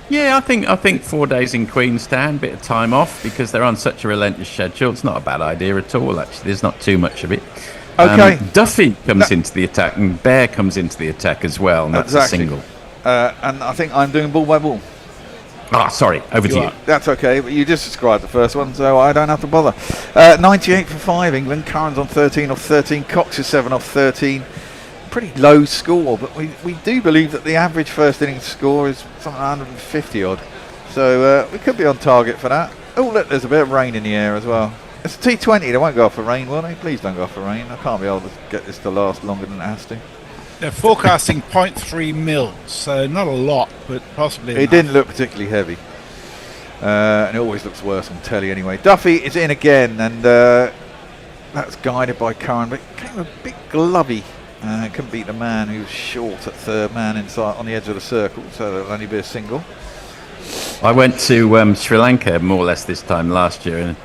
Speaker 13: Yeah, I think 4 days in Queenstown, bit of time off because they're on such a relentless schedule. It's not a bad idea at all, actually. There's not too much of it.
Speaker 3: Okay.
Speaker 13: Duffy comes into the attack, and Bear comes into the attack as well, and that's a single.
Speaker 3: And I think I'm doing ball by ball.
Speaker 13: Sorry, over to you.
Speaker 3: That's okay, but you just described the first one, so I don't have to bother. 98 for 5, England. Curran's on 13 off 13. Cox is 7 off 13. Pretty low score, but we do believe that the average first innings score is something 150 odd. So we could be on target for that. Oh, look, there's a bit of rain in the air as well. It's a T20, they won't go off for rain, will they? Please don't go off for rain. I can't be able to get this to last longer than it has to.
Speaker 4: They're forecasting 0.3 mils, so not a lot, but possibly
Speaker 3: It
Speaker 4: enough.
Speaker 3: didn't look particularly heavy. And it always looks worse on telly anyway. Duffy is in again, and that's guided by Curran, but it came a bit glovey. Couldn't beat the man who was short at third man inside on the edge of the circle, so there'll only be a single.
Speaker 13: I went to Sri Lanka more or less this time last year, and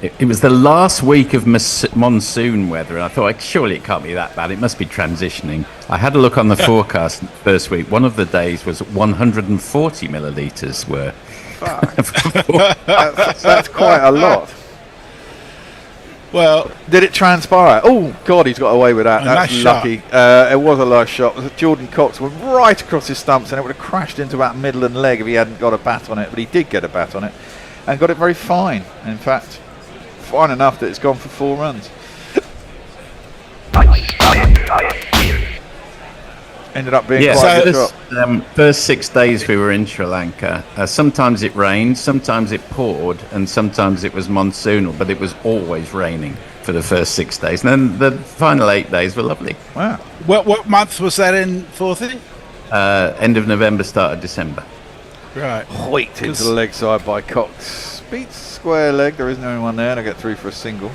Speaker 13: it was the last week of monsoon weather, and I thought, surely it can't be that bad. It must be transitioning. I had a look on the forecast first week. One of the days was 140 millilitres were.
Speaker 3: That's quite a lot.
Speaker 4: Well,
Speaker 3: did it transpire? Oh God, he's got away with that. That's
Speaker 4: nice
Speaker 3: lucky. It was a nice shot. Jordan Cox went right across his stumps, and it would have crashed into about middle and leg if he hadn't got a bat on it. But he did get a bat on it, and got it very fine. In fact, fine enough that it's gone for 4 runs. Ended up being quite a good shot.
Speaker 13: First 6 days we were in Sri Lanka. Sometimes it rained, sometimes it poured, and sometimes it was monsoonal, but it was always raining for the first 6 days. And then the final 8 days were lovely.
Speaker 3: Wow.
Speaker 4: What month was that in, Forthy?
Speaker 13: End of November, start of December.
Speaker 4: Right.
Speaker 3: Hoiked into the leg side by Cox. Beats square leg. There isn't anyone there. And I get through for a single.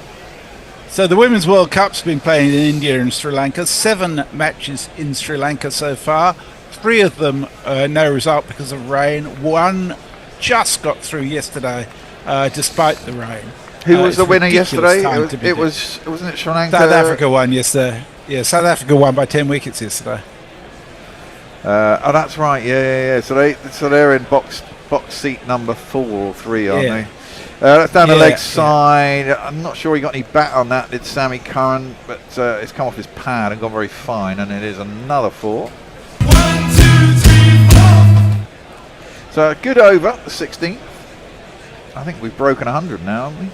Speaker 4: So the Women's World Cup's been playing in India and Sri Lanka. 7 matches in Sri Lanka so far. 3 of them no result because of rain. 1 just got through yesterday despite the rain.
Speaker 3: Who was the winner yesterday? Wasn't it Sri Lanka?
Speaker 4: South Africa won yesterday. Yeah, South Africa won by 10 wickets yesterday.
Speaker 3: Oh, that's right. Yeah. So they're in box seat number 4 or 3, aren't they? That's down the leg side. I'm not sure he got any bat on that, did Sammy Curran, but it's come off his pad and gone very fine, and it is another 4.
Speaker 7: 1, 2, 3, 4.
Speaker 3: So a good over, the 16th. I think we've broken 100 now, haven't we?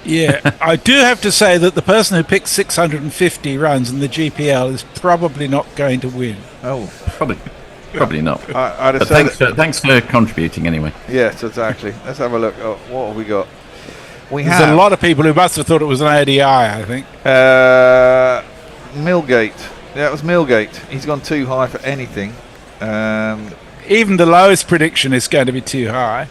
Speaker 4: Yeah, I do have to say that the person who picked 650 runs in the GPL is probably not going to win.
Speaker 3: Oh,
Speaker 13: Probably not.
Speaker 3: But
Speaker 13: thanks for contributing anyway.
Speaker 3: Yes, exactly. Let's have a look. Oh, what have we got?
Speaker 4: There's a lot of people who must have thought it was an ADI, I think.
Speaker 3: Millgate. Yeah, it was Millgate. He's gone too high for anything.
Speaker 4: Even the lowest prediction is going to be too high.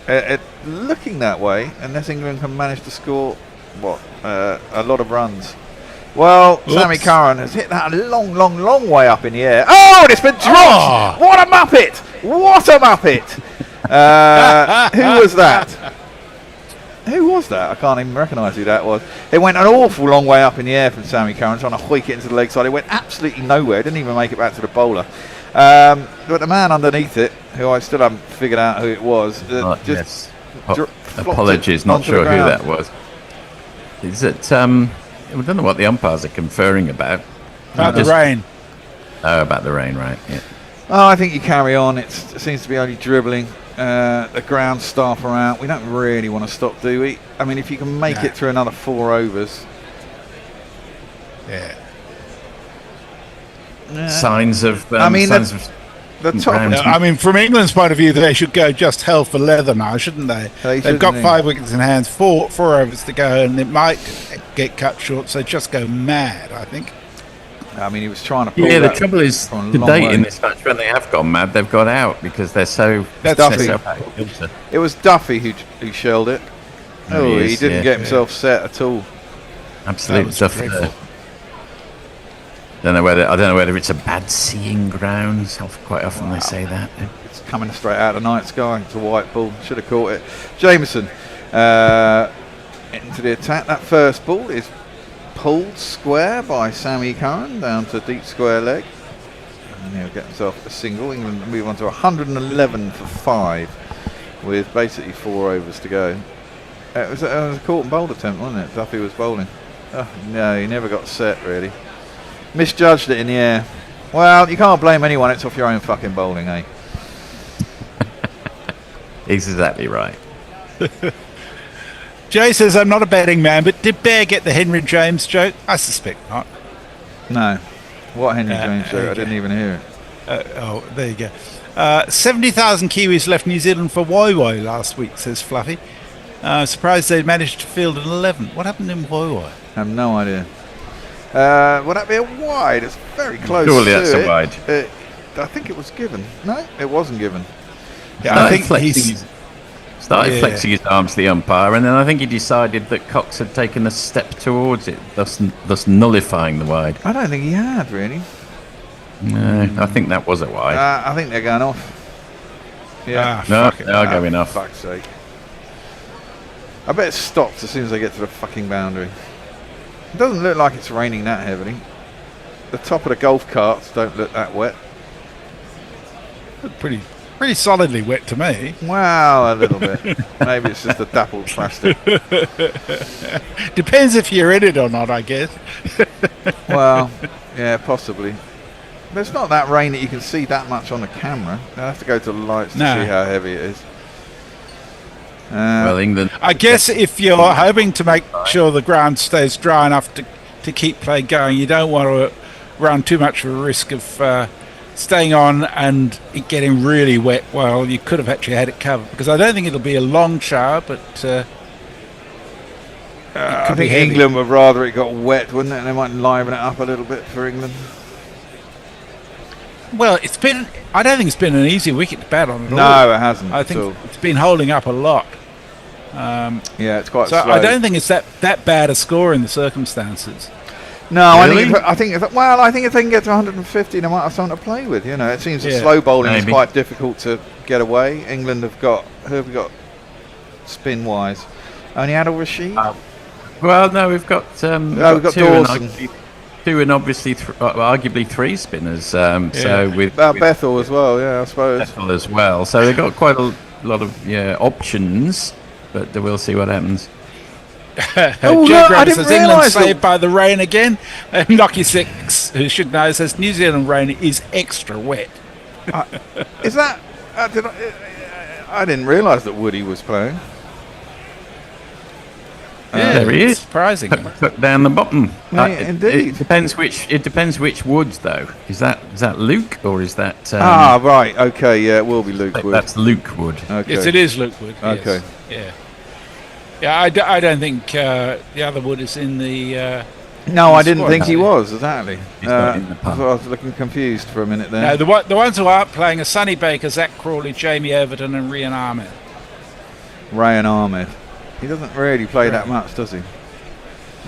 Speaker 3: Looking that way, unless England can manage to score, a lot of runs. Well,
Speaker 4: Oops.
Speaker 3: Sammy Curran has hit that a long way up in the air. Oh, and it's been dropped! What a muppet! What a muppet! Who was that? Who was that? I can't even recognise who that was. It went an awful long way up in the air from Sammy Curran, trying to hoik it into the leg side. It went absolutely nowhere. Didn't even make it back to the bowler. But the man underneath it, who I still haven't figured out who it was,
Speaker 13: apologies, not sure who that was. Is it? I don't know what the umpires are conferring about.
Speaker 4: About the rain.
Speaker 13: Oh, about the rain, right? Yeah.
Speaker 3: Oh, I think you carry on. It seems to be only dribbling. The ground staff are out. We don't really want to stop, do we? I mean, if you can make it through another 4 overs.
Speaker 4: Yeah.
Speaker 13: Signs of.
Speaker 3: The top.
Speaker 4: I mean, from England's point of view, they should go just hell for leather now, shouldn't they? They've got 5 wickets in hand, 4 overs to go, and it might get cut short. So just go mad, I think.
Speaker 3: I mean, he was trying to pull
Speaker 13: the trouble is, to date in this match, when they have gone mad, they've got out because they're so.
Speaker 3: Duffy. It was Duffy who shelled it. Oh, he didn't get himself set at all.
Speaker 13: Absolute Duffy. I don't know whether it's a bad seeing ground. Quite often they say that.
Speaker 3: It's coming straight out of the night sky. It's a white ball. Should have caught it. Jameson into the attack. That first ball is pulled square by Sammy Curran down to deep square leg. And he'll get himself a single. England move on to 111 for 5 with basically 4 overs to go. It was a caught and bowled attempt, wasn't it? Duffy was bowling. Oh, no, he never got set, really. Misjudged it in the air. Well, you can't blame anyone. It's off your own fucking bowling, eh?
Speaker 13: Exactly right.
Speaker 4: Jay says, I'm not a betting man, but did Bear get the Henry James joke? I suspect not.
Speaker 3: No. What Henry James joke? I
Speaker 4: okay.
Speaker 3: didn't even hear it.
Speaker 4: Oh, there you go. 70,000 Kiwis left New Zealand for Waiwai last week, says Fluffy. Surprised they managed to field an 11. What happened in Waiwai?
Speaker 3: I have no idea. Would that be a wide? It's very close.
Speaker 13: Surely
Speaker 3: to
Speaker 13: that's
Speaker 3: it.
Speaker 13: a wide.
Speaker 3: I think it was given. No, it wasn't given.
Speaker 4: Yeah, I think he
Speaker 13: started flexing his arms to the umpire, and then I think he decided that Cox had taken a step towards it, thus nullifying the wide.
Speaker 3: I don't think he had, really.
Speaker 13: No, I think that was a wide.
Speaker 3: I think they're going off. Yeah.
Speaker 13: No, they are going off.
Speaker 3: For fuck's sake. I bet it stops as soon as they get to the fucking boundary. It doesn't look like it's raining that heavily. The top of the golf carts don't look that wet.
Speaker 4: Pretty solidly wet to me.
Speaker 3: Well, a little bit. Maybe it's just a dappled plastic.
Speaker 4: Depends if you're in it or not, I guess.
Speaker 3: Well, yeah, possibly. But it's not that rain that you can see that much on the camera. I have to go to the lights to see how heavy it is.
Speaker 13: Well, England.
Speaker 4: I guess if you're hoping to make sure the ground stays dry enough to keep play going, you don't want to run too much of a risk of staying on and it getting really wet. Well, you could have actually had it covered, because I don't think it'll be a long shower, but
Speaker 3: I think England would rather it got wet, wouldn't it? They might liven it up a little bit for England.
Speaker 4: Well, I don't think it's been an easy wicket to bat on at all.
Speaker 3: No, it hasn't.
Speaker 4: I think it's been holding up a lot.
Speaker 3: Yeah, it's quite
Speaker 4: so
Speaker 3: slow.
Speaker 4: I don't think it's that bad a score in the circumstances.
Speaker 3: No,
Speaker 4: Really?
Speaker 3: I think if they can get to 150, they might have something to play with. You know, it seems that slow bowling is quite difficult to get away. England have got who have we got spin wise? Only Adil Rashid.
Speaker 13: Well, no, we've got
Speaker 3: we've got Dawson.
Speaker 13: Two and obviously arguably three spinners. So with
Speaker 3: Bethel as well, yeah, I suppose.
Speaker 13: Bethel as well. So they've got quite a lot of options, but we'll see what happens.
Speaker 4: Grabber says England saved by the rain again. Nocky Six, who should know, says New Zealand rain is extra wet.
Speaker 3: Is that? I didn't realise that Woody was playing.
Speaker 13: Yeah, there he is.
Speaker 4: Surprising.
Speaker 13: Tucked down the bottom.
Speaker 3: Indeed.
Speaker 13: It depends which Woods though. Is that Luke or is that?
Speaker 3: Right. Okay. Yeah, it will be Luke Wood.
Speaker 13: That's Luke Wood.
Speaker 3: Okay.
Speaker 4: Yes, it is Luke Wood.
Speaker 3: Okay.
Speaker 4: Yes. Yeah. I don't think the other Wood is in the.
Speaker 3: No, I didn't think he was exactly.
Speaker 13: He's not in the
Speaker 3: I was looking confused for a minute there.
Speaker 4: No, the ones who aren't playing are Sonny Baker, Zach Crawley, Jamie Everton, and Rian Ahmed.
Speaker 3: Rayan Ahmed. He doesn't really play that much, does he?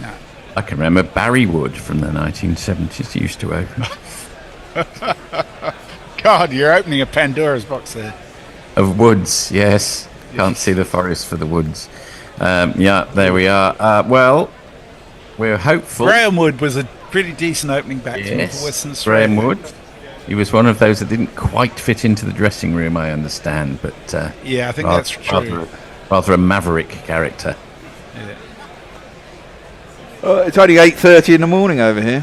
Speaker 4: No.
Speaker 13: I can remember Barry Wood from the 1970s used to open.
Speaker 4: God, you're opening a Pandora's box there.
Speaker 13: Of Woods, yes. Can't see the forest for the Woods. Yeah, there we are. Well, we're hopeful.
Speaker 4: Graham Wood was a pretty decent opening batsman for Western Australia.
Speaker 13: Graham Wood. He was one of those that didn't quite fit into the dressing room, I understand. But
Speaker 4: yeah, I think that's true.
Speaker 13: Rather a maverick character.
Speaker 4: Yeah.
Speaker 3: It's only 8:30 in the morning over here.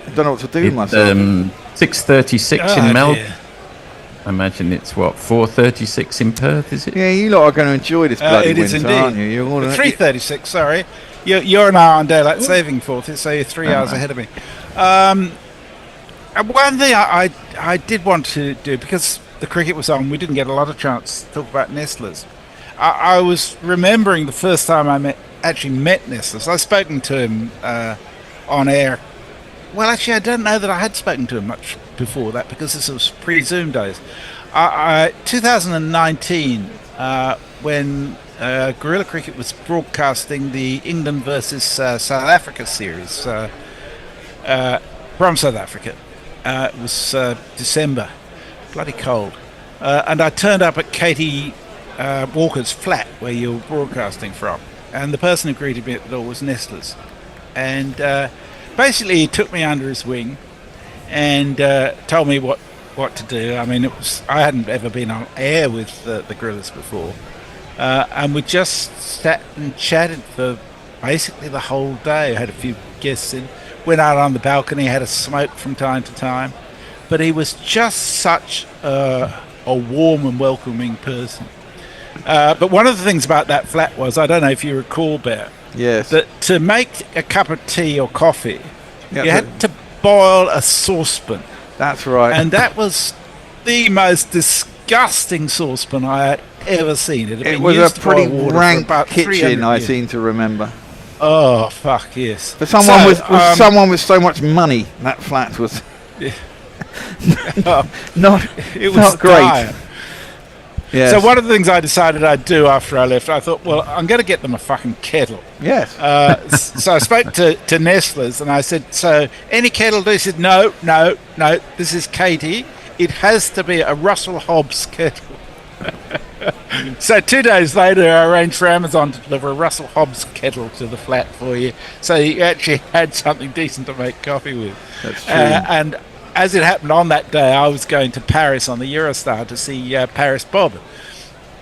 Speaker 3: I don't know what to do with myself.
Speaker 13: 6:36 in Melbourne. I imagine it's 4:36 in Perth, is it?
Speaker 3: Yeah, you lot are going to enjoy this bloody
Speaker 4: it is
Speaker 3: winter,
Speaker 4: indeed.
Speaker 3: aren't you? You're all
Speaker 4: 3:36. Sorry, you're an hour on daylight saving forth, so you're 3 hours ahead of me. One thing I did want to do, because the cricket was on, we didn't get a lot of chance to talk about Nestlers. I was remembering the first time I actually met Nestlers. I've spoken to him on air. Well, actually, I don't know that I had spoken to him much before that, because this was pre-Zoom days. 2019, when Guerrilla Cricket was broadcasting the England versus South Africa series from South Africa. It was December, bloody cold. And I turned up at Katie Walker's flat where you were broadcasting from, and the person who greeted me at the door was Nestlers, and basically he took me under his wing and told me what to do. I mean, I hadn't ever been on air with the Gorillas before, and we just sat and chatted for basically the whole day. I had a few guests in, went out on the balcony, had a smoke from time to time. But he was just such a warm and welcoming person. But one of the things about that flat was, I don't know if you recall, Bear,
Speaker 3: Yes.
Speaker 4: that to make a cup of tea or coffee,
Speaker 3: Yeah,
Speaker 4: you had to boil a saucepan.
Speaker 3: That's right.
Speaker 4: And that was the most disgusting saucepan I had ever seen. Had
Speaker 3: it
Speaker 4: been
Speaker 3: was
Speaker 4: used
Speaker 3: a
Speaker 4: to boil
Speaker 3: pretty
Speaker 4: water for
Speaker 3: rank
Speaker 4: about
Speaker 3: kitchen,
Speaker 4: 300
Speaker 3: I
Speaker 4: years.
Speaker 3: seem to remember.
Speaker 4: Oh, fuck, yes.
Speaker 3: For someone
Speaker 4: So,
Speaker 3: with someone with so much money, that flat was not
Speaker 4: it was
Speaker 3: not great.
Speaker 4: dire.
Speaker 3: Yes.
Speaker 4: So one of the things I decided I'd do after I left, I thought, well, I'm going to get them a fucking kettle.
Speaker 3: Yes.
Speaker 4: So I spoke to Nestle's and I said, so any kettle do? He said, no, this is Katie. It has to be a Russell Hobbs kettle. So 2 days later, I arranged for Amazon to deliver a Russell Hobbs kettle to the flat for you. So you actually had something decent to make coffee with.
Speaker 3: That's true.
Speaker 4: And as it happened on that day, I was going to Paris on the Eurostar to see Paris Bob.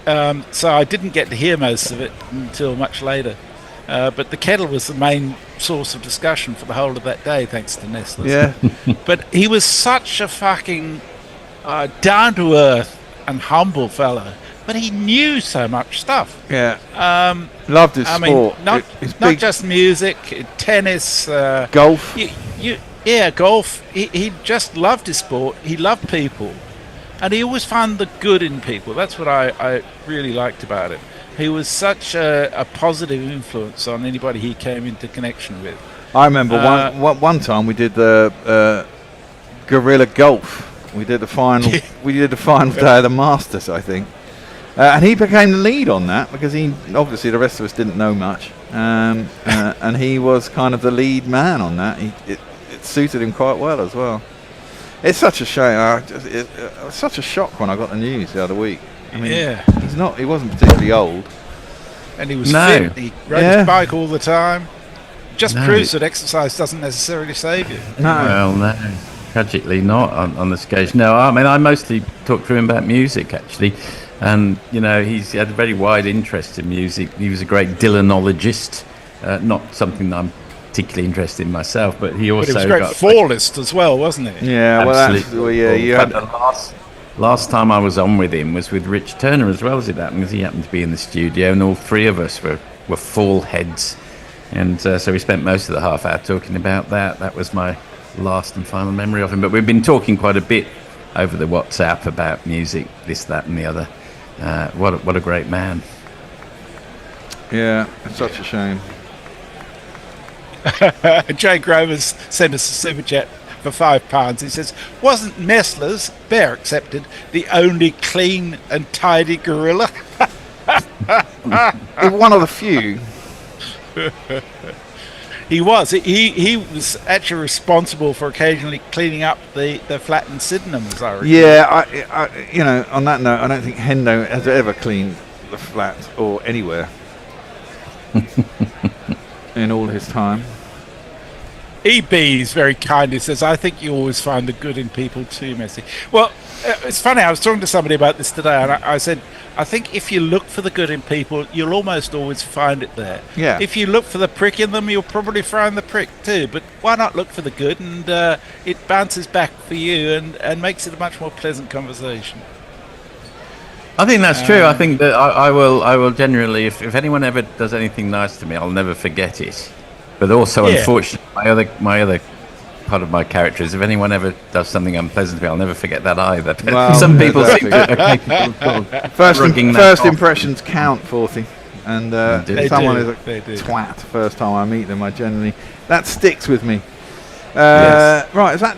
Speaker 4: So I didn't get to hear most of it until much later. But the kettle was the main source of discussion for the whole of that day, thanks to Nestle's.
Speaker 3: Yeah.
Speaker 4: But he was such a fucking down-to-earth and humble fellow. But he knew so much stuff.
Speaker 3: Yeah. Loved his sport.
Speaker 4: Not just music, tennis,
Speaker 3: golf.
Speaker 4: Yeah, golf. He just loved his sport. He loved people, and he always found the good in people. That's what I really liked about him. He was such a positive influence on anybody he came into connection with.
Speaker 3: I remember one time we did the guerrilla golf. We did the final. We did the final day of the Masters, I think. And he became the lead on that because he obviously the rest of us didn't know much, and he was kind of the lead man on that. It suited him quite well as well. It's such a shame. It was such a shock when I got the news the other week. I mean, he wasn't particularly old,
Speaker 4: and he was fit. He rode his bike all the time. Just proves that exercise doesn't necessarily save you.
Speaker 3: No.
Speaker 13: Well, no. Tragically not on this occasion. No, I mean, I mostly talked to him about music, actually. And, you know, he's had a very wide interest in music. He was a great Dylanologist. Not something that I'm particularly interested in myself, but he also
Speaker 4: he was a great fallist as well, wasn't he?
Speaker 3: Yeah,
Speaker 13: absolutely.
Speaker 3: You had
Speaker 13: the last time I was on with him was with Rich Turner as well, as it happened, because he happened to be in the studio, and all three of us were fall heads. And so we spent most of the half hour talking about that. That was my last and final memory of him. But we've been talking quite a bit over the WhatsApp about music, this, that, and the other. What a great man.
Speaker 3: Yeah, it's such a shame.
Speaker 4: Jay Grover's sent us a super chat for £5. He says, wasn't Nestle's, Bear accepted, the only clean and tidy gorilla?
Speaker 3: One of the few.
Speaker 4: He was. He was actually responsible for occasionally cleaning up the flat in Sydenham, as I recall.
Speaker 3: Yeah, I on that note, I don't think Hendo has ever cleaned the flat or anywhere in all his time.
Speaker 4: EB is very kind. He says, I think you always find the good in people too, Messi. Well, it's funny. I was talking to somebody about this today, and I said, I think if you look for the good in people, you'll almost always find it there.
Speaker 3: Yeah.
Speaker 4: If you look for the prick in them, you'll probably find the prick too. But why not look for the good? And it bounces back for you and makes it a much more pleasant conversation.
Speaker 13: I think that's true. I think that I will generally, if anyone ever does anything nice to me, I'll never forget it. But also, unfortunately, my other part of my character is if anyone ever does something unpleasant to me, I'll never forget that either.
Speaker 3: Well,
Speaker 13: some people seem to
Speaker 3: first impressions count, Forthy, and someone is a twat first time I meet them. I generally that sticks with me. Right, is that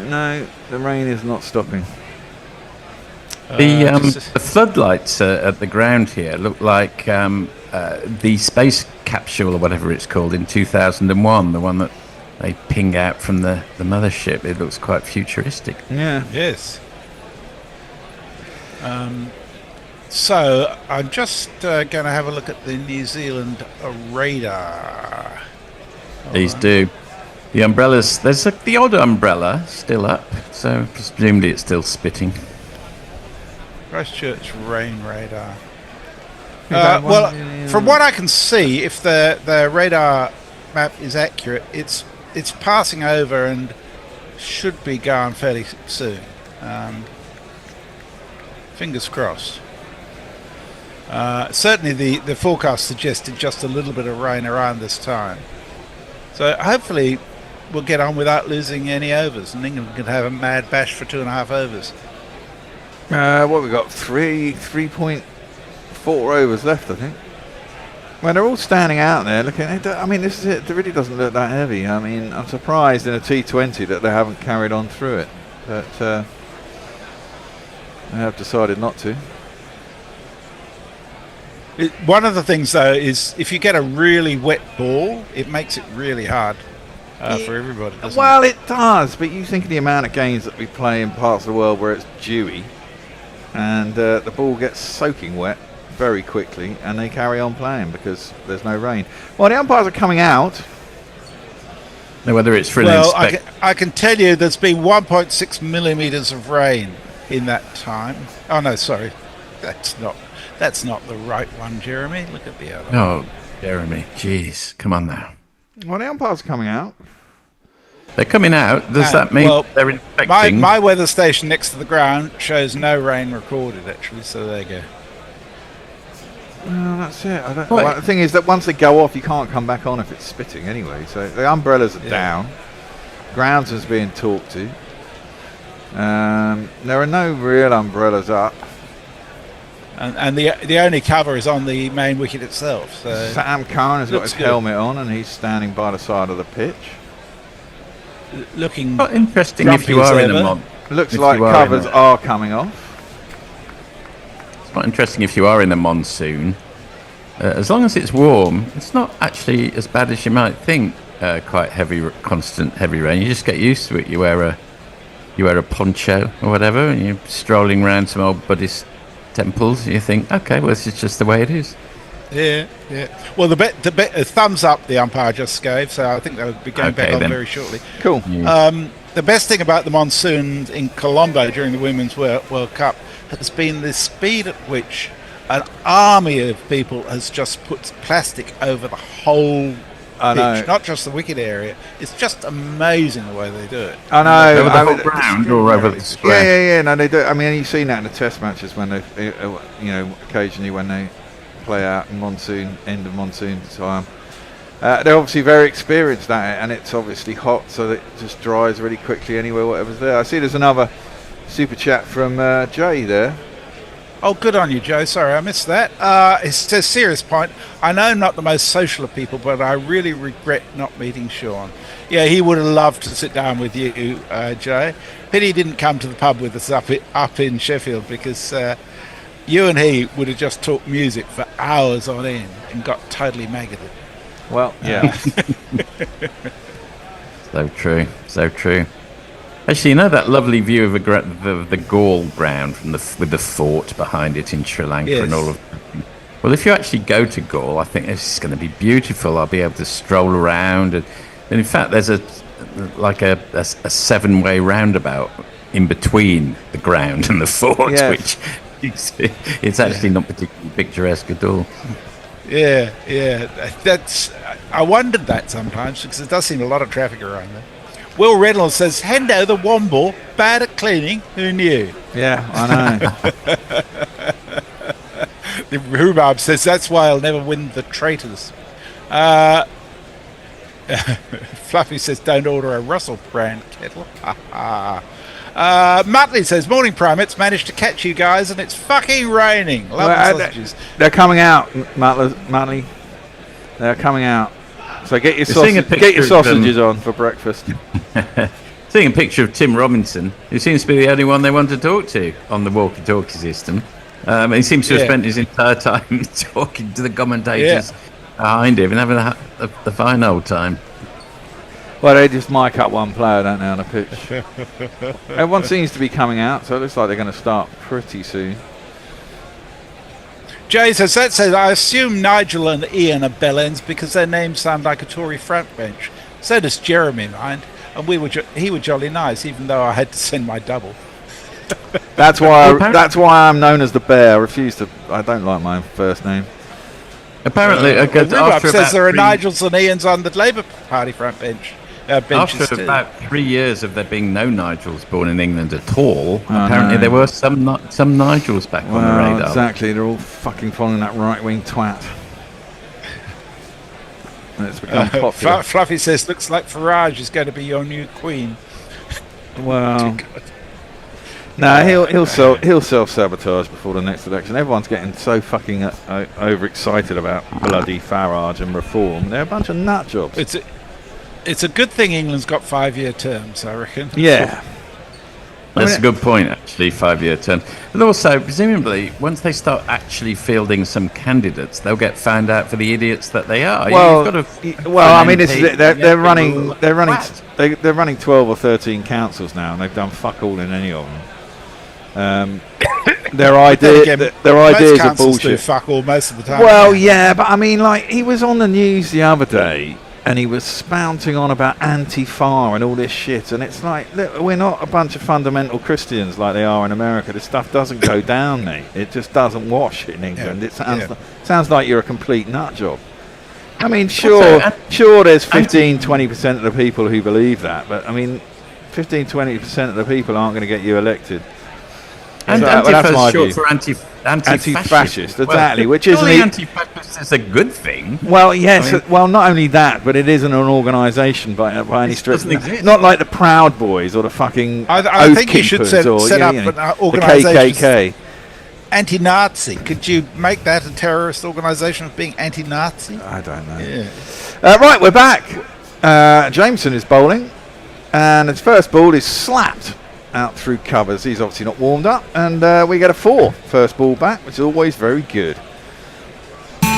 Speaker 3: no? The rain is not stopping.
Speaker 13: The floodlights at the ground here look like the space capsule or whatever it's called in 2001, the one that they ping out from the mothership. It looks quite futuristic.
Speaker 3: Yeah.
Speaker 4: Yes. So I'm just going to have a look at the New Zealand radar.
Speaker 13: Please do. The umbrellas, there's the odd umbrella still up, so presumably it's still spitting.
Speaker 4: Christchurch rain radar. From what I can see, if the radar map is accurate, it's passing over and should be gone fairly soon. Fingers crossed. Certainly the forecast suggested just a little bit of rain around this time. So hopefully we'll get on without losing any overs, and England can have a mad bash for 2.5 overs.
Speaker 3: What we got? 3.4 overs left, I think. Well, they're all standing out there looking. I mean, this is it. It really doesn't look that heavy. I mean, I'm surprised in a T20 that they haven't carried on through it, but they have decided not to.
Speaker 4: One of the things, though, is if you get a really wet ball, it makes it really hard for everybody.
Speaker 3: Well, it does, but you think of the amount of games that we play in parts of the world where it's dewy, and the ball gets soaking wet very quickly, and they carry on playing because there's no rain. Well, the umpires are coming out.
Speaker 13: Now, whether it's for
Speaker 4: I can tell you there's been 1.6 millimetres of rain in that time. Oh, no, sorry. That's not the right one, Jeremy. Look at the other.
Speaker 13: No, Jeremy. Jeez, come on now.
Speaker 3: Well, the umpires are coming out.
Speaker 13: They're coming out. Does that mean they're inspecting?
Speaker 4: My weather station next to the ground shows no rain recorded, actually, so there you go.
Speaker 3: Well, that's it. Well, the thing is that once they go off, you can't come back on if it's spitting anyway. So the umbrellas are down. Grounds is being talked to. There are no real umbrellas up.
Speaker 4: And the only cover is on the main wicket itself. So
Speaker 3: Sam Curran has got his helmet on and he's standing by the side of the pitch.
Speaker 4: Looking
Speaker 13: quite interesting if you are in a month.
Speaker 3: Looks like covers are coming off.
Speaker 13: It's quite interesting if you are in a monsoon. As long as it's warm, it's not actually as bad as you might think. Quite heavy, constant heavy rain. You just get used to it. You wear a poncho or whatever, and you're strolling around some old Buddhist temples. You think, okay, well, this is just the way it is.
Speaker 4: Yeah. Well, the thumbs up the umpire just gave, so I think they'll be going back on very shortly.
Speaker 3: Cool.
Speaker 4: The best thing about the monsoons in Colombo during the Women's World Cup has been the speed at which an army of people has just put plastic over the whole pitch, not just the wicket area. It's just amazing the way they do it.
Speaker 3: I know.
Speaker 13: Over the whole ground or over the square?
Speaker 3: Yeah. No, they do. I mean, you've seen that in the Test matches when they, occasionally when they play out in end of monsoon time. They're obviously very experienced at it, and it's obviously hot, so that it just dries really quickly anywhere, whatever's there. I see there's another super chat from Jay there.
Speaker 4: Oh, good on you, Joe. Sorry, I missed that. It's a serious point. I know I'm not the most social of people, but I really regret not meeting Sean. Yeah, he would have loved to sit down with you, Joe. Pity he didn't come to the pub with us up in Sheffield, because you and he would have just talked music for hours on end and got totally maggoted.
Speaker 3: Well, yeah.
Speaker 13: So true. Actually, you know that lovely view of the Gaul ground with the fort behind it in Sri Lanka and all of. Well, if you actually go to Gaul, I think this is going to be beautiful. I'll be able to stroll around, and in fact, there's a 7-way roundabout in between the ground and the fort, which it's actually not particularly picturesque at all.
Speaker 4: Yeah. I wondered that sometimes, because there does seem a lot of traffic around there. Will Reynolds says, "Hendo the Womble, bad at cleaning. Who knew?"
Speaker 3: Yeah, I know.
Speaker 4: Rhubarb says, "That's why I'll never win the traitors." Fluffy says, "Don't order a Russell brand kettle." Muttley says, "Morning, Primates. Managed to catch you guys, and it's fucking raining. Love the sausages."
Speaker 3: They're coming out, Muttley. They're coming out. So get your sausages on for breakfast.
Speaker 13: Seeing a picture of Tim Robinson, who seems to be the only one they want to talk to on the walkie-talkie system. He seems to have spent his entire time talking to the commentators behind him and having a fine old time.
Speaker 3: Well, they just mic up one player, don't they, on a pitch? Everyone seems to be coming out, so it looks like they're going to start pretty soon.
Speaker 4: Jay says, I assume Nigel and Ian are bellends because their names sound like a Tory front bench. So does Jeremy, mind. And he were jolly nice, even though I had to send my double.
Speaker 3: That's why I'm known as the Bear. I don't like my first name.
Speaker 13: Apparently,
Speaker 4: Rhubarb says
Speaker 13: about
Speaker 4: there are
Speaker 13: 3
Speaker 4: Nigels and Ians on the Labour Party front bench. Benches
Speaker 13: After
Speaker 4: too.
Speaker 13: about 3 years of there being no Nigels born in England at all, apparently there were some Nigels back on the radar.
Speaker 3: Exactly, they're all fucking following that right-wing twat. And it's become popular.
Speaker 4: Fluffy says, looks like Farage is going to be your new queen.
Speaker 3: Well, no, he'll self-sabotage before the next election. Everyone's getting so fucking overexcited about bloody Farage and reform. They're a bunch of nut jobs.
Speaker 4: It's a good thing England's got 5-year terms, I reckon.
Speaker 3: Yeah.
Speaker 13: That's a good point, actually, 5-year term. But also, presumably, once they start actually fielding some candidates, they'll get found out for the idiots that they are.
Speaker 3: Well, I mean, they're running 12 or 13 councils now, and they've done fuck all in any of them. Their ideas are bullshit.
Speaker 4: Do fuck all most of the time.
Speaker 3: Well, yeah, but I mean, like, he was on the news the other day, and he was spouting on about Antifa and all this shit, and it's like, look, we're not a bunch of fundamental Christians like they are in America. This stuff doesn't go down, mate. It just doesn't wash in England. It sounds like you're a complete nut job. I mean, sure, there's 15-20% of the people who believe that, but I mean, 15-20% of the people aren't going to get you elected.
Speaker 13: And Antifa is short for
Speaker 3: anti-fascist, exactly.
Speaker 13: Well,
Speaker 3: which isn't
Speaker 13: anti-fascist is a good thing.
Speaker 3: Well, yes. Well, not only that, but it isn't an organisation by any stretch. Not like the Proud Boys or the fucking.
Speaker 4: I think you should set up an organisation.
Speaker 3: The KKK.
Speaker 4: Anti-Nazi. Could you make that a terrorist organisation of being anti-Nazi?
Speaker 3: I don't know.
Speaker 4: Yeah.
Speaker 3: Right, we're back. Jameson is bowling, and his first ball is slapped out through covers. He's obviously not warmed up, and we get a 4 first ball back, which is always very good.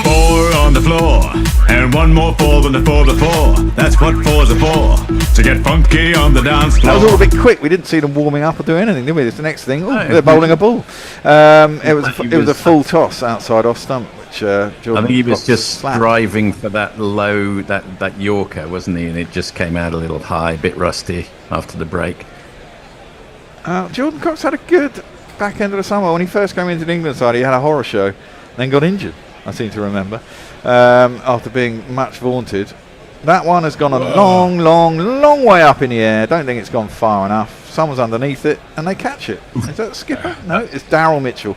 Speaker 15: 4 on the floor, and one more 4 than the 4 before. That's what 4s are for, to get funky on the dance floor.
Speaker 3: That was all a bit quick. We didn't see them warming up or do anything, did we? It's the next thing. They're bowling a ball. It was a full toss outside off stump, which Jordan,
Speaker 13: I think he was just striving for that low, that Yorker, wasn't he? And it just came out a little high, a bit rusty after the break.
Speaker 3: Jordan Cox had a good back end of the summer. When he first came into the England side, he had a horror show, then got injured, I seem to remember, after being much vaunted. That one has gone a long way up in the air. Don't think it's gone far enough. Someone's underneath it, and they catch it. Is that Skipper? No, it's Daryl Mitchell.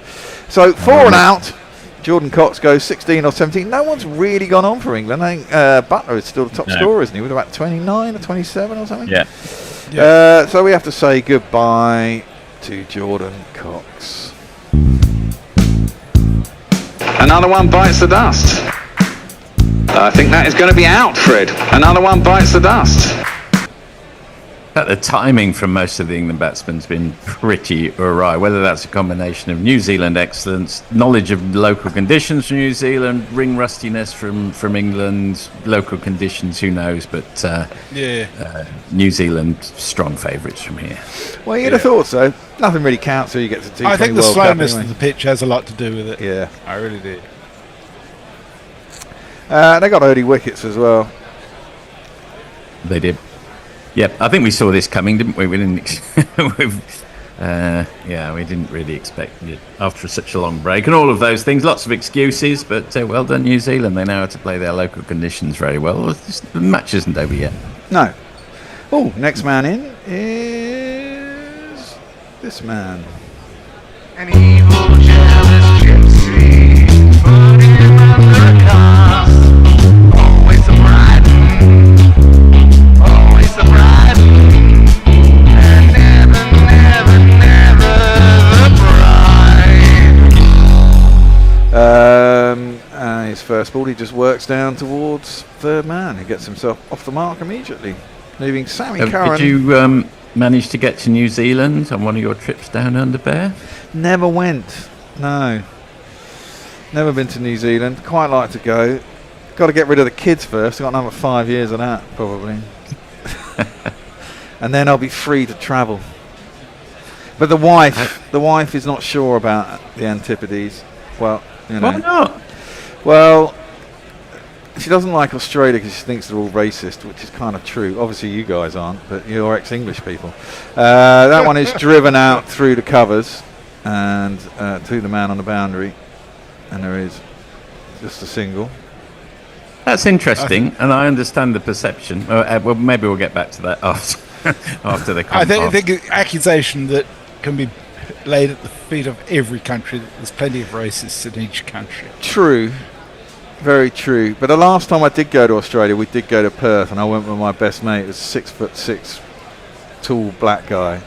Speaker 3: So 4 and out. Jordan Cox goes 16 or 17. No one's really gone on for England. I think Butler is still the top scorer, isn't he? With about 29 or 27 or something?
Speaker 13: Yeah.
Speaker 3: So we have to say goodbye to Jordan Cox. Another one bites the dust. I think that is going to be out, Fred. Another one bites the dust.
Speaker 13: The timing from most of the England batsmen has been pretty awry, whether that's a combination of New Zealand excellence, knowledge of local conditions from New Zealand, ring rustiness from England, local conditions, who knows, but New Zealand strong favourites from here.
Speaker 3: Well, you'd have thought so. Nothing really counts till you get to T20
Speaker 4: I think the
Speaker 3: World
Speaker 4: slowness
Speaker 3: Cup,
Speaker 4: of the pitch has a lot to do with it.
Speaker 3: Yeah.
Speaker 4: I really do.
Speaker 3: They got early wickets as well.
Speaker 13: They did. Yep, I think we saw this coming, didn't we? We didn't. We didn't really expect it after such a long break and all of those things. Lots of excuses, but well done, New Zealand. They know how to play their local conditions very well. The match isn't over yet.
Speaker 3: No. Oh, next man in is this man.
Speaker 12: An evil, jealous gypsy, putting under a cost. Always a bride, always a bride, and never the bride.
Speaker 3: His first ball, he just works down towards third man. He gets himself off the mark immediately, leaving Sammy Curran.
Speaker 13: Did you manage to get to New Zealand on one of your trips down under, Bear?
Speaker 3: Never went. No. Never been to New Zealand. Quite like to go. Got to get rid of the kids first. I've got another 5 years of that, probably. And then I'll be free to travel. But the wife is not sure about the Antipodes. Well, you know.
Speaker 13: Why not?
Speaker 3: Well, she doesn't like Australia because she thinks they're all racist, which is kind of true. Obviously, you guys aren't, but you're ex-English people. That one is driven out through the covers and to the man on the boundary. And there is just a single.
Speaker 13: That's interesting, and I understand the perception. Well, maybe we'll get back to that after the
Speaker 4: I think an accusation that can be laid at the feet of every country that there's plenty of racists in each country.
Speaker 3: True. Very true. But the last time I did go to Australia, we did go to Perth, and I went with my best mate. It was 6'6", tall black guy.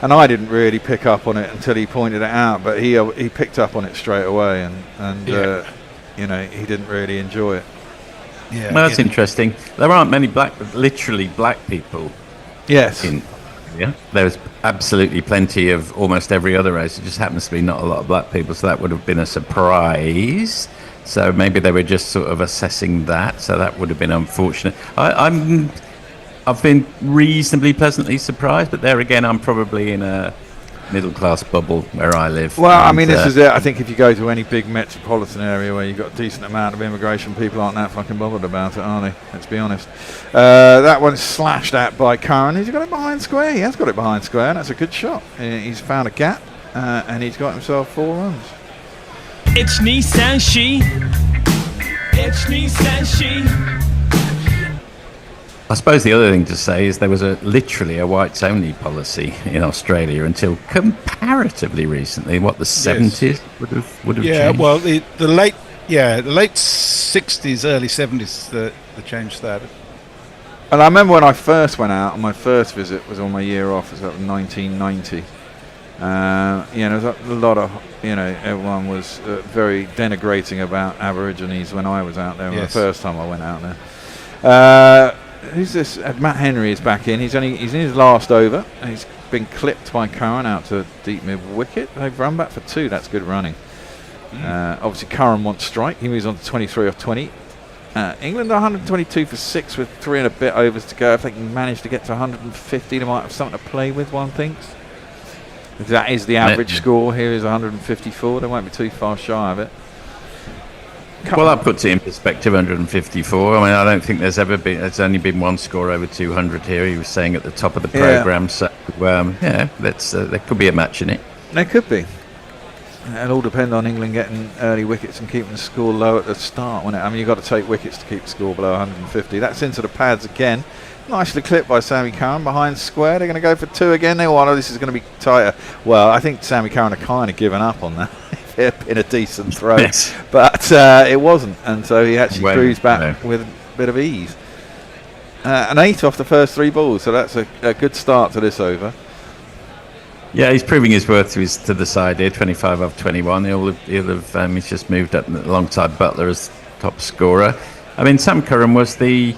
Speaker 3: And I didn't really pick up on it until he pointed it out, but he picked up on it straight away, and you know, he didn't really enjoy it.
Speaker 13: Yeah, well, that's interesting. There aren't many literally black people.
Speaker 3: Yes.
Speaker 13: There's absolutely plenty of almost every other race. It just happens to be not a lot of black people, so that would have been a surprise. So maybe they were just sort of assessing that. So that would have been unfortunate. I've been reasonably pleasantly surprised, but there again, I'm probably in a middle-class bubble where I live.
Speaker 3: Well, I mean, this is it. I think if you go to any big metropolitan area where you've got a decent amount of immigration, people aren't that fucking bothered about it, are they? Let's be honest. That one's slashed at by Curran. He's got it behind square. He has got it behind square, and that's a good shot. He's found a gap, and he's got himself 4 runs.
Speaker 7: It's Nissan She. It's Nissan She.
Speaker 13: I suppose the other thing to say is there was literally a whites-only policy in Australia until comparatively recently. What, the 70s would have changed?
Speaker 4: Well, the late 60s, early 70s, the change started.
Speaker 3: And I remember when I first went out, and my first visit was on my year off. It was 1990. There was a lot of, everyone was very denigrating about Aborigines when I was out there. The first time I went out there. Who's this? Matt Henry is back in. He's in his last over. And he's been clipped by Curran out to deep mid wicket. They've run back for 2. That's good running. Obviously, Curran wants strike. He moves on to 23 off 20. England 122 for 6 with 3 and a bit overs to go. If they can manage to get to 150, they might have something to play with, one thinks. That is the average score. Here is 154. They won't be too far shy of it.
Speaker 13: Well, that puts it in perspective, 154. I mean, I don't think there's only been one score over 200 here. He was saying at the top of the programme. So, there could be a match in it.
Speaker 3: There could be. It'll all depend on England getting early wickets and keeping the score low at the start, won't it? I mean, you've got to take wickets to keep the score below 150. That's into the pads again. Nicely clipped by Sammy Curran behind square. They're going to go for 2 again. This is going to be tighter. Well, I think Sammy Curran had kind of given up on that. In a decent throw, but it wasn't, and so he actually cruised back with a bit of ease. An 8 off the first 3 balls, so that's a good start to this over.
Speaker 13: Yeah, he's proving his worth to the side here. 25 off 21. He's just moved up alongside Butler as top scorer. I mean, Sam Curran was the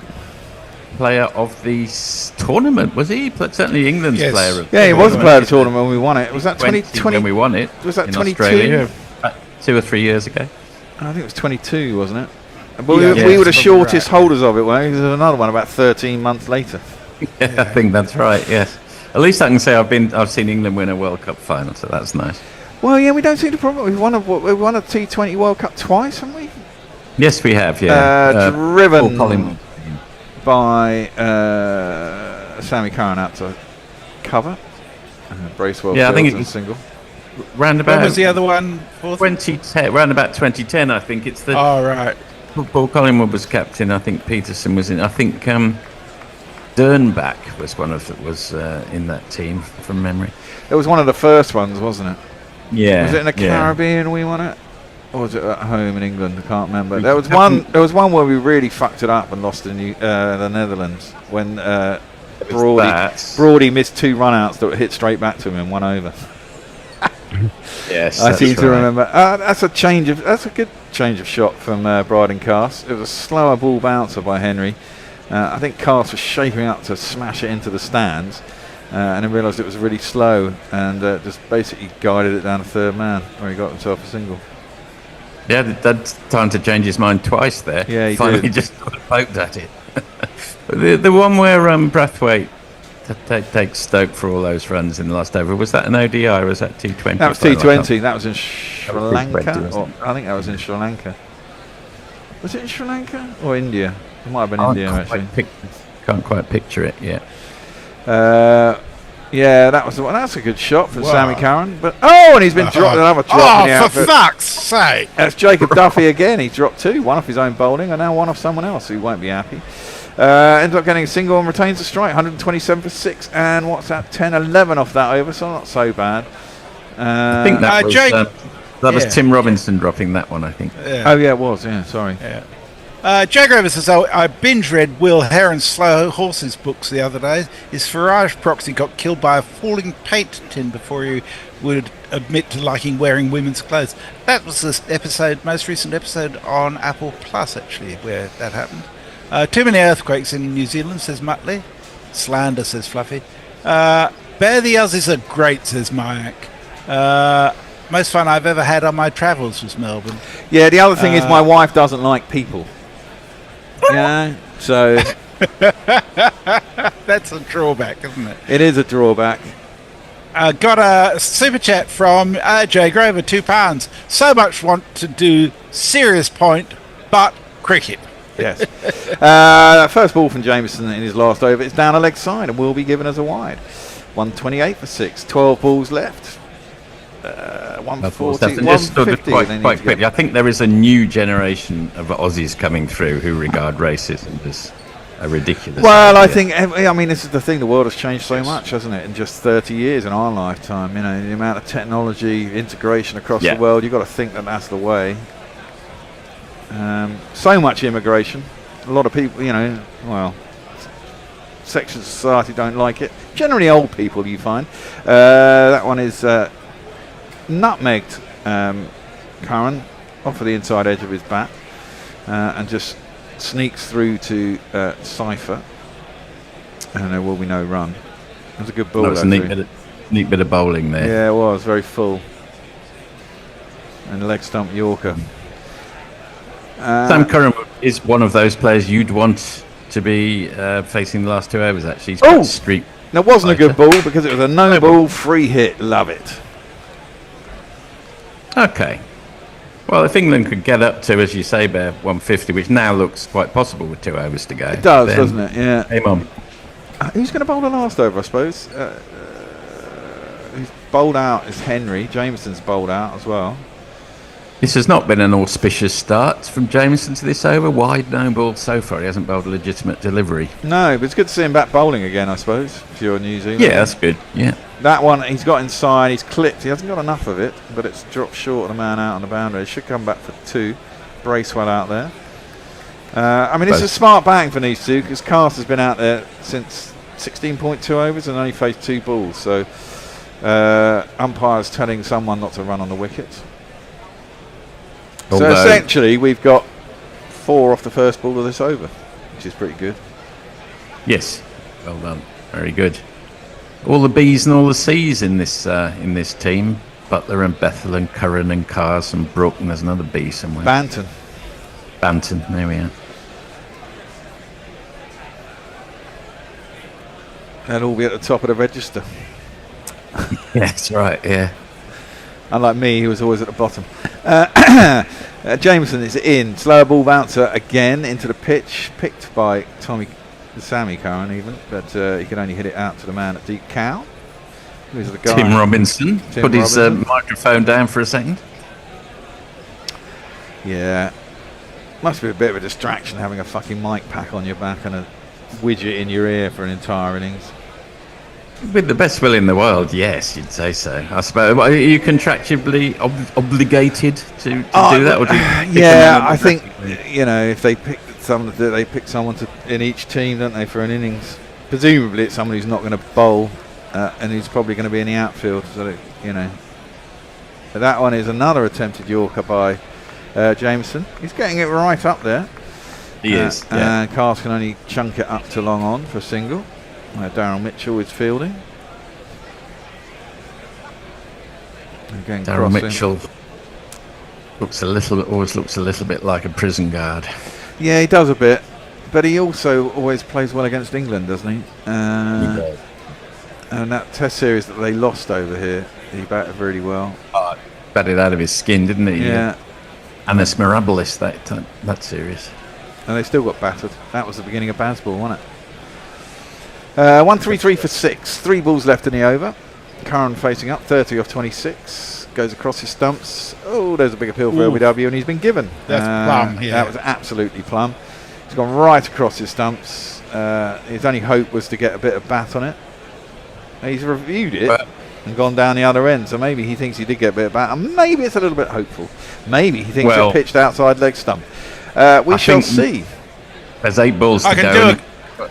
Speaker 13: player of the tournament, was he? Certainly England's player of
Speaker 3: he was the player of the tournament when we won it. Was that 2020?
Speaker 13: When we won it.
Speaker 3: Was that 22?
Speaker 13: Australia, 2 or 3 years ago.
Speaker 3: I think it was 22, wasn't it? But we were the shortest holders of it, weren't we? There's another one about 13 months later.
Speaker 13: I think that's right, yes. At least I can say I've seen England win a World Cup final, so that's nice.
Speaker 3: Well, yeah, we don't see the problem. We've won a T20 World Cup twice, haven't we?
Speaker 13: Yes, we have, yeah.
Speaker 3: Driven by Sammy Curran out to cover. Bracewell
Speaker 13: I think it
Speaker 3: was single.
Speaker 13: Roundabout.
Speaker 4: When was the other one?
Speaker 13: 2010. Round about 2010, I think. It's the.
Speaker 4: Oh, right.
Speaker 13: Paul Collingwood was captain. I think Peterson was in. I think Dernbach was in that team from memory.
Speaker 3: It was one of the first ones, wasn't it?
Speaker 13: Yeah.
Speaker 3: Was it in the Caribbean we won it? Or was it at home in England? I can't remember. There was one where we really fucked it up and lost in the Netherlands when Brody missed 2 run-outs that hit straight back to him in 1 over.
Speaker 13: Yes,
Speaker 3: I seem to remember. That's a good change of shot from Bryden Cast. It was a slower ball bouncer by Henry. I think Cast was shaping up to smash it into the stands, and then realised it was really slow and just basically guided it down to third man where he got himself a single.
Speaker 13: Yeah, that's time to change his mind twice there.
Speaker 3: Yeah, he
Speaker 13: finally
Speaker 3: did.
Speaker 13: Just poked at it. the one where Brathwaite takes Stoke for all those runs in the last over, was that an ODI or was that T20?
Speaker 3: That was T20. That was in Sri Lanka. I think that was in Sri Lanka. Was it in Sri Lanka or India? It might have been India actually.
Speaker 13: Can't quite picture it yet.
Speaker 3: Yeah, that was the one. That's a good shot from Sammy Curran. But and he's been dropped. Another drop in the
Speaker 4: for
Speaker 3: outfit.
Speaker 4: fuck's sake!
Speaker 3: That's Jacob Duffy again. He dropped 2, one off his own bowling, and now one off someone else who won't be happy. Ends up getting a single and retains the strike. 127 for 6, and what's that? 10-11 off that over, so not so bad.
Speaker 13: I think that was Tim Robinson dropping that one, I think.
Speaker 4: Yeah.
Speaker 3: Oh yeah, it was. Yeah, sorry.
Speaker 4: Yeah. Jay Grover says, I binge read Will Heron's Slow Horses books the other day. His Farage proxy got killed by a falling paint tin before he would admit to liking wearing women's clothes. That was the most recent episode on Apple Plus, actually, where that happened. Too many earthquakes in New Zealand, says Muttley. Slander, says Fluffy. Bear the Aussies are great, says Mayak. Most fun I've ever had on my travels was Melbourne.
Speaker 3: Yeah, the other thing is my wife doesn't like people. Yeah, so
Speaker 4: that's a drawback, isn't it?
Speaker 3: It is a drawback.
Speaker 4: Got a super chat from Jay Grover, £2. So much want to do serious point, but cricket.
Speaker 3: Yes. First ball from Jameson in his last over. It's down a leg side and will be given as a wide. 128 for 6. 12 balls left. 140.
Speaker 13: Just quite quickly, I think there is a new generation of Aussies coming through who regard racism as a ridiculous
Speaker 3: Well,
Speaker 13: idea.
Speaker 3: I mean, this is the thing. The world has changed so much, hasn't it, in just 30 years in our lifetime. You know, the amount of technology, integration across the world, you've got to think that that's the way. So much immigration. A lot of people, sections of society don't like it. Generally old people, you find. That one is nutmegged Curran off of the inside edge of his bat and just sneaks through to Cypher, and there will be no run. It was a good ball.
Speaker 13: That was a neat bit of bowling there.
Speaker 3: Yeah, it was very full. And leg stump Yorker.
Speaker 13: Sam Curran is one of those players you'd want to be facing the last 2 overs, actually. He's quite a streak.
Speaker 3: That wasn't a good ball because it was a no ball free hit. Love it.
Speaker 13: Okay. Well, if England could get up to, as you say, Bear, 150, which now looks quite possible with 2 overs to go.
Speaker 3: It does, doesn't it? Yeah.
Speaker 13: Aim on.
Speaker 3: Who's going to bowl the last over, I suppose? Who's bowled out is Henry. Jameson's bowled out as well.
Speaker 13: This has not been an auspicious start from Jameson to this over. Wide no ball so far. He hasn't bowled a legitimate delivery.
Speaker 3: No, but it's good to see him back bowling again, I suppose, if you're New Zealand.
Speaker 13: Yeah, that's good. Yeah.
Speaker 3: That one, he's got inside, he's clipped. He hasn't got enough of it, but it's dropped short of the man out on the boundary. He should come back for 2. Bracewell out there. I mean, it's a smart batting for these two because Cast has been out there since 16.2 overs and only faced 2 balls. So umpires telling someone not to run on the wickets. So essentially, we've got 4 off the first ball of this over, which is pretty good.
Speaker 13: Yes, well done. Very good. All the B's and all the C's in this team. Butler and Bethel and Curran and Cars and Brook, and there's another B somewhere.
Speaker 3: Banton,
Speaker 13: there we are.
Speaker 3: They'll all be at the top of the register.
Speaker 13: Yeah, that's right, yeah.
Speaker 3: Unlike me, he was always at the bottom. Jameson is in. Slower ball bouncer again into the pitch. Picked by Sammy Curran even. But he could only hit it out to the man at deep cow. Who's the guy?
Speaker 13: Tim Robinson. Put his microphone down for a second.
Speaker 3: Yeah. Must be a bit of a distraction having a fucking mic pack on your back and a widget in your ear for an entire innings.
Speaker 13: With the best will in the world, yes, you'd say so. I suppose. Are you contractually obligated to do that? Or do you
Speaker 3: I think if they pick someone, they pick someone in each team, don't they, for an innings? Presumably, it's someone who's not going to bowl and who's probably going to be in the outfield. So But that one is another attempted Yorker by Jameson. He's getting it right up there.
Speaker 13: He is.
Speaker 3: And Cars can only chunk it up to long on for a single. Darryl Mitchell is fielding.
Speaker 13: Darryl Mitchell always looks a little bit like a prison guard.
Speaker 3: Yeah, he does a bit, but he also always plays well against England, doesn't he?
Speaker 13: He does.
Speaker 3: And that Test series that they lost over here, he batted really well.
Speaker 13: Batted out of his skin, didn't he?
Speaker 3: Yeah.
Speaker 13: And it's Mirabilis that series.
Speaker 3: And they still got battered. That was the beginning of Bazball, wasn't it? 1-3-3 for 6. 3 balls left in the over. Curran facing up, 30 off 26. Goes across his stumps. Oh, there's a big appeal for LBW, and he's been given.
Speaker 4: That's plum, yeah.
Speaker 3: That was absolutely plum. He's gone right across his stumps. His only hope was to get a bit of bat on it. He's reviewed it and gone down the other end, so maybe he thinks he did get a bit of bat, and maybe it's a little bit hopeful. Maybe he thinks it pitched outside leg stump. We shall see.
Speaker 13: There's 8 balls to go.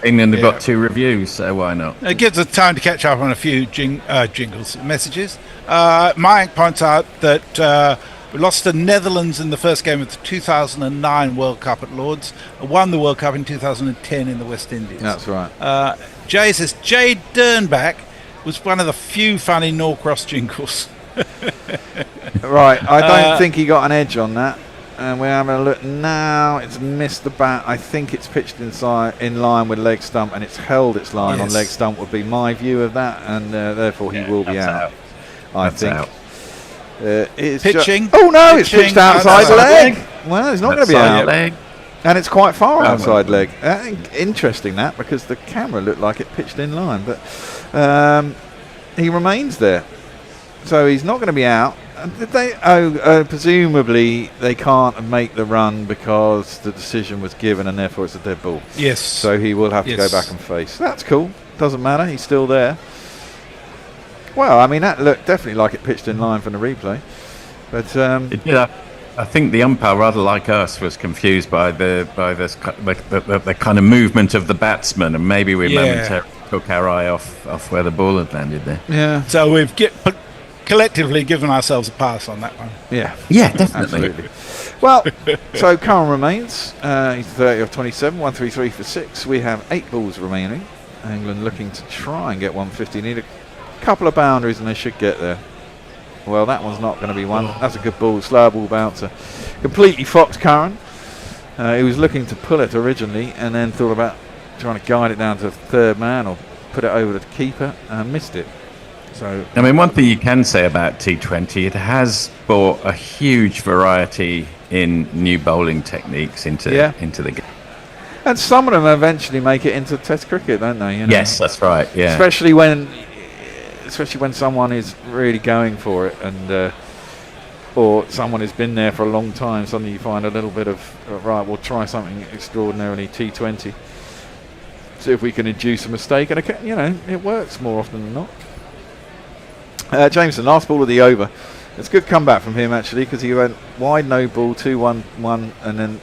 Speaker 13: England have got 2 reviews, so why not?
Speaker 4: It gives us time to catch up on a few jingles messages. Mike points out that we lost to Netherlands in the first game of the 2009 World Cup at Lords, won the World Cup in 2010 in the West Indies.
Speaker 3: That's right.
Speaker 4: Jay says Jay Dernbach was one of the few funny Norcross jingles.
Speaker 3: Right, I don't think he got an edge on that. And we're having a look now. It's missed the bat. I think it's pitched in line with leg stump, and it's held its line on leg stump, would be my view of that, and therefore he will be out. I think. It's
Speaker 4: pitching.
Speaker 3: Oh no, it's pitched outside leg. Well, it's not going to be out.
Speaker 13: Leg.
Speaker 3: And it's quite far outside leg. Interesting that, because the camera looked like it pitched in line, but he remains there. So he's not going to be out. Presumably they can't make the run because the decision was given, and therefore it's a dead ball.
Speaker 4: Yes.
Speaker 3: So he will have to go back and face. That's cool. Doesn't matter. He's still there. Well, I mean, that looked definitely like it pitched in line from the replay. But
Speaker 13: I think the umpire, rather like us, was confused by the kind of movement of the batsman, and maybe we momentarily took our eye off where the ball had landed there.
Speaker 3: Yeah.
Speaker 4: So we've collectively given ourselves a pass on that one.
Speaker 3: Yeah.
Speaker 13: Yeah, definitely.
Speaker 3: Absolutely. Well, so Curran remains. He's 30 of 27, 1-3-3 for 6. We have 8 balls remaining. England looking to try and get 150. Need a couple of boundaries and they should get there. Well, that one's not going to be one. That's a good ball, slow ball bouncer. Completely foxed Curran. He was looking to pull it originally and then thought about trying to guide it down to the third man or put it over the keeper and missed it. So,
Speaker 13: I mean, one thing you can say about T20, it has brought a huge variety in new bowling techniques into the game.
Speaker 3: And some of them eventually make it into Test cricket, don't they? You know?
Speaker 13: Yes, that's right. Yeah.
Speaker 3: Especially when someone is really going for it, and or someone has been there for a long time. Suddenly you find a little bit of right. We'll try something extraordinarily T20. See if we can induce a mistake, and it works more often than not. Jameson, last ball of the over. It's a good comeback from him actually, because he went wide, no ball, 2-1-1, and then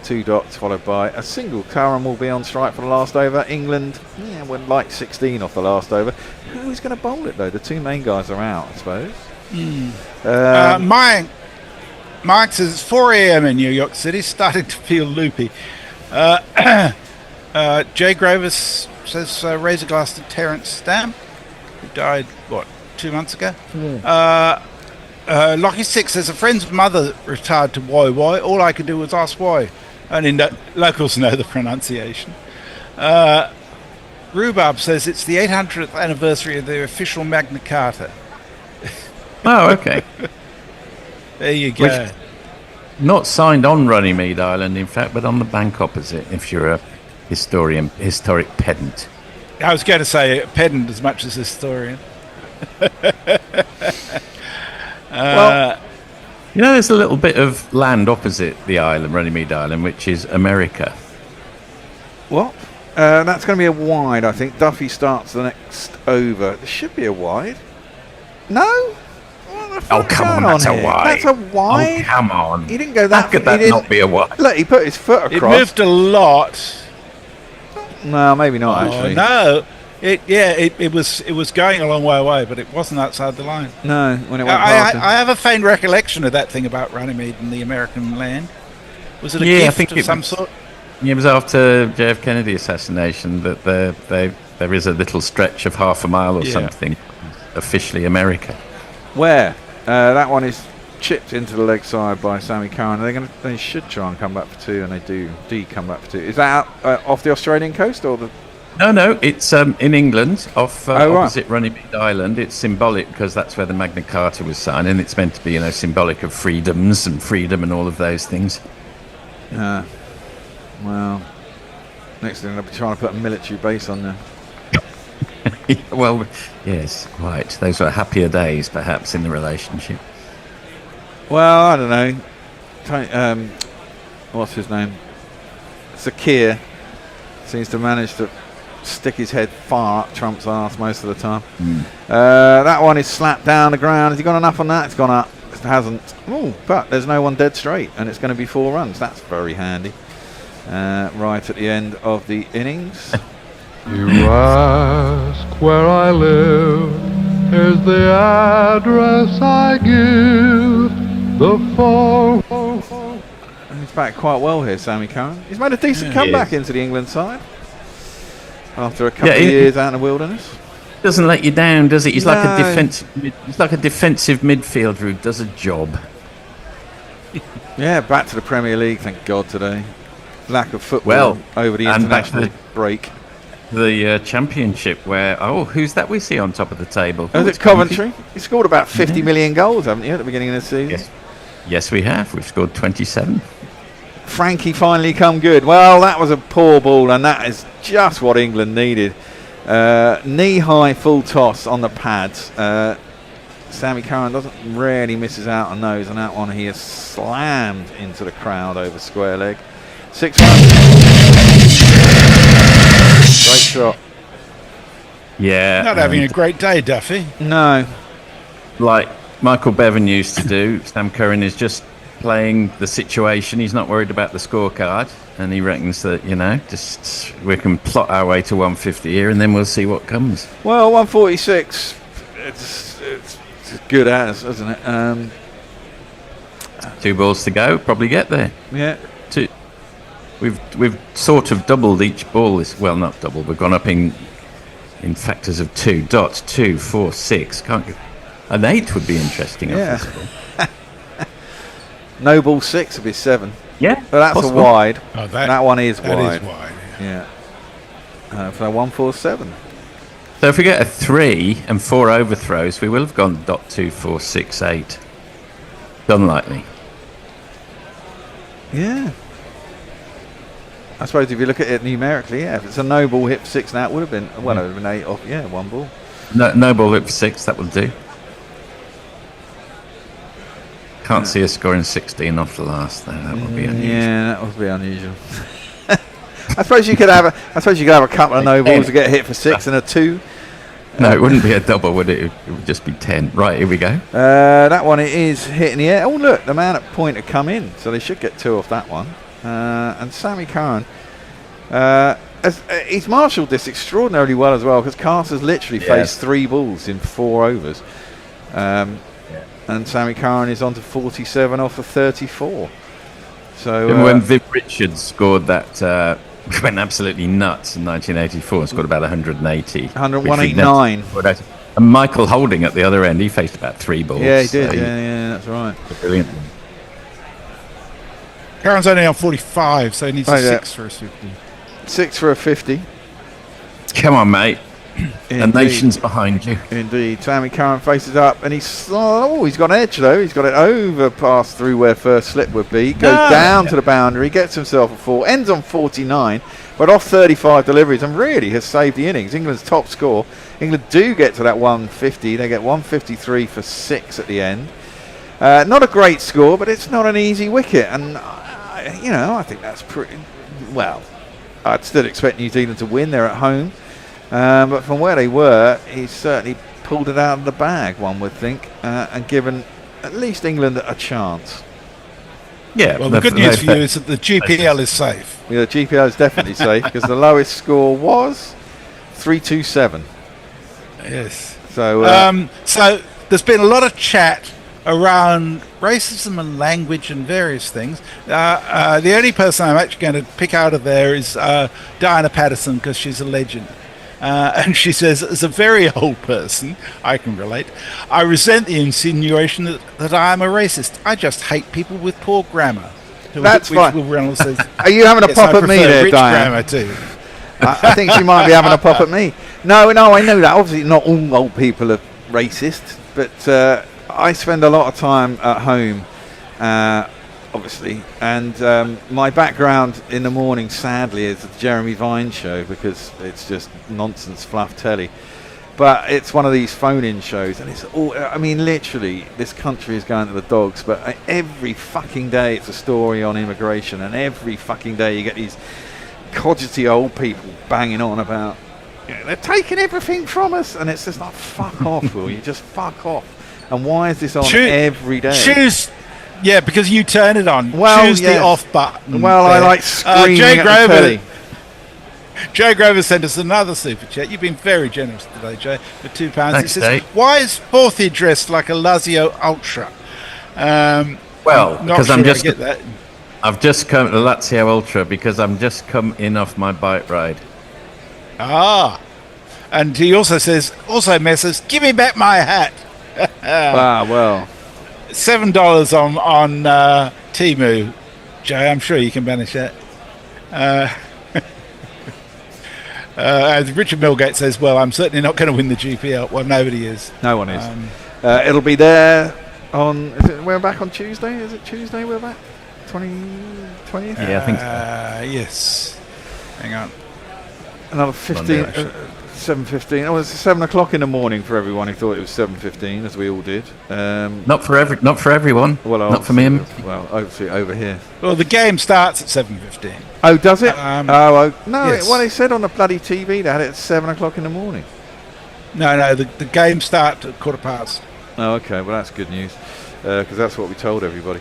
Speaker 3: 2 dots followed by a single. Curran will be on strike for the last over. England went like 16 off the last over. Who's going to bowl it though? The 2 main guys are out, I suppose.
Speaker 4: Mike says it's 4 a.m. in New York City, starting to feel loopy. Jay Gravis says raise a glass to Terence Stamp, who died 2 months ago. Lockie 6 says a friend's mother retired to why. All I could do was ask why. Only locals know the pronunciation. Rhubarb says it's the 800th anniversary of the official Magna Carta.
Speaker 13: Oh, okay.
Speaker 4: There you go.
Speaker 13: Which, not signed on Runnymede Island, in fact, but on the bank opposite, if you're a historic pedant.
Speaker 4: I was going to say a pedant as much as historian.
Speaker 13: Well, there's a little bit of land opposite the island, Runnymede Island, which is America.
Speaker 3: What? That's going to be a wide, I think. Duffy starts the next over. There should be a wide. No?
Speaker 13: Oh, come on, that's a wide.
Speaker 3: That's a wide?
Speaker 13: Oh, come on.
Speaker 3: He didn't go that
Speaker 13: How could that not be a wide?
Speaker 3: Look, he put his foot across.
Speaker 4: It moved a lot.
Speaker 3: No, maybe not, actually.
Speaker 4: No. It was going a long way away, but it wasn't outside the line.
Speaker 3: No, when it went past him.
Speaker 4: I have a faint recollection of that thing about Runnymede and the American land. Was it a gift of some sort?
Speaker 13: It was after JF Kennedy assassination that there is a little stretch of half a mile or something, officially America.
Speaker 3: Where? That one is chipped into the leg side by Sammy Curran. They should try and come back for 2, and they do come back for 2. Is that off the Australian coast or the?
Speaker 13: No, it's in England, opposite
Speaker 3: right.
Speaker 13: Runnymede Island. It's symbolic because that's where the Magna Carta was signed, and it's meant to be, symbolic of freedom and all of those things.
Speaker 3: Well, next thing they'll be trying to put a military base on there.
Speaker 13: Well, yes, quite. Those were happier days, perhaps, in the relationship.
Speaker 3: Well, I don't know. What's his name? Zakir seems to manage to stick his head far up Trump's arse most of the time. That one is slapped down the ground. Has he got enough on that? It's gone up. It hasn't. Ooh, but there's no one dead straight, and it's going to be 4 runs. That's very handy. Right at the end of the innings.
Speaker 16: You ask where I live. Here's the address I give. The phone.
Speaker 3: And he's back quite well here, Sammy Curran. He's made a decent comeback into the England side after a couple of years out in the wilderness.
Speaker 13: Doesn't let you down, does it? He's like a
Speaker 3: No.
Speaker 13: he's like a defensive midfielder who does a job.
Speaker 3: Yeah, back to the Premier League, thank God, today. Lack of football over the
Speaker 13: and back
Speaker 3: international
Speaker 13: to
Speaker 3: break.
Speaker 13: The Championship, where who's that we see on top of the table?
Speaker 3: Oh, it's Coventry. You scored about 50 million goals, haven't you, at the beginning of the season?
Speaker 13: Yes, we have. We've scored 27.
Speaker 3: Frankie finally come good. Well, that was a poor ball, and that is just what England needed. Knee-high full toss on the pads. Sammy Curran doesn't really misses out on those, and that one he is slammed into the crowd over square leg. 6 runs. Great shot.
Speaker 13: Yeah.
Speaker 4: Not having a great day, Duffy.
Speaker 3: No.
Speaker 13: Like Michael Bevan used to do, Sam Curran is just playing the situation. He's not worried about the scorecard, and he reckons that, just we can plot our way to 150 here, and then we'll see what comes.
Speaker 3: Well, 146. It's good as, isn't it?
Speaker 13: 2 balls to go. Probably get there.
Speaker 3: Yeah.
Speaker 13: We've sort of doubled each ball. Well, not double. We've gone up in factors of 2. Dots 2, 4, 6. An 8 would be interesting.
Speaker 3: Yeah. No ball 6 would be 7.
Speaker 13: Yeah,
Speaker 3: but that's
Speaker 13: possible.
Speaker 3: a wide.
Speaker 4: Oh,
Speaker 3: that one is
Speaker 4: that
Speaker 3: wide.
Speaker 4: is wide.
Speaker 3: Yeah. For 147.
Speaker 13: So if we get a 3 and 4 overthrows, we will have gone dot 2, 4, 6, 8. Unlikely.
Speaker 3: Yeah. I suppose if you look at it numerically, yeah, if it's a no ball hit for 6 now, it would have been, it would have been 8 off, 1 ball.
Speaker 13: No ball hit for 6, that will do. Can't see us scoring 16 off the last, though. That would be unusual.
Speaker 3: Yeah, that would be unusual. I suppose you could have a couple of no balls to get hit for 6 and a 2.
Speaker 13: No, it wouldn't be a double, would it? It would just be 10. Right, here we go.
Speaker 3: That one is hitting the air. Oh, look, the man at point had come in, so they should get 2 off that one. And Sammy Curran, he's marshalled this extraordinarily well as well, because Carter's literally faced 3 balls in 4 overs. And Sammy Curran is on to 47 off of 34. So
Speaker 13: and when Viv Richards scored that, went absolutely nuts in 1984 and scored about 180.
Speaker 3: 189.
Speaker 13: And Michael Holding at the other end, he faced about 3 balls.
Speaker 3: Yeah, he did. Yeah, that's right.
Speaker 13: Brilliant.
Speaker 4: Curran's only on 45, so he needs a 6 for a 50.
Speaker 3: 6 for a 50.
Speaker 13: Come on, mate. The nation's behind you.
Speaker 3: Indeed. Sammy Curran faces up, and he's got an edge though. He's got it over past through where first slip would be. Goes down to the boundary, gets himself a 4, ends on 49, but off 35 deliveries, and really has saved the innings. England's top score. England do get to that 150. They get 153 for 6 at the end. Not a great score, but it's not an easy wicket, and I think that's pretty well. I'd still expect New Zealand to win. They're at home. But from where they were, he certainly pulled it out of the bag, one would think, and given at least England a chance.
Speaker 13: Yeah.
Speaker 4: Well, the good news for you is that the GPL is safe.
Speaker 3: Yeah, the GPL is definitely safe, because the lowest score was 327.
Speaker 4: Yes.
Speaker 3: So,
Speaker 4: so there's been a lot of chat around racism and language and various things. The only person I'm actually going to pick out of there is Diana Patterson, because she's a legend. And she says, as a very old person, I can relate, I resent the insinuation that I am a racist. I just hate people with poor grammar.
Speaker 3: That's fine.
Speaker 4: Will Reynolds says,
Speaker 3: are you having a
Speaker 4: yes,
Speaker 3: pop
Speaker 4: I
Speaker 3: at me
Speaker 4: prefer
Speaker 3: there,
Speaker 4: rich
Speaker 3: Diane?
Speaker 4: grammar too.
Speaker 3: I think she might be having a pop at me. No, I know that. Obviously, not all old people are racist, but I spend a lot of time at home, obviously, and my background in the morning, sadly, is the Jeremy Vine show, because it's just nonsense fluff telly. But it's one of these phone-in shows, and it's all. I mean, literally, this country is going to the dogs. But every fucking day, it's a story on immigration, and every fucking day, you get these codgety old people banging on about they're taking everything from us, and it's just like, fuck off, will you? Just fuck off. And why is this on every day?
Speaker 4: Choose. Yeah, because you turn it on.
Speaker 3: Well,
Speaker 4: choose the off button.
Speaker 3: Well, I like screaming at the telly.
Speaker 4: Joe Grover sent us another super chat. You've been very generous today, Joe, for £2.
Speaker 13: Thanks,
Speaker 4: It says, why is Forthy dressed like a Lazio Ultra?
Speaker 13: Well, because
Speaker 4: sure
Speaker 13: I'm just.
Speaker 4: I get that.
Speaker 13: I've just come to Lazio Ultra because I'm just come in off my bike ride.
Speaker 4: Ah. And he also says, messes, give me back my hat.
Speaker 3: Well.
Speaker 4: $7 on Temu, Joe. I'm sure you can banish that. As Richard Milgate says, well, I'm certainly not going to win the GPL. Well, nobody is.
Speaker 3: No one is. It'll be there on. We're back on Tuesday. Is it Tuesday? We're back 20th.
Speaker 13: Yeah, I think so.
Speaker 4: Yes. Hang on.
Speaker 3: Another 15. 7:15. Oh, it's 7 o'clock in the morning for everyone who thought it was 7:15, as we all did.
Speaker 13: Not for everyone.
Speaker 3: Well,
Speaker 13: not for me.
Speaker 3: Well, obviously over here.
Speaker 4: Well, the game starts at 7:15.
Speaker 3: Oh, does it? No.
Speaker 4: Yes.
Speaker 3: Well, they said on the bloody TV they had it at 7 o'clock in the morning.
Speaker 4: No. The game starts at 15:15.
Speaker 3: Oh, okay. Well, that's good news because that's what we told everybody.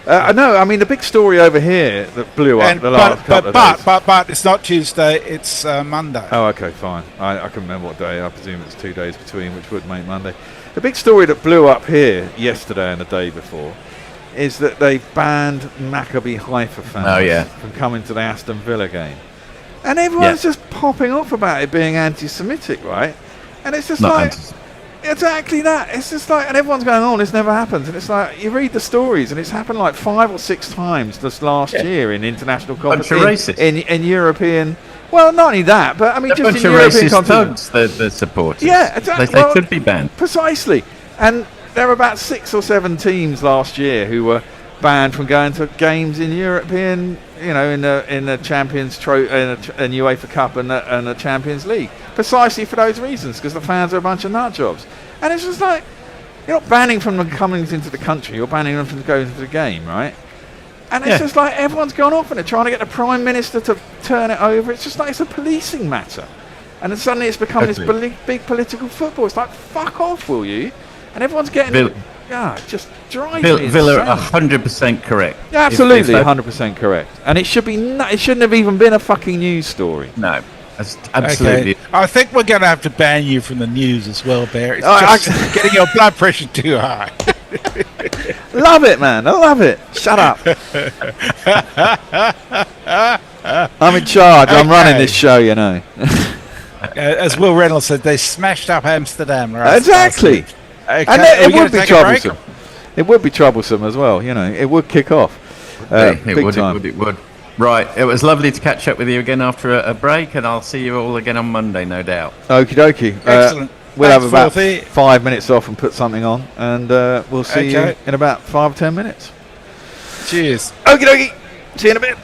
Speaker 3: No, I mean the big story over here that blew up the last couple of days.
Speaker 4: But it's not Tuesday. It's Monday.
Speaker 3: Oh, okay, fine. I can remember what day. I presume it's 2 days between, which would make Monday. The big story that blew up here yesterday and the day before is that they've banned Maccabi Haifa fans from coming to the Aston Villa game, and everyone's just popping off about it being anti-Semitic, right? And it's just exactly that. It's just like, and everyone's going, "Oh, this never happens." And it's like you read the stories, and it's happened like 5 or 6 times this last year in international competition, in European. Well, not only that, but I mean, just in European competitions,
Speaker 13: the supporters.
Speaker 3: Yeah, exactly.
Speaker 13: They should be banned.
Speaker 3: Precisely. And there were about 6 or 7 teams last year who were banned from going to games in European, in the Champions Trophy, and UEFA Cup and the Champions League, precisely for those reasons, because the fans are a bunch of nut jobs. And it's just like, you're not banning from them coming into the country, you're banning them from going to the game, right? And it's just like everyone's gone off and they're trying to get the Prime Minister to turn it over. It's just like it's a policing matter. And then suddenly it's become this big political football. It's like, fuck off, will you? And everyone's getting... just drive me
Speaker 13: Villa are 100% correct.
Speaker 3: Yeah, absolutely, 100% correct. And it should be. It shouldn't have even been a fucking news story.
Speaker 13: No, that's absolutely.
Speaker 4: Okay. I think we're going to have to ban you from the news as well, Bear. It's just getting your blood pressure too high.
Speaker 3: Love it, man. I love it. Shut up. I'm in charge. I'm running this show,
Speaker 4: As Will Reynolds said, they smashed up Amsterdam. Right?
Speaker 3: Exactly.
Speaker 4: Okay.
Speaker 3: And it would be troublesome. It would be troublesome as well. It would kick off.
Speaker 13: It would. Right. It was lovely to catch up with you again after a break, and I'll see you all again on Monday, no doubt.
Speaker 3: Okie dokie.
Speaker 4: Excellent.
Speaker 3: We'll have about 5 minutes off and put something on, and we'll see you in about 5 or 10 minutes.
Speaker 4: Cheers.
Speaker 3: Okie dokie. See you in a bit.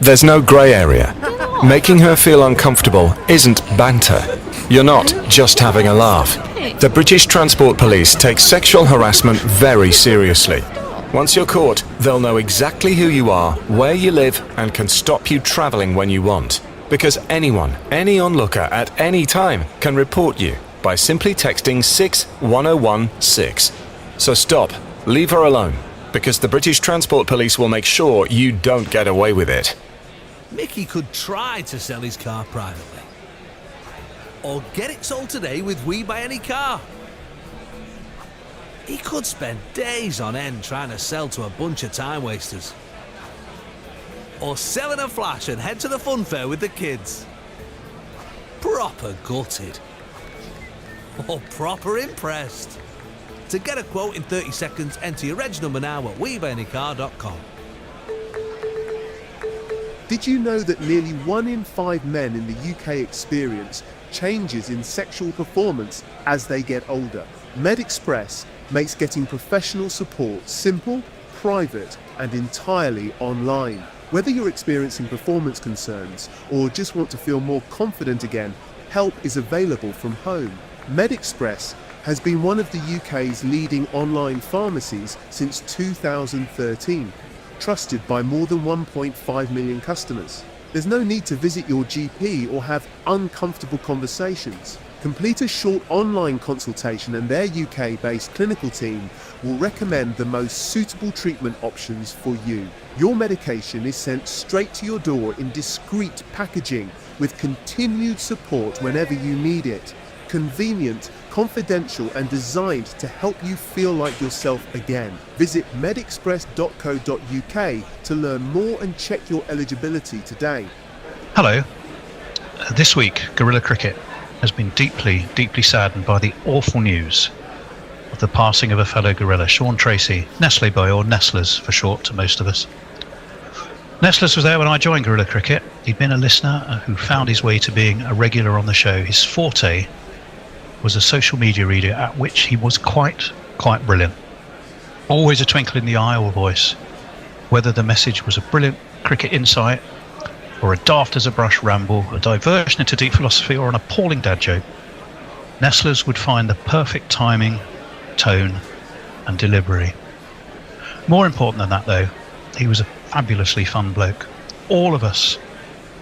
Speaker 17: There's no grey area. Making her feel uncomfortable isn't banter. You're not just having a laugh. The British Transport Police take sexual harassment very seriously. Once you're caught, they'll know exactly who you are, where you live, and can stop you travelling when you want. Because anyone, any onlooker at any time can report you by simply texting 61016. So stop, leave her alone, because the British Transport Police will make sure you don't get away with it.
Speaker 9: Mickey could try to sell his car privately.
Speaker 18: Or get it sold today with We Buy Any Car. He could spend days on end trying to sell to a bunch of time wasters. Or sell in a flash and head to the fun fair with the kids. Proper gutted. Or proper impressed. To get a quote in 30 seconds, enter your reg number now at WeBuyAnyCar.com.
Speaker 19: Did you know that nearly 1 in 5 men in the UK experience changes in sexual performance as they get older? MedExpress makes getting professional support simple, private, and entirely online. Whether you're experiencing performance concerns or just want to feel more confident again, help is available from home. MedExpress has been one of the UK's leading online pharmacies since 2013, trusted by more than 1.5 million customers. There's no need to visit your GP or have uncomfortable conversations. Complete a short online consultation and their UK-based clinical team will recommend the most suitable treatment options for you. Your medication is sent straight to your door in discreet packaging with continued support whenever you need it. Convenient, confidential and designed to help you feel like yourself again. Visit medexpress.co.uk to learn more and check your eligibility today.
Speaker 2: Hello. This week, Guerrilla Cricket has been deeply, deeply saddened by the awful news of the passing of a fellow gorilla, Sean Tracy, Nestle boy, or Nestlers for short to most of us. Nestlers was there when I joined Guerrilla Cricket. He'd been a listener who found his way to being a regular on the show. His forte was a social media reader at which he was quite brilliant. Always a twinkle in the eye or voice, whether the message was a brilliant cricket insight or a daft as a brush ramble, a diversion into deep philosophy or an appalling dad joke. Nestlers would find the perfect timing, tone and delivery. More important than that though, he was a fabulously fun bloke. All of us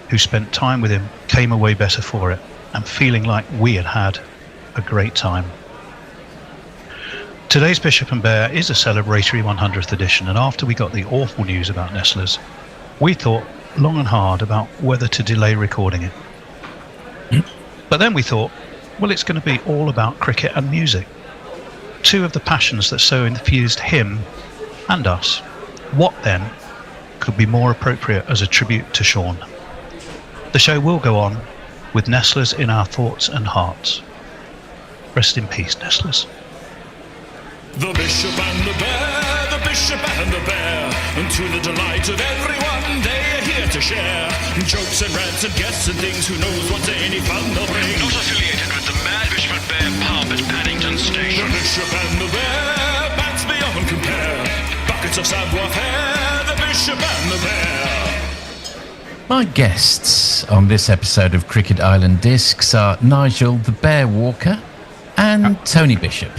Speaker 2: who spent time with him came away better for it and feeling like we had a great time. Today's Bishop and Bear is a celebratory 100th edition, and after we got the awful news about Nestlers, we thought long and hard about whether to delay recording it. But then we thought, well, it's going to be all about cricket and music. Two of the passions that so infused him and us. What then could be more appropriate as a tribute to Sean? The show will go on with Nestlers in our thoughts and hearts. Rest in peace, Nestlers.
Speaker 7: The Bishop and the Bear, the Bishop and the Bear, and to the delight of everyone, they are here to share jokes and rants and guests and things. Who knows what any fun they'll bring?
Speaker 20: Not affiliated with the Mad Bishop and Bear pub at Paddington Station.
Speaker 7: The Bishop and the Bear, bats beyond compare, buckets of savoir-faire, the Bishop and the Bear.
Speaker 13: My guests on this episode of Cricket Island Discs are Nigel the Bear Walker and Tony Bishop.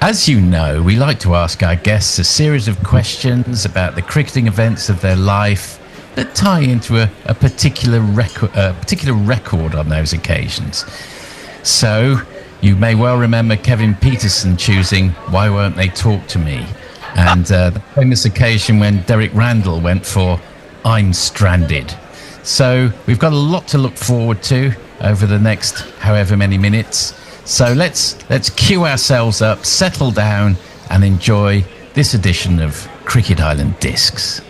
Speaker 13: As you know, we like to ask our guests a series of questions about the cricketing events of their life that tie into a particular record on those occasions. So, you may well remember Kevin Peterson choosing Why Won't They Talk to Me? And the famous occasion when Derek Randall went for I'm Stranded. So, we've got a lot to look forward to over the next however many minutes. So let's cue ourselves up, settle down, and enjoy this edition of Cricket Island Discs.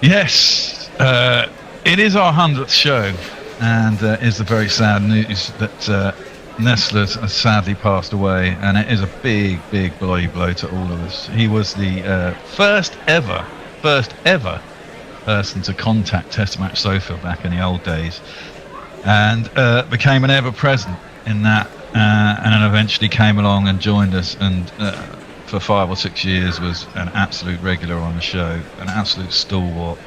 Speaker 1: Yes, it is our 100th show, and it's the very sad news that Nestlers has sadly passed away, and it is a big blow to all of us. He was the first ever person to contact Test Match Sofa back in the old days, and became an ever-present in that. And then eventually came along and joined us, and for 5 or 6 years was an absolute regular on the show, an absolute stalwart,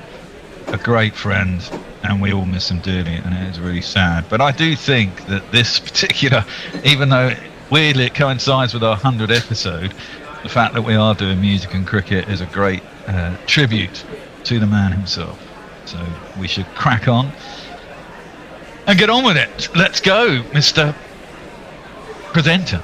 Speaker 1: a great friend, and we all miss him dearly, and it is really sad. But I do think that this particular, even though weirdly it coincides with our 100th episode, the fact that we are doing music and cricket is a great tribute to the man himself. So we should crack on and get on with it. Let's go, Mr. Presenter.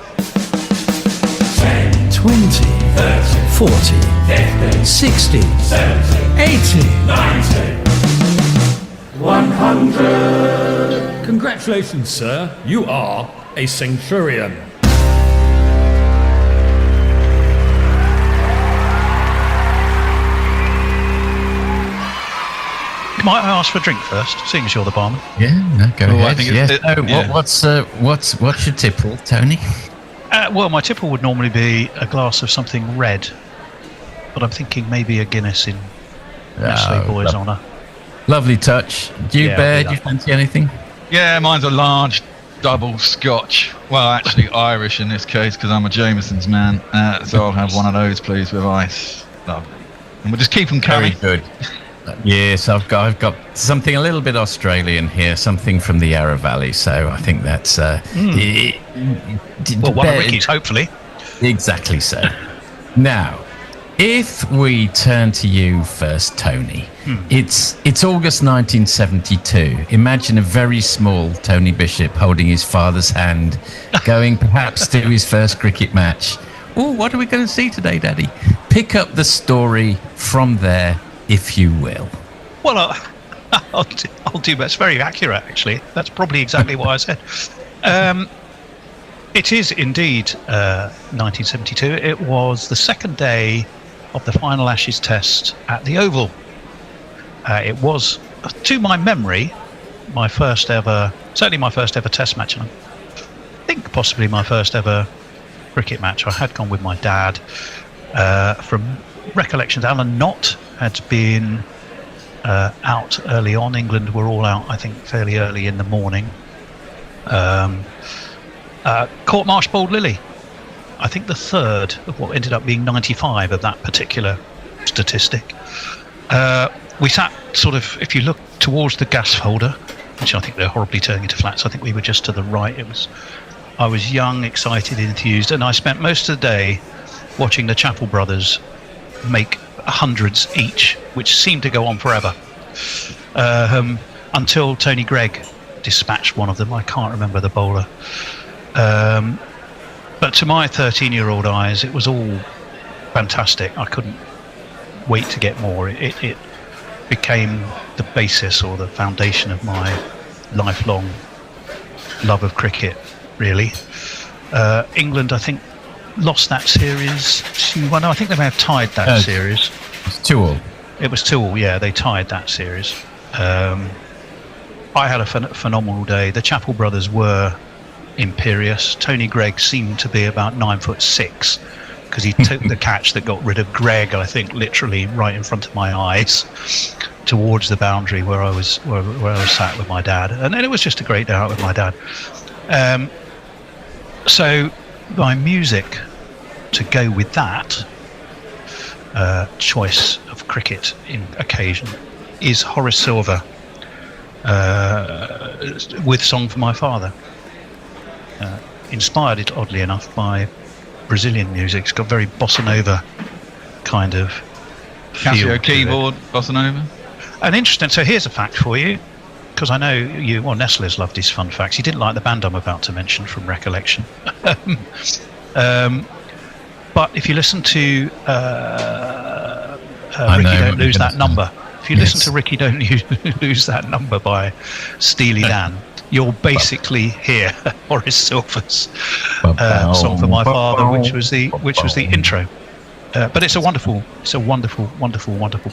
Speaker 18: 10, 20, 30, 40, 50, 60, 70, 80, 90, 100.
Speaker 9: 100. Congratulations, sir. You are a centurion.
Speaker 2: Might I ask for a drink first, seeing as you're the barman?
Speaker 13: Yeah, no, go
Speaker 2: Oh, I
Speaker 13: ahead.
Speaker 2: think
Speaker 13: Yeah.
Speaker 2: yeah.
Speaker 13: What's your tipple, Tony?
Speaker 2: Well, my tipple would normally be a glass of something red, but I'm thinking maybe a Guinness in Nestle Boy's honour.
Speaker 13: Lovely touch. Do you,
Speaker 2: Yeah,
Speaker 13: Bear,
Speaker 2: I'll
Speaker 13: do
Speaker 2: do
Speaker 13: you fancy anything?
Speaker 21: Yeah, mine's a large double Scotch. Well, actually Irish in this case because I'm a Jameson's man. So I'll have one of those, please, with ice. Lovely. And we'll just keep them coming.
Speaker 13: Very good. Yes, I've got something a little bit Australian here, something from the Yarra Valley. So I think that's
Speaker 2: Well, one of Ricky's, hopefully.
Speaker 13: Exactly so. Now, if we turn to you first, Tony, it's August 1972. Imagine a very small Tony Bishop holding his father's hand, going perhaps to his first cricket match. Oh, what are we going to see today, Daddy? Pick up the story from there, if you will.
Speaker 2: Well, I'll do that. It's very accurate, actually. That's probably exactly what I said. It is indeed 1972. It was the second day of the final Ashes Test at the Oval. It was, to my memory, my first ever Test match, and I think possibly my first ever cricket match. I had gone with my dad. From recollections, Alan Knott had been out early on. England were all out, I think, fairly early in the morning. Court Marsh bowled Lilly. I think the third of what ended up being 95 of that particular statistic. We sat sort of, if you look towards the gas holder, which I think they're horribly turning into flats, I think we were just to the right. I was young, excited, enthused, and I spent most of the day watching the Chappell brothers make hundreds each, which seemed to go on forever, until Tony Gregg dispatched one of them. I can't remember the bowler. But to my 13-year-old eyes, it was all fantastic. I couldn't wait to get more. It became the basis or the foundation of my lifelong love of cricket, really. England, I think, lost that series 2-1. I think they may have tied that series.
Speaker 13: It's 2-2.
Speaker 2: It was 2-2, yeah. They tied that series. I had a phenomenal day. The Chappell brothers were imperious. Tony Gregg seemed to be about 9'6", because he took the catch that got rid of Gregg, I think, literally right in front of my eyes, towards the boundary where I was sat with my dad. And then it was just a great day out with my dad. So my music to go with that choice of cricket in occasion is Horace Silver with Song for My Father. Inspired, oddly enough, by Brazilian music. It's got very bossa nova kind of
Speaker 21: Casio keyboard, bossa nova.
Speaker 2: And interesting, so here's a fact for you, because I know you, well, Nestler's loved his fun facts. He didn't like the band I'm about to mention from recollection. But if you listen to Ricky Don't Lose That Number, if you listen to Ricky Don't Lose That Number by Steely Dan, you'll basically hear Horace Silver's Song for My Father, which was the intro. But it's a wonderful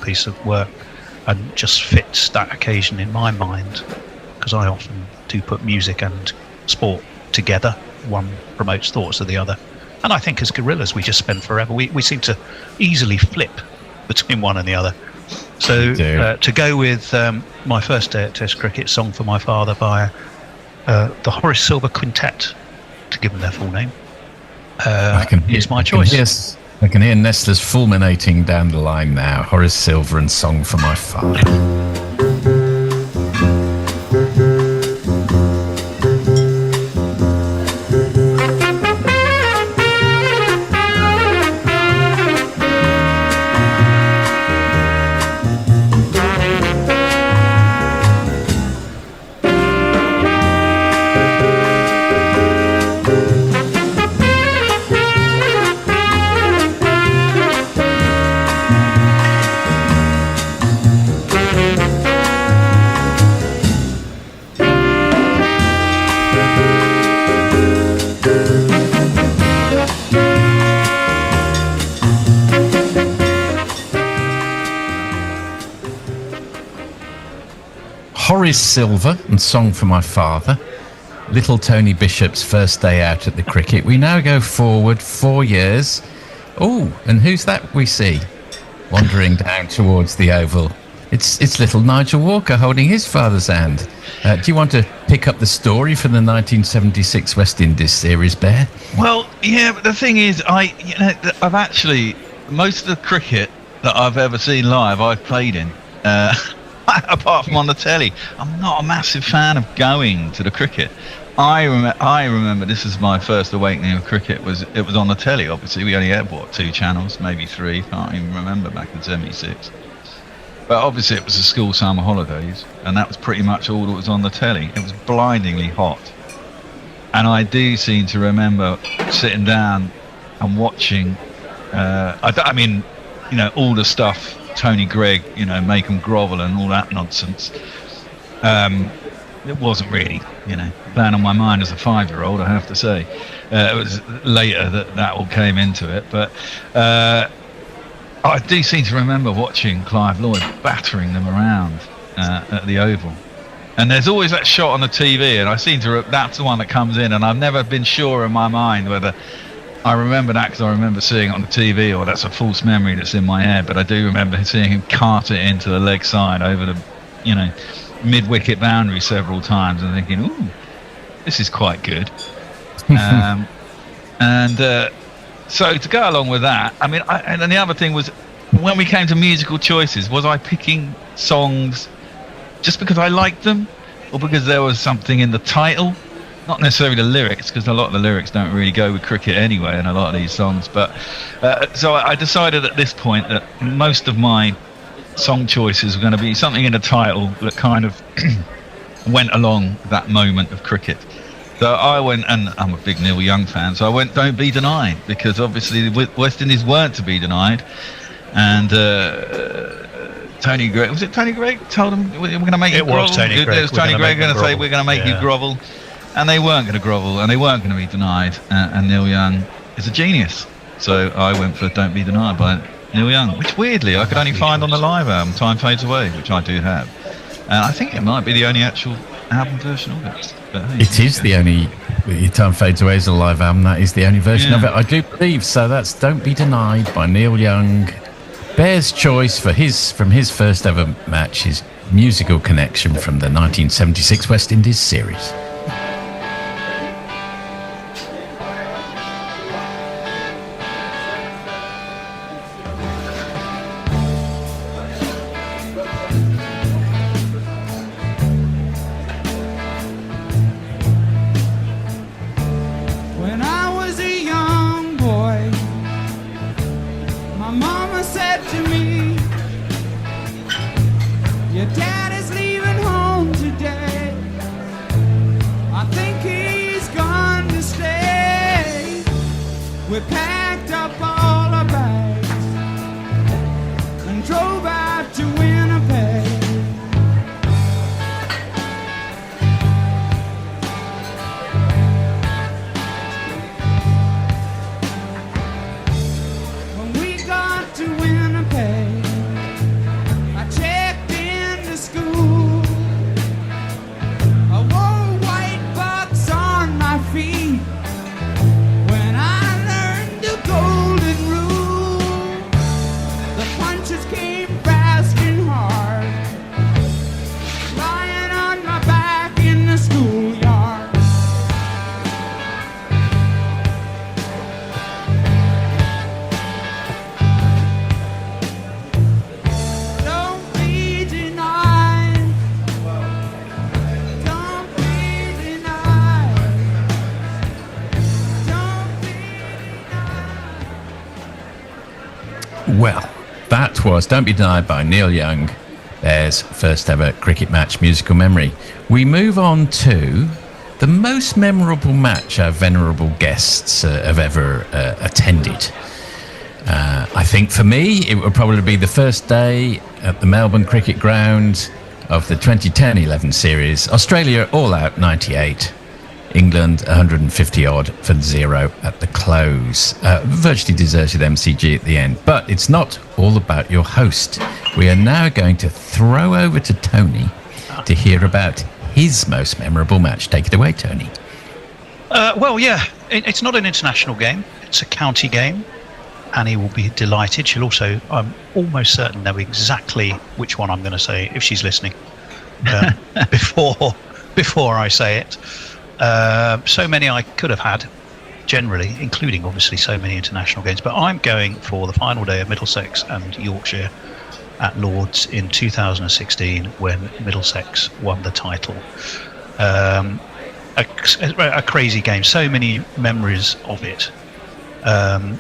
Speaker 2: piece of work, and just fits that occasion in my mind, because I often do put music and sport together. One promotes thoughts of the other, and I think as gorillas we just spend forever. We seem to easily flip between one and the other. So to go with my first day at Test cricket, Song for My Father by the Horace Silver Quintet, to give them their full name, is my choice.
Speaker 13: I can hear Nestler's fulminating down the line now. Horace Silver and Song for My Father. is Silver and Song for My Father. Little Tony Bishop's first day out at the cricket. We now go forward 4 years. Oh, and who's that we see wandering down towards the Oval? It's little Nigel Walker holding his father's hand. Do you want to pick up the story from the 1976 West Indies series, Bear?
Speaker 21: Well, yeah, but the thing is, I've actually, most of the cricket that I've ever seen live, I've played in. Apart from on the telly. I'm not a massive fan of going to the cricket. I remember this is my first awakening of cricket. It was on the telly. Obviously, we only had 2 channels, maybe 3. Can't even remember back in '76. But obviously, it was the school summer holidays, and that was pretty much all that was on the telly. It was blindingly hot, and I do seem to remember sitting down and watching. All the stuff. Tony Gregg, make them grovel and all that nonsense. It wasn't really, playing on my mind as a 5-year-old, I have to say. It was later that all came into it, but I do seem to remember watching Clive Lloyd battering them around at the Oval. And there's always that shot on the TV, and that's the one that comes in, and I've never been sure in my mind whether I remember that because I remember seeing it on the TV, or that's a false memory that's in my head. But I do remember seeing him cart it into the leg side over the, mid-wicket boundary several times, and thinking, "Ooh, this is quite good." So to go along with that, and then the other thing was when we came to musical choices, was I picking songs just because I liked them, or because there was something in the title? Not necessarily the lyrics, because a lot of the lyrics don't really go with cricket anyway in a lot of these songs. But so I decided at this point that most of my song choices were going to be something in the title that kind of went along that moment of cricket. So I went, and I'm a big Neil Young fan, so I went Don't Be Denied, because obviously the West Indies weren't to be denied. And Tony Gregg, was it Tony Gregg told them we're going to make you grovel? It was Tony Gregg. It was Tony Gregg going to say we're going to make you grovel. And they weren't going to grovel, and they weren't going to be denied. And Neil Young is a genius. So I went for Don't Be Denied by Neil Young, which weirdly I could only find on the live album, Time Fades Away, which I do have. And I think it might be the only actual album version of it. But, hey,
Speaker 13: it is the only... Time Fades Away is a live album. That is the only version of it, I do believe. So that's Don't Be Denied by Neil Young. Bear's choice from his first ever match, his musical connection from the 1976 West Indies series. Well, that was Don't Be Denied by Neil Young, Bear's first ever cricket match musical memory. We move on to the most memorable match our venerable guests have ever attended. I think for me, it would probably be the first day at the Melbourne Cricket Ground of the 2010-11 series. Australia all out 98. England 150 odd for 0 at the close. Virtually deserted MCG at the end. But it's not all about your host. We are now going to throw over to Tony
Speaker 6: to hear about his most memorable match. Take it away, Tony.
Speaker 22: Well, yeah, it's not an international game. It's a county game. Annie will be delighted. She'll also, I'm almost certain, know exactly which one I'm going to say if she's listening before I say it. So many I could have had, generally, including obviously so many international games. But I'm going for the final day of Middlesex and Yorkshire at Lord's in 2016 when Middlesex won the title. A crazy game. So many memories of it. A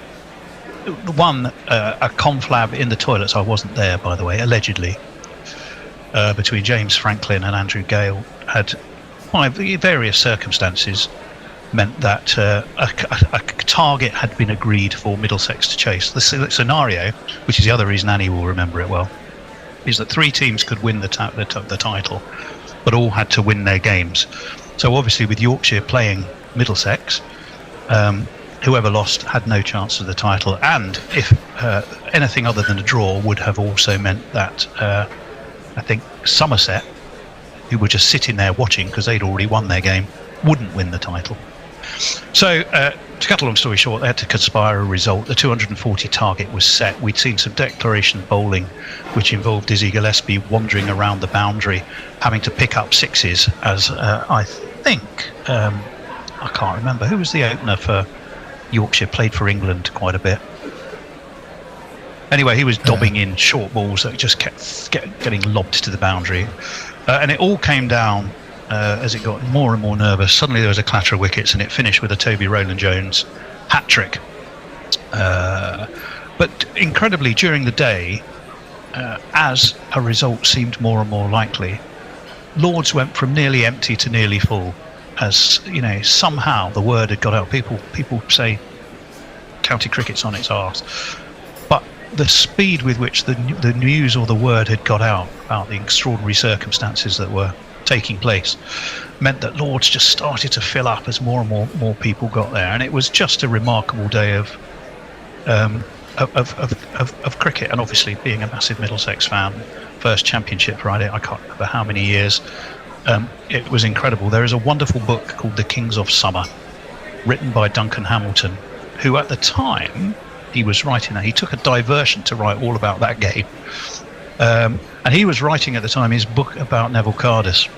Speaker 22: conflab in the toilets, I wasn't there by the way, allegedly, between James Franklin and Andrew Gale had, by various circumstances, meant that a target had been agreed for Middlesex to chase. The scenario, which is the other reason Annie will remember it well, is that 3 teams could win the title, but all had to win their games. So obviously with Yorkshire playing Middlesex, whoever lost had no chance of the title, and if anything other than a draw would have also meant that I think Somerset, who were just sitting there watching because they'd already won their game, wouldn't win the title. So to cut a long story short, they had to conspire a result. The 240 target was set. We'd seen some declaration bowling which involved Dizzy Gillespie wandering around the boundary, having to pick up sixes, as I think I can't remember who was the opener for Yorkshire, played for England quite a bit. Anyway, he was dobbing in short balls that just kept getting lobbed to the boundary, and it all came down as it got more and more nervous. Suddenly there was a clatter of wickets and it finished with a Toby Rowland-Jones hat-trick. But incredibly, during the day, as a result seemed more and more likely, Lord's went from nearly empty to nearly full. As you know, somehow the word had got out. People say county cricket's on its arse, but the speed with which the news or the word had got out about the extraordinary circumstances that were taking place meant that Lord's just started to fill up as more and more people got there, and it was just a remarkable day of cricket. And obviously, being a massive Middlesex fan, first championship Friday, I can't remember how many years. It was incredible. There is a wonderful book called The Kings of Summer, written by Duncan Hamilton, who at the time he was writing that, he took a diversion to write all about that game. And he was writing at the time his book about Neville Cardus.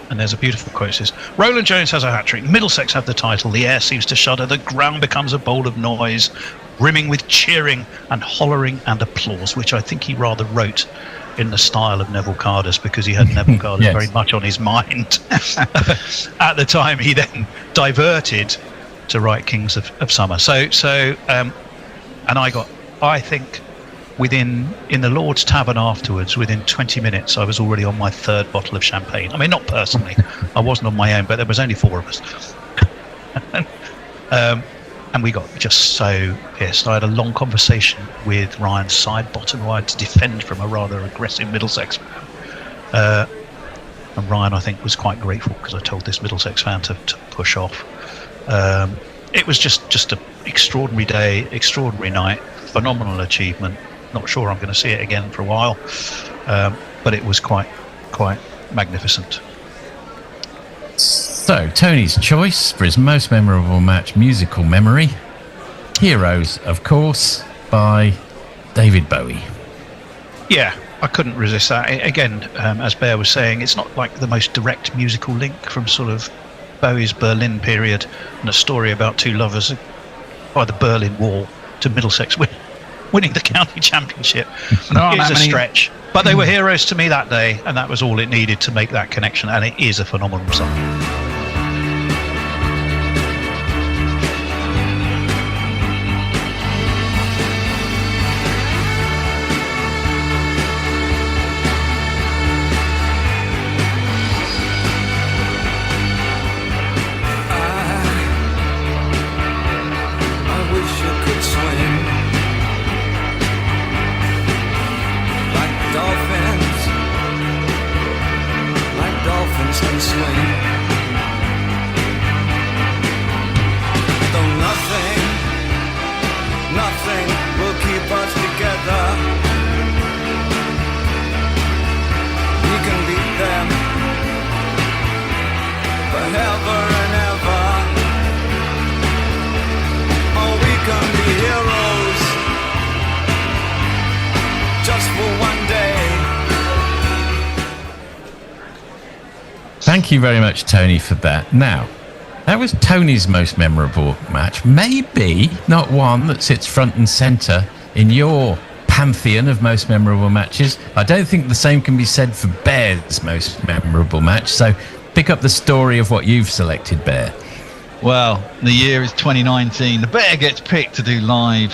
Speaker 22: And there's a beautiful quote. It says, Rowland-Jones has a hat-trick, Middlesex have the title, the air seems to shudder, the ground becomes a bowl of noise, brimming with cheering and hollering and applause, which I think he rather wrote in the style of Neville Cardus, because he had Neville Cardus
Speaker 6: Yes.
Speaker 22: very much on his mind. At the time, he then diverted to write Kings of Summer. And I think in the Lord's Tavern afterwards, within 20 minutes, I was already on my 3rd bottle of champagne. I mean, not personally, I wasn't on my own, but there was only 4 of us. And we got just so pissed. I had a long conversation with Ryan Sidebottom, who I had to defend from a rather aggressive Middlesex fan. And Ryan, I think, was quite grateful because I told this Middlesex fan to push off. It was just an extraordinary day, extraordinary night, phenomenal achievement. Not sure I'm going to see it again for a while, but it was quite magnificent.
Speaker 6: So, Tony's choice for his most memorable match, musical memory, Heroes, of course, by David Bowie.
Speaker 22: Yeah, I couldn't resist that. Again, as Bear was saying, it's not like the most direct musical link from sort of Bowie's Berlin period and a story about 2 lovers by the Berlin Wall to Middlesex winning the county championship. It's a stretch. But they were heroes to me that day, and that was all it needed to make that connection, and it is a phenomenal song.
Speaker 23: Dolphins can swing.
Speaker 6: Thank you very much, Tony, for that. Now, that was Tony's most memorable match. Maybe not one that sits front and centre in your pantheon of most memorable matches. I don't think the same can be said for Bear's most memorable match. So pick up the story of what you've selected, Bear.
Speaker 21: Well, the year is 2019. The Bear gets picked to do live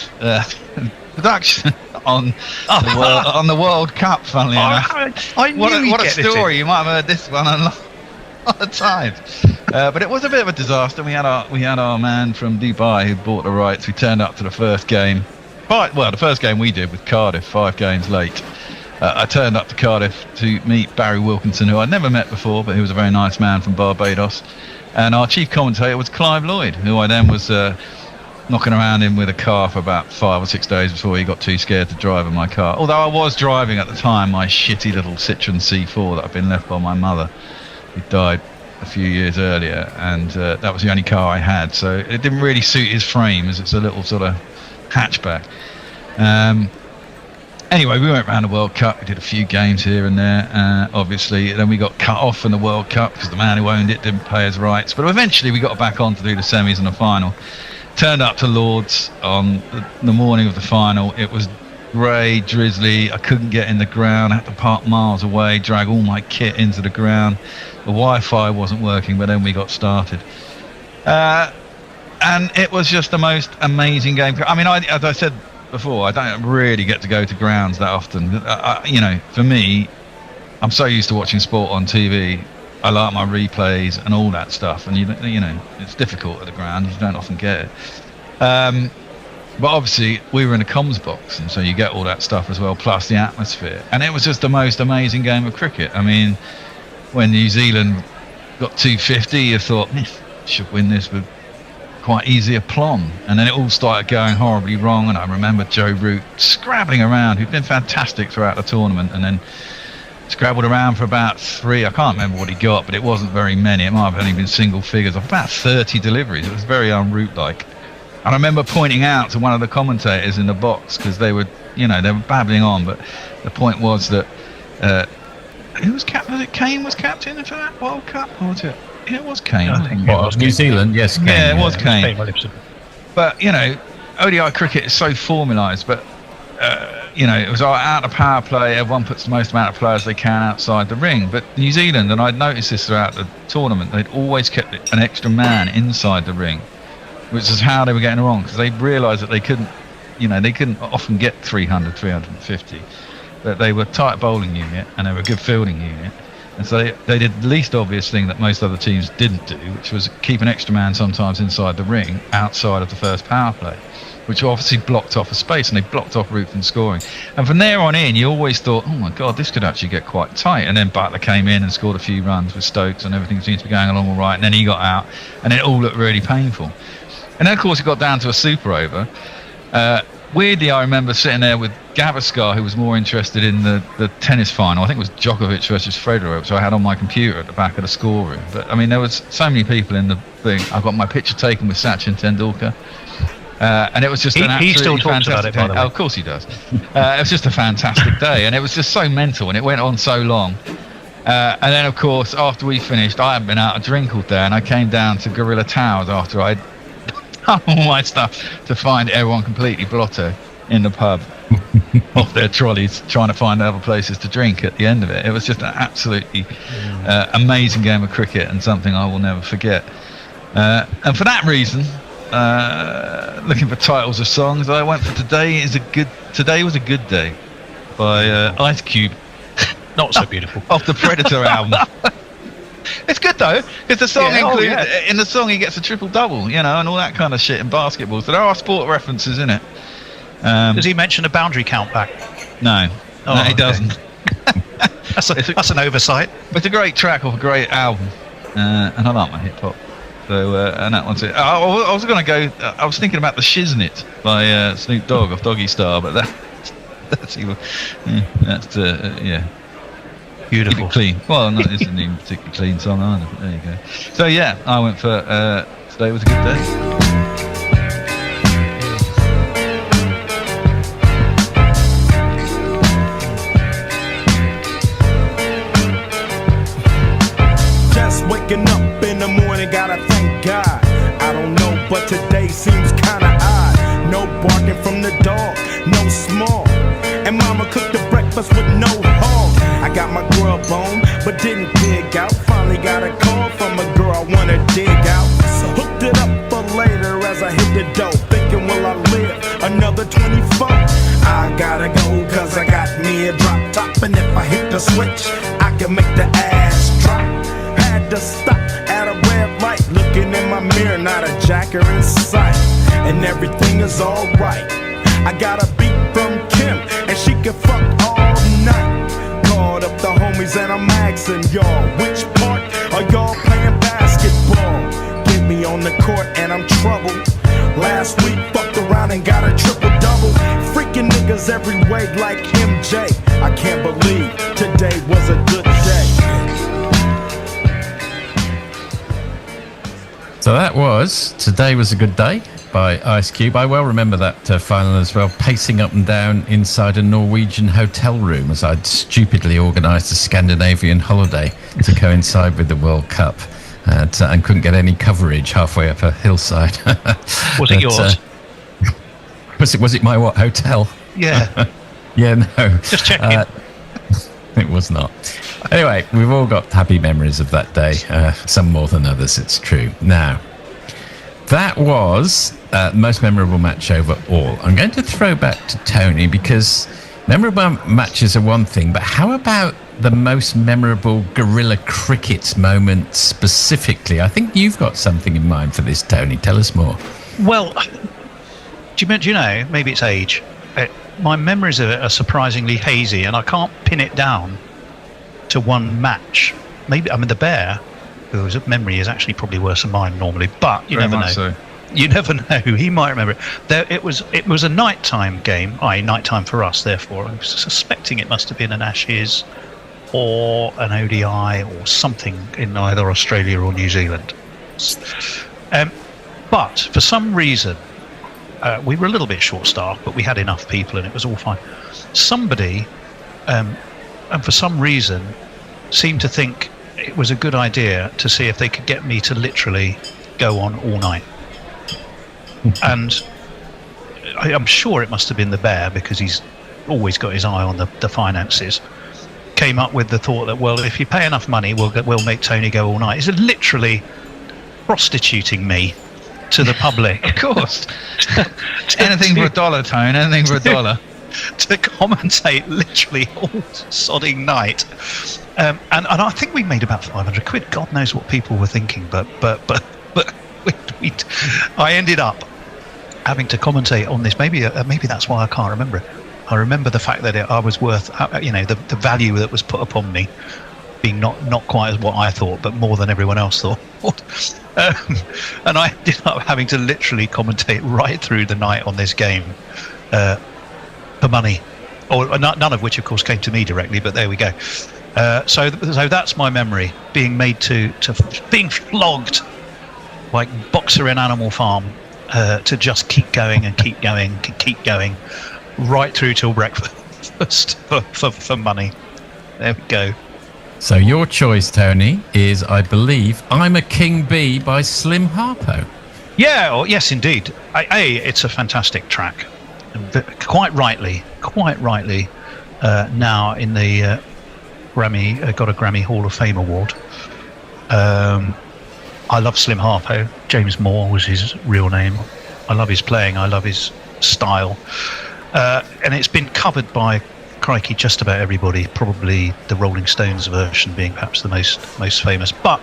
Speaker 21: production on the World Cup, funnily enough.
Speaker 22: I knew
Speaker 21: what a story. You might have heard this one a lot of times. But it was a bit of a disaster. We had our man from Dubai who bought the rights. We turned up to the first game. The first game we did with Cardiff, 5 games late. I turned up to Cardiff to meet Barry Wilkinson, who I'd never met before, but he was a very nice man from Barbados. And our chief commentator was Clive Lloyd, who I then was knocking around in with a car for about 5 or 6 days before he got too scared to drive in my car. Although I was driving at the time my shitty little Citroen C4 that I'd been left by my mother, who died a few years earlier, and that was the only car I had. So it didn't really suit his frame, as it's a little sort of hatchback. Anyway, we went around the World Cup. We did a few games here and there, obviously. Then we got cut off from the World Cup because the man who owned it didn't pay his rights. But eventually we got back on to do the semis and the final. Turned up to Lords on the morning of the final. It was grey, drizzly. I couldn't get in the ground. I had to park miles away, drag all my kit into the ground. The Wi-Fi wasn't working, but then we got started. And it was just the most amazing game. I mean, as I said before, I don't really get to go to grounds that often. For me, I'm so used to watching sport on TV. I like my replays and all that stuff, and it's difficult at the ground. You don't often get it. But obviously, we were in a comms box, and so you get all that stuff as well, plus the atmosphere. And it was just the most amazing game of cricket. I mean, when New Zealand got 250, you thought, should win this with quite easy aplomb, and then it all started going horribly wrong. And I remember Joe Root scrabbling around, who'd been fantastic throughout the tournament, and then scrabbled around for about 3, I can't remember what he got, but it wasn't very many. It might have only been single figures of about 30 deliveries. It was very un-Root-like. And I remember pointing out to one of the commentators in the box, because they were babbling on, but the point was that who was captain? Was it Kane was captain for that World Cup, or was it? Yeah, it was Kane.
Speaker 22: I think
Speaker 6: it was New Zealand, yes, Kane.
Speaker 21: Yeah, it was Kane.
Speaker 22: Kane Williamson.
Speaker 21: But, ODI cricket is so formalised, but, it was out of power play. Everyone puts the most amount of players they can outside the ring. But New Zealand, and I'd noticed this throughout the tournament, they'd always kept an extra man inside the ring, which is how they were getting it wrong, because they realised that they couldn't often get 300, 350. But they were a tight bowling unit, and they were a good fielding unit. And so they did the least obvious thing that most other teams didn't do, which was keep an extra man sometimes inside the ring, outside of the first power play, which obviously blocked off a space, and they blocked off Root from scoring. And from there on in, you always thought, oh my God, this could actually get quite tight. And then Butler came in and scored a few runs with Stokes, and everything seemed to be going along all right. And then he got out, and it all looked really painful. And then, of course, it got down to a super over. Weirdly, I remember sitting there with Gavaskar, who was more interested in the tennis final. I think it was Djokovic versus Federer, which I had on my computer at the back of the score room. But, I mean, there was so many people in the thing. I got my picture taken with Sachin Tendulkar. And it was just an absolutely
Speaker 22: he still talks about it, by the way.
Speaker 21: Oh, of course he does. It was just a fantastic day, and it was just so mental, and it went on so long. And then, of course, after we finished, I hadn't been out a drink all day, and I came down to Gorilla Towers after I'd done all my stuff to find everyone completely blotto in the pub off their trolleys, trying to find other places to drink at the end of it. It was just an absolutely amazing game of cricket, and something I will never forget. And for that reason, looking for titles of songs, I went for Today Was a Good Day by Ice Cube.
Speaker 22: Not so beautiful.
Speaker 21: Off the Predator album. It's good though, because the song in the song he gets a triple double, and all that kind of shit in basketball. So there are sport references in it.
Speaker 22: Does he mention a boundary count back?
Speaker 21: No, he doesn't.
Speaker 22: That's an oversight.
Speaker 21: But it's a great track off a great album, and I like my hip hop. So and that one's it. I was going to go. I was thinking about the Shiznit by Snoop Dogg off Doggy Star, but that's even. Yeah.
Speaker 22: Beautiful.
Speaker 21: Keep it clean. Well, no, it isn't even a particularly clean song either. There you go. So yeah, I went for Today Was a Good Day.
Speaker 8: thinking, will I live another 24? I gotta go, cause I got me a drop top. And if I hit the switch, I can make the ass drop. Had to stop at a red light, looking in my mirror, not a jacker in sight. And everything is alright. I got a beat from Kim, and she can fuck all night. Called up the homies and I'm asking y'all, which part are y'all playing basketball? Get me on the court and I'm troubled. Last week fucked around and got a triple-double. Freaking niggas every way like MJ. I can't believe today was a good day.
Speaker 6: So that was Today Was a Good Day by Ice Cube. I well remember that final as well, pacing up and down inside a Norwegian hotel room as I'd stupidly organised a Scandinavian holiday to coincide with the World Cup. And couldn't get any coverage halfway up a hillside.
Speaker 22: Was it yours?
Speaker 6: Was it my what, hotel?
Speaker 22: Yeah.
Speaker 6: Yeah, no.
Speaker 22: Just checking.
Speaker 6: It was not. Anyway, we've all got happy memories of that day. Some more than others, it's true. Now, that was the most memorable match overall. I'm going to throw back to Tony because memorable matches are one thing, but how about the most memorable guerrilla cricket moment specifically? I think you've got something in mind for this, Tony. Tell us more.
Speaker 22: Well, do you know, maybe it's age. My memories of it are surprisingly hazy, and I can't pin it down to one match. Maybe, I mean, the Bear, whose memory is actually probably worse than mine normally, but you never know.
Speaker 21: So.
Speaker 22: You never know. He might remember it. It was a nighttime game, i.e. nighttime for us, therefore. I'm suspecting it must have been an Ashes or an ODI or something in either Australia or New Zealand. But for some reason, we were a little bit short-staffed, but we had enough people and it was all fine. Somebody, and for some reason, seemed to think it was a good idea to see if they could get me to literally go on all night. And I'm sure it must have been the Bear, because he's always got his eye on the finances. Came up with the thought that, well, if you pay enough money, we'll make Tony go all night. He's literally prostituting me to the public.
Speaker 21: Of course. Anything for $1, Tone. Anything for $1.
Speaker 22: To commentate literally all sodding night. And I think we made about 500 quid. God knows what people were thinking, but I ended up having to commentate on this. Maybe that's why I can't remember it. I remember the fact that I was worth, the value that was put upon me being not quite as what I thought, but more than everyone else thought. And I ended up having to literally commentate right through the night on this game for money, or none of which, of course, came to me directly. But there we go. So that's my memory: being made to being flogged like Boxer in Animal Farm, to just keep going and keep going and keep going right through till breakfast for money. There we go.
Speaker 6: So your choice, Tony, is, I believe, I'm a King Bee by Slim Harpo.
Speaker 22: Yeah, yes, indeed. It's a fantastic track. Quite rightly, now in the Grammy, got a Grammy Hall of Fame award. I love Slim Harpo. James Moore was his real name. I love his playing. I love his style. And it's been covered by, crikey, just about everybody. Probably the Rolling Stones version being perhaps the most famous. But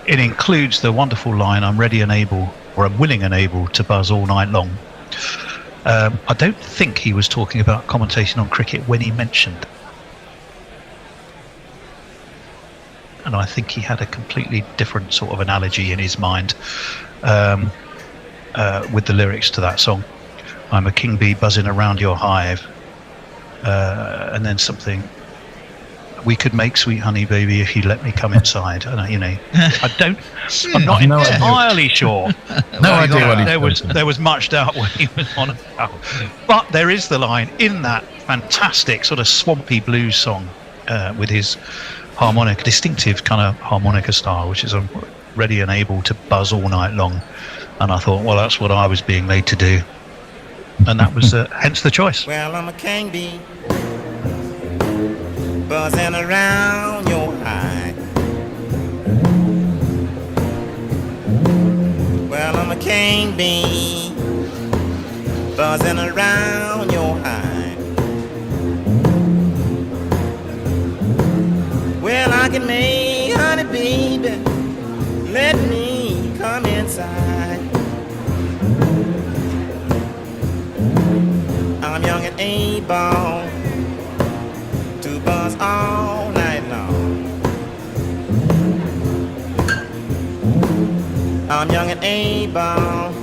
Speaker 22: it includes the wonderful line, I'm ready and able, or I'm willing and able to buzz all night long. I don't think he was talking about commentating on cricket when he mentioned. And I think he had a completely different sort of analogy in his mind with the lyrics to that song. I'm a king bee buzzing around your hive. And then something, we could make sweet honey, baby, if you let me come inside. And I'm not entirely sure.
Speaker 6: No idea what he
Speaker 22: there was much doubt what he was on about. But there is the line in that fantastic sort of swampy blues song with his harmonica, distinctive kind of harmonica style, which is ready and able to buzz all night long. And I thought, well, that's what I was being made to do. And that was hence the choice.
Speaker 10: Well, I'm a king bee buzzing around your hive. Well, I'm a king bee buzzing around your hide. Well, I can make honey, baby. Let me come inside. I'm young and able to buzz all night long. I'm young and able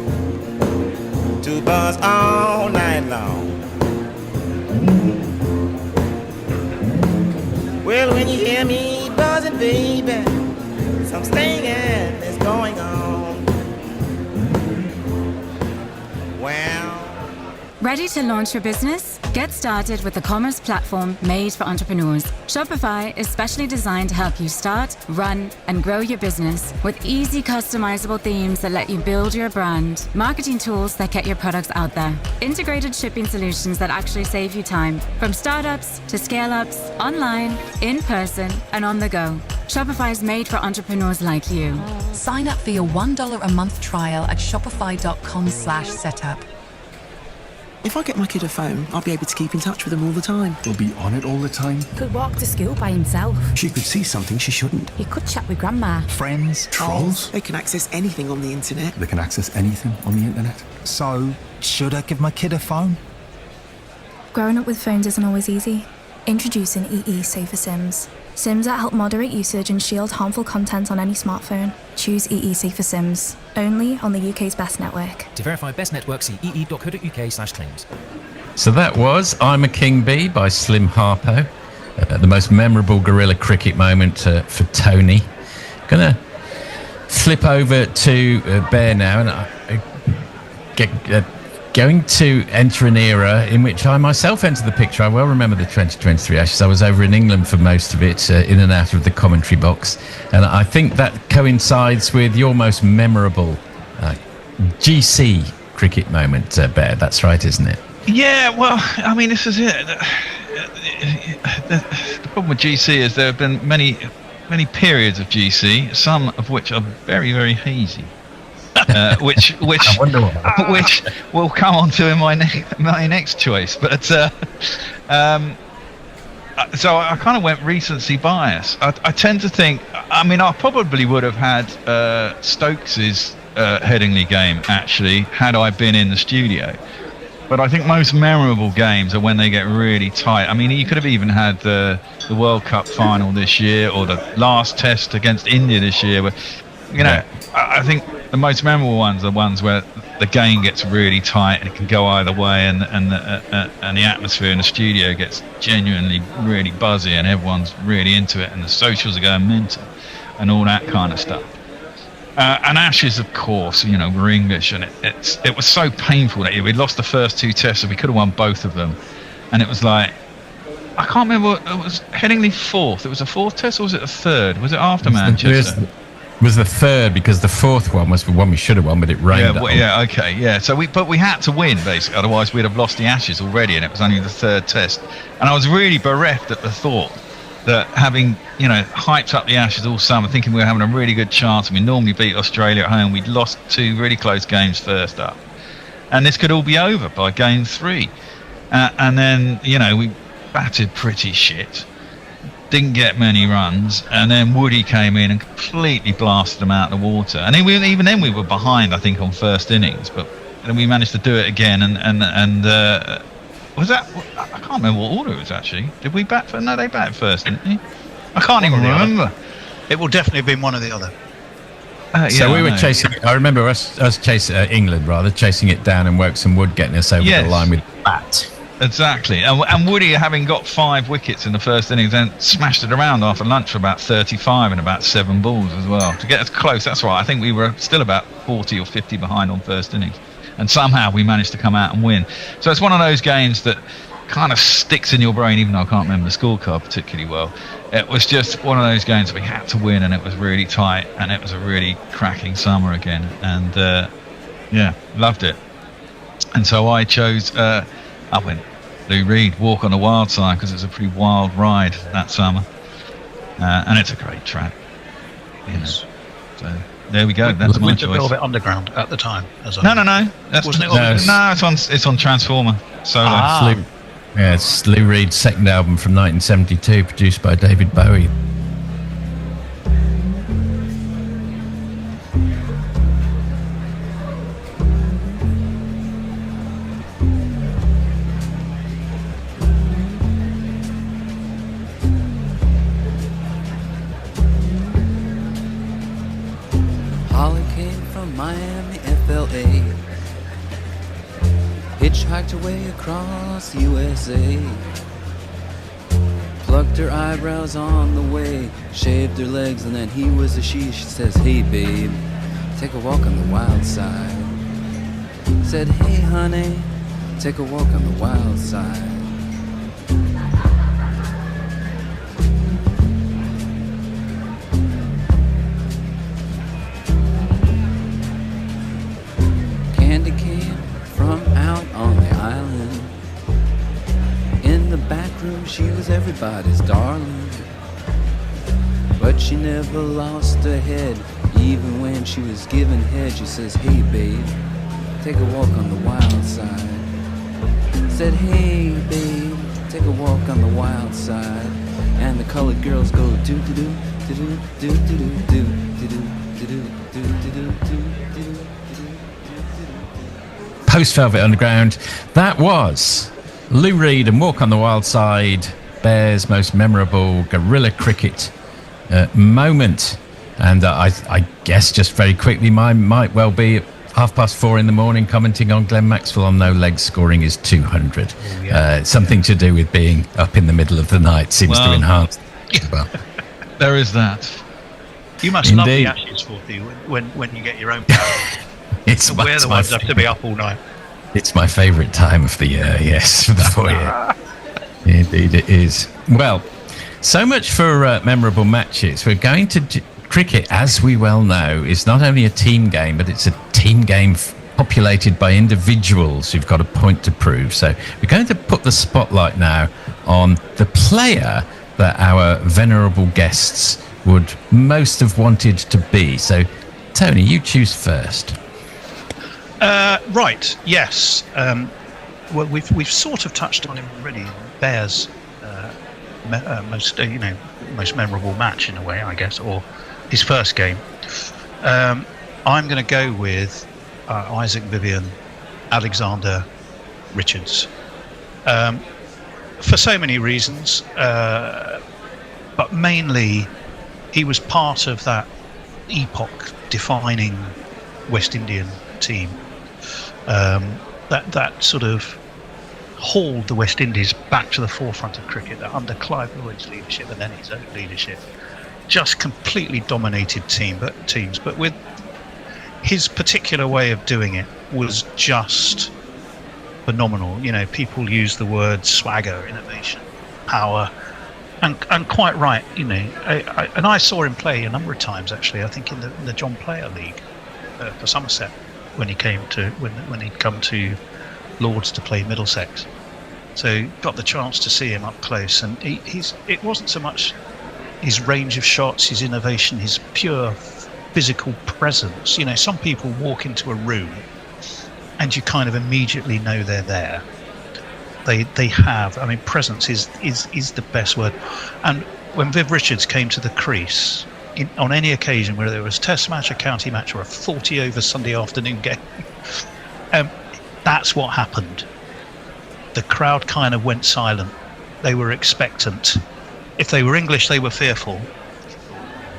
Speaker 10: to buzz all night long. Well, when you hear me buzzing, baby, some stinging is going on. Well,
Speaker 11: Ready to launch your business? Get started with the commerce platform made for entrepreneurs. Shopify is specially designed to help you start, run, and grow your business with easy customizable themes that let you build your brand, marketing tools that get your products out there, integrated shipping solutions that actually save you time, from startups to scale-ups, online, in person, and on the go. Shopify is made for entrepreneurs like you.
Speaker 14: Sign up for your $1 a month trial at shopify.com/setup.
Speaker 23: If I get my kid a phone, I'll be able to keep in touch with them all the time.
Speaker 24: He'll be on it all the time.
Speaker 14: Could walk to school by himself.
Speaker 24: She could see something she shouldn't.
Speaker 14: He could chat with grandma.
Speaker 24: Friends, trolls.
Speaker 23: They can access anything on the internet.
Speaker 24: They can access anything on the internet.
Speaker 25: So, should I give my kid a phone?
Speaker 26: Growing up with phones isn't always easy. Introducing EE Safer SIMs. SIMs that help moderate usage and shield harmful content on any smartphone. Choose EE Safer SIMs. Only on the UK's best network.
Speaker 27: To verify best network, see ee.co.uk/claims.
Speaker 6: So that was I'm a King Bee by Slim Harpo. The most memorable guerrilla cricket moment for Tony. Gonna flip over to Bear now, and going to enter an era in which I myself entered the picture. I well remember the 2023 Ashes. I was over in England for most of it, in and out of the commentary box. And I think that coincides with your most memorable GC cricket moment, Bear. That's right, isn't it?
Speaker 21: Yeah, well, I mean, this is it. The problem with GC is there have been many periods of GC, some of which are very, very hazy. Which we'll come on to in my next choice, but so I kind of went recency bias. I tend to think, I mean, I probably would have had Stokes's Headingley game actually had I been in the studio, but I think most memorable games are when they get really tight. I mean, you could have even had the World Cup final this year, or the last test against India this year, where, you know, I think the most memorable ones are ones where the game gets really tight and it can go either way, and the atmosphere in the studio gets genuinely really buzzy and everyone's really into it and the socials are going mental and all that kind of stuff. And Ashes, of course, you know, we're English, and it was so painful that we'd lost the first two tests, and we could have won both of them, and it was like, I can't remember, it was Headingley fourth. It was a fourth test, or was it a third? Was it after Manchester?
Speaker 6: Was the third, because the fourth one was the one we should have won, but it rained.
Speaker 21: So we had to win basically, otherwise we'd have lost the Ashes already, and it was only the third test. And I was really bereft at the thought that, having, you know, hyped up the Ashes all summer, thinking we were having a really good chance, and we normally beat Australia at home, we'd lost two really close games first up, and this could all be over by game 3. And then, you know, we batted pretty shit. Didn't get many runs, and then Woody came in and completely blasted them out of the water. And even then we were behind, I think, on first innings, but then we managed to do it again. And was that? I can't remember what order it was actually. Did we bat first? No, they batted first, didn't they? I can't even remember.
Speaker 22: It will definitely have been one or the other.
Speaker 6: So we were chasing. I remember us chasing England, rather chasing it down, and Woakes and Wood getting us over the line with bat.
Speaker 21: Exactly, and Woody, having got 5 wickets in the first innings, then smashed it around after lunch for about 35 and about 7 balls as well to get us close. That's right. I think we were still about 40 or 50 behind on first innings, and somehow we managed to come out and win. So it's one of those games that kind of sticks in your brain, even though I can't remember the scorecard particularly well. It was just one of those games we had to win, and it was really tight, and it was a really cracking summer again, and yeah, loved it. And so I chose. I went Lou Reed, Walk on the Wild Side, because it's a pretty wild ride that summer, and it's a great track. You know. So There we go. That's my
Speaker 22: With the
Speaker 21: choice.
Speaker 22: Velvet Underground at the time.
Speaker 21: No. That's
Speaker 22: Wasn't it
Speaker 21: no, it's on Transformer. Solo.
Speaker 6: It's Lou Reed's second album from 1972, produced by David Bowie.
Speaker 3: Holly came from Miami, FLA. Hitchhiked her way across USA. Plucked her eyebrows on the way. Shaved her legs and then he was a she. She says, hey babe, take a walk on the wild side. Said, hey honey, take a walk on the wild side. Candy came from out on the island. In the back room she was everybody's darling. But she never lost her head. Even when she was giving head, she says, hey babe, take a walk on the wild side. Said, hey babe, take a walk on the wild side. And the colored girls go do do do do do do do do do do do do do do do.
Speaker 6: Post Velvet Underground. That was Lou Reed and Walk on the Wild Side, Bears' most memorable guerrilla cricket moment. And I guess just very quickly, mine might well be at 4:30 in the morning commenting on Glenn Maxwell on no legs scoring his 200. Something to do with being up in the middle of the night seems to enhance as well.
Speaker 21: There is that.
Speaker 22: You must love the Ashes, 40, when you get your own power. We're the ones that have to be up all night.
Speaker 6: It's my favourite time of the year, yes. Indeed it is. Well, so much for memorable matches. We're going to... Cricket, as we well know, is not only a team game, but it's a team game populated by individuals who've got a point to prove. So we're going to put the spotlight now on the player that our venerable guests would most have wanted to be. So, Tony, you choose first.
Speaker 22: Right. Yes. Well, we've sort of touched on him already. Bears' most memorable match in a way, I guess, or his first game. I'm going to go with Isaac Vivian, Alexander Richards, for so many reasons, but mainly he was part of that epoch-defining West Indian team that sort of hauled the West Indies back to the forefront of cricket under Clive Lloyd's leadership and then his own leadership. Just completely dominated teams, but with his particular way of doing it was just phenomenal. You know, people use the word swagger, innovation, power, and quite right. You know, I saw him play a number of times actually. I think in the John Player League for Somerset when he came to when he'd come to Lords to play Middlesex. So got the chance to see him up close, and it wasn't so much his range of shots, his innovation, his pure physical presence. You know, some people walk into a room and you kind of immediately know they're there. They have, I mean, presence is the best word. And when Viv Richards came to the crease, on any occasion, whether there was a test match, a county match, or a 40-over Sunday afternoon game, that's what happened. The crowd kind of went silent. They were expectant. If they were English, they were fearful.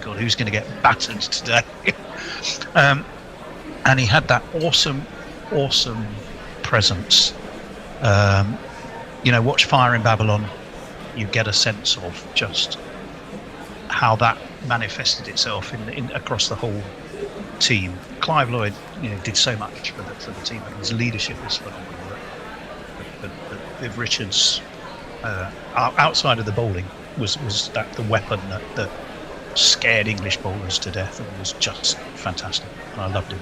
Speaker 22: God, who's going to get battered today? And he had that awesome presence. You know, watch Fire in Babylon. You get a sense of just how that manifested itself in across the whole team. Clive Lloyd, you know, did so much for the team, and his leadership was phenomenal. But Viv Richards, outside of the bowling, was that the weapon that scared English bowlers to death, and was just fantastic. And I loved him.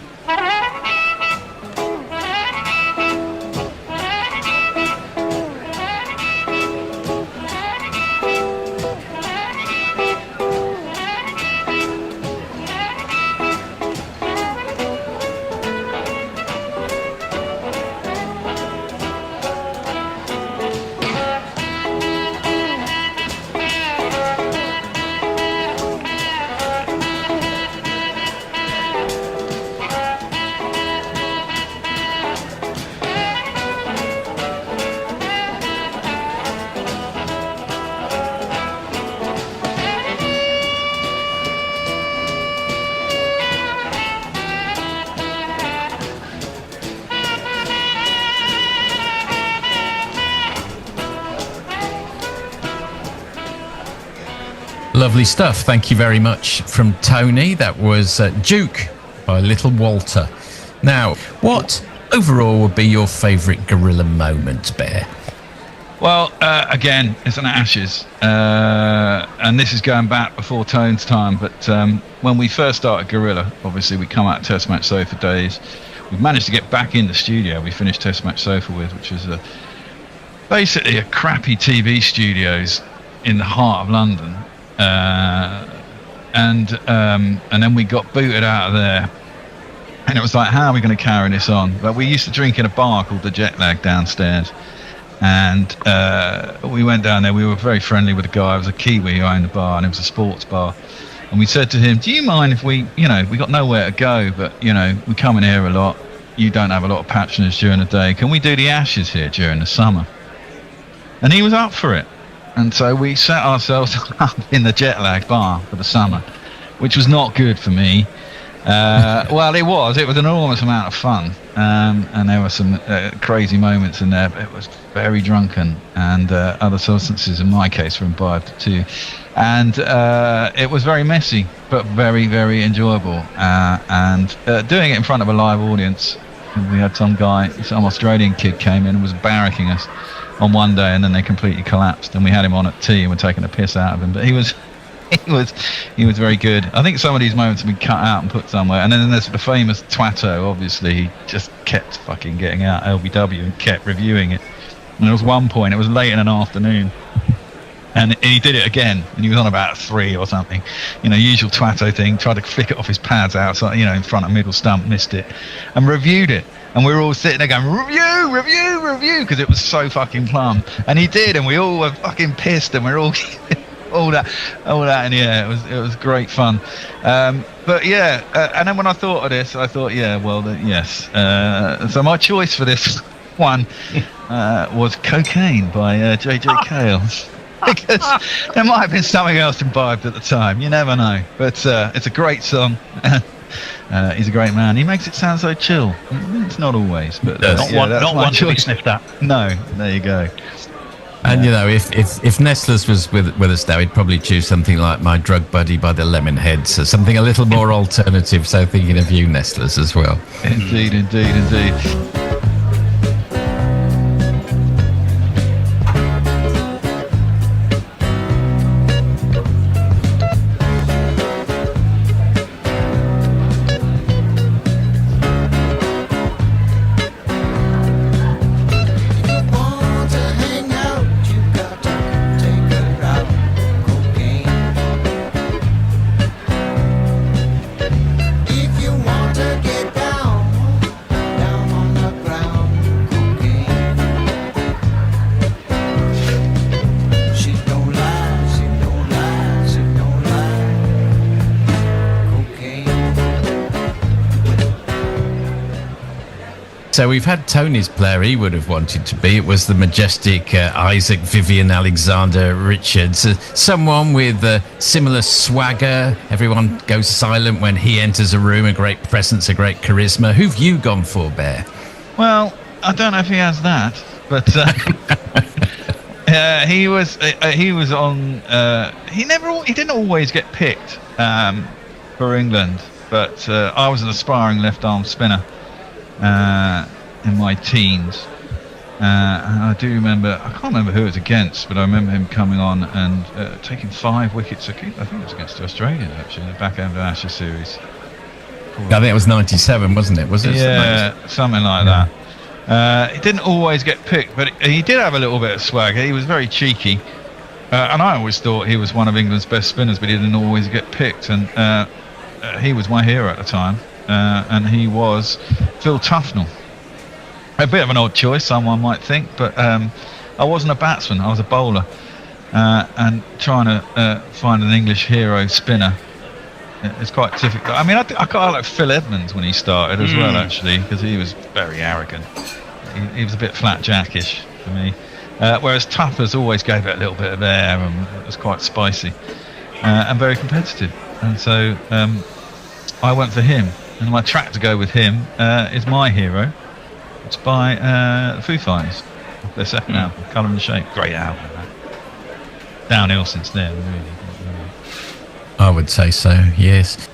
Speaker 6: Lovely stuff. Thank you very much from Tony. That was Duke by Little Walter. Now, what overall would be your favourite Gorilla moment, Bear?
Speaker 21: Well, again, it's an Ashes, and this is going back before Tone's time, but when we first started Gorilla, obviously we come out of Test Match Sofa days. We've managed to get back in the studio we finished Test Match Sofa with, which was basically a crappy TV studios in the heart of London, and then we got booted out of there. And it was like, how are we going to carry this on? But we used to drink in a bar called the Jet Lag downstairs. And we went down there. We were very friendly with a guy. It was a Kiwi who owned the bar, and it was a sports bar. And we said to him, do you mind if we got nowhere to go, but, we come in here a lot. You don't have a lot of patronage during the day. Can we do the Ashes here during the summer? And he was up for it. And so we set ourselves up in the Jet Lag bar for the summer, which was not good for me. Well, it was an enormous amount of fun, and there were some crazy moments in there, but it was very drunken, and other substances in my case were imbibed too, and it was very messy but very, very enjoyable, and doing it in front of a live audience. We had some Australian kid came in and was barracking us on one day, and then they completely collapsed, and we had him on at tea and we're taking a piss out of him, but he was very good. I think some of these moments have been cut out and put somewhere. And then there's the famous Twatto, obviously. He just kept fucking getting out LBW and kept reviewing it. And there was one point, it was late in an afternoon, and he did it again, and he was on about 3 or something. Usual Twatto thing, tried to flick it off his pads outside, in front of middle stump, missed it, and reviewed it. And we were all sitting there going, review, because it was so fucking plumb. And he did, and we all were fucking pissed, and we're all... all that and yeah, it was great fun, but yeah, and then when I thought of this, I thought, yes, so my choice for this one was Cocaine by JJ Cale, because there might have been something else imbibed at the time, you never know, but it's a great song. He's a great man. He makes it sound so chill. It's not always, but
Speaker 22: not one to be sniffed at.
Speaker 21: No, there you go.
Speaker 6: And if Nestler's was with us now, he'd probably choose something like My Drug Buddy by the Lemonheads, so something a little more alternative. So thinking of you, Nestler's, as well.
Speaker 21: Indeed.
Speaker 6: So we've had Tony's player he would have wanted to be. It was the majestic Isaac Vivian Alexander Richards, someone with similar swagger. Everyone goes silent when he enters a room, a great presence, a great charisma. Who've you gone for, Bear?
Speaker 21: Well, I don't know if he has that, but he was on. He didn't always get picked for England, but I was an aspiring left-arm spinner in my teens, and I do remember, I can't remember who it was against, but I remember him coming on and taking 5 wickets. I think it was against the Australians, actually, in the back end of the Ashes series.
Speaker 6: I think it was 97, wasn't it? Was it?
Speaker 21: Yeah, something like that. He didn't always get picked, but he did have a little bit of swagger. He was very cheeky, and I always thought he was one of England's best spinners, but he didn't always get picked, and he was my hero at the time. And he was Phil Tufnell. A bit of an odd choice, someone might think, but I wasn't a batsman, I was a bowler, and trying to find an English hero spinner is quite difficult. I mean, I quite like Phil Edmonds when he started as well, actually, because he was very arrogant. He was a bit flat jackish for me, whereas Tuffers always gave it a little bit of air and it was quite spicy and very competitive, and so I went for him. And my track to go with him is My Hero. It's by the Foo Fighters. Their second album, Colour and Shape. Great album, man. Downhill since then, really.
Speaker 6: would say so, yes.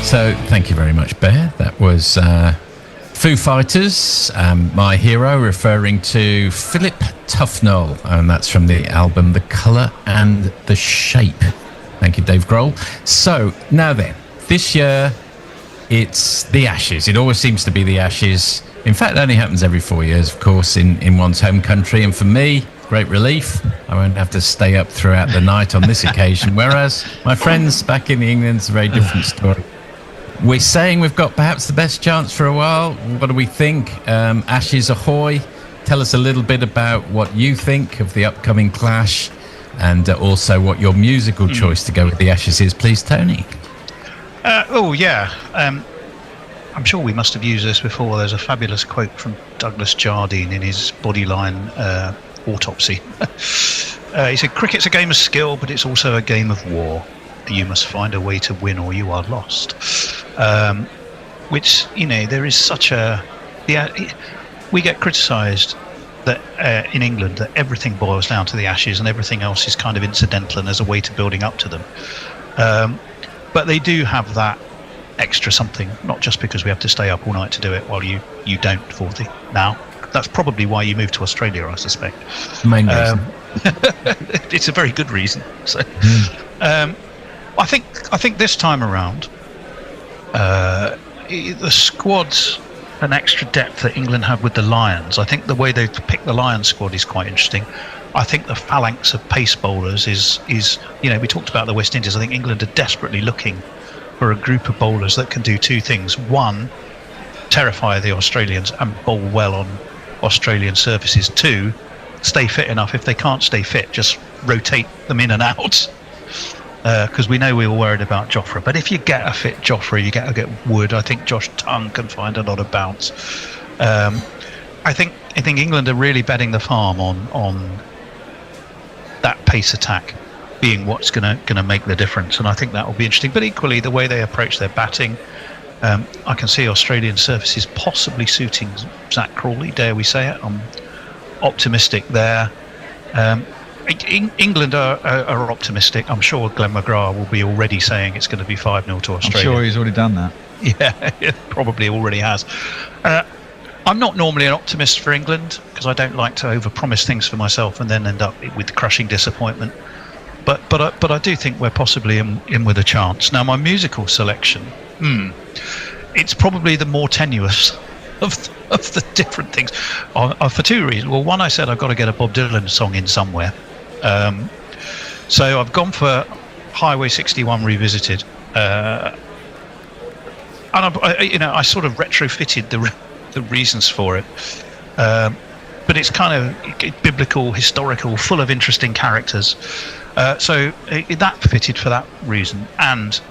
Speaker 6: So, thank you very much, Bear. That was Foo Fighters, My Hero, referring to Philip Tufnell, and that's from the album The Colour and the Shape. Thank you, Dave Grohl. So, now then, this year, it's the Ashes. It always seems to be the Ashes. In fact, it only happens every 4 years, of course, in one's home country. And for me, great relief. I won't have to stay up throughout the night on this occasion. Whereas my friends back in England, it's a very different story. We're saying we've got perhaps the best chance for a while. What do we think? Ashes ahoy. Tell us a little bit about what you think of the upcoming clash, and also what your musical choice to go with the Ashes is, please, Tony.
Speaker 22: I'm sure we must have used this before. There's a fabulous quote from Douglas Jardine in his Bodyline autopsy. He said, "Cricket's a game of skill, but it's also a game of war. You must find a way to win or you are lost." Which, there is such a... we get criticised that in England that everything boils down to the Ashes and everything else is kind of incidental and there's a way to building up to them. But they do have that extra something, not just because we have to stay up all night to do it while you don't, 40 now. That's probably why you moved to Australia, I suspect.
Speaker 6: Main reason.
Speaker 22: It's a very good reason. So, I think this time around, the squad's an extra depth that England have with the Lions. I think the way they've picked the Lions squad is quite interesting. I think the phalanx of pace bowlers is we talked about the West Indies. I think England are desperately looking for a group of bowlers that can do two things. One, terrify the Australians and bowl well on Australian surfaces. Two, stay fit enough. If they can't stay fit, just rotate them in and out. Because we know we were worried about Jofra. But if you get a fit Jofra, you get Wood. I think Josh Tongue can find a lot of bounce. I think England are really betting the farm on that pace attack being what's going to make the difference, and I think that will be interesting. But equally, the way they approach their batting, I can see Australian surfaces possibly suiting Zach Crawley. Dare we say it? I'm optimistic there. England are optimistic. I'm sure Glenn McGrath will be already saying it's going to be 5-0 to Australia.
Speaker 1: I'm sure he's already done that.
Speaker 22: Yeah, probably already has. I'm not normally an optimist for England because I don't like to overpromise things for myself and then end up with crushing disappointment. But I do think we're possibly in with a chance. Now, my musical selection, it's probably the more tenuous of the different things for two reasons. Well, one, I said I've got to get a Bob Dylan song in somewhere. So I've gone for Highway 61 Revisited. And I sort of retrofitted the reasons for it. But it's kind of biblical, historical, full of interesting characters. So that fitted for that reason. And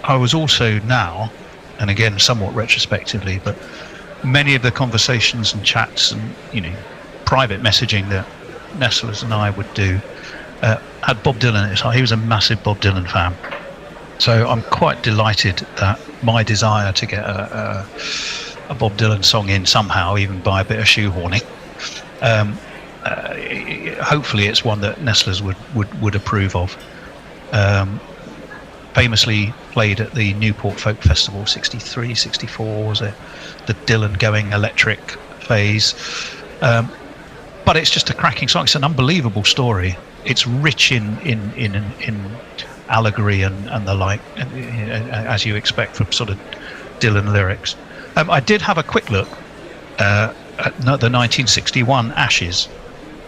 Speaker 22: I was also now, and again somewhat retrospectively, but many of the conversations and chats and private messaging that Nestlers and I would do had Bob Dylan at his heart. He was a massive Bob Dylan fan. So I'm quite delighted that my desire to get a Bob Dylan song in somehow, even by a bit of shoehorning, hopefully it's one that Nestlers would approve of. Famously played at the Newport Folk Festival 63, 64 was it, the Dylan going electric phase. But it's just a cracking song. It's an unbelievable story. It's rich in allegory and the like, as you expect from sort of Dylan lyrics. I did have a quick look at the 1961 Ashes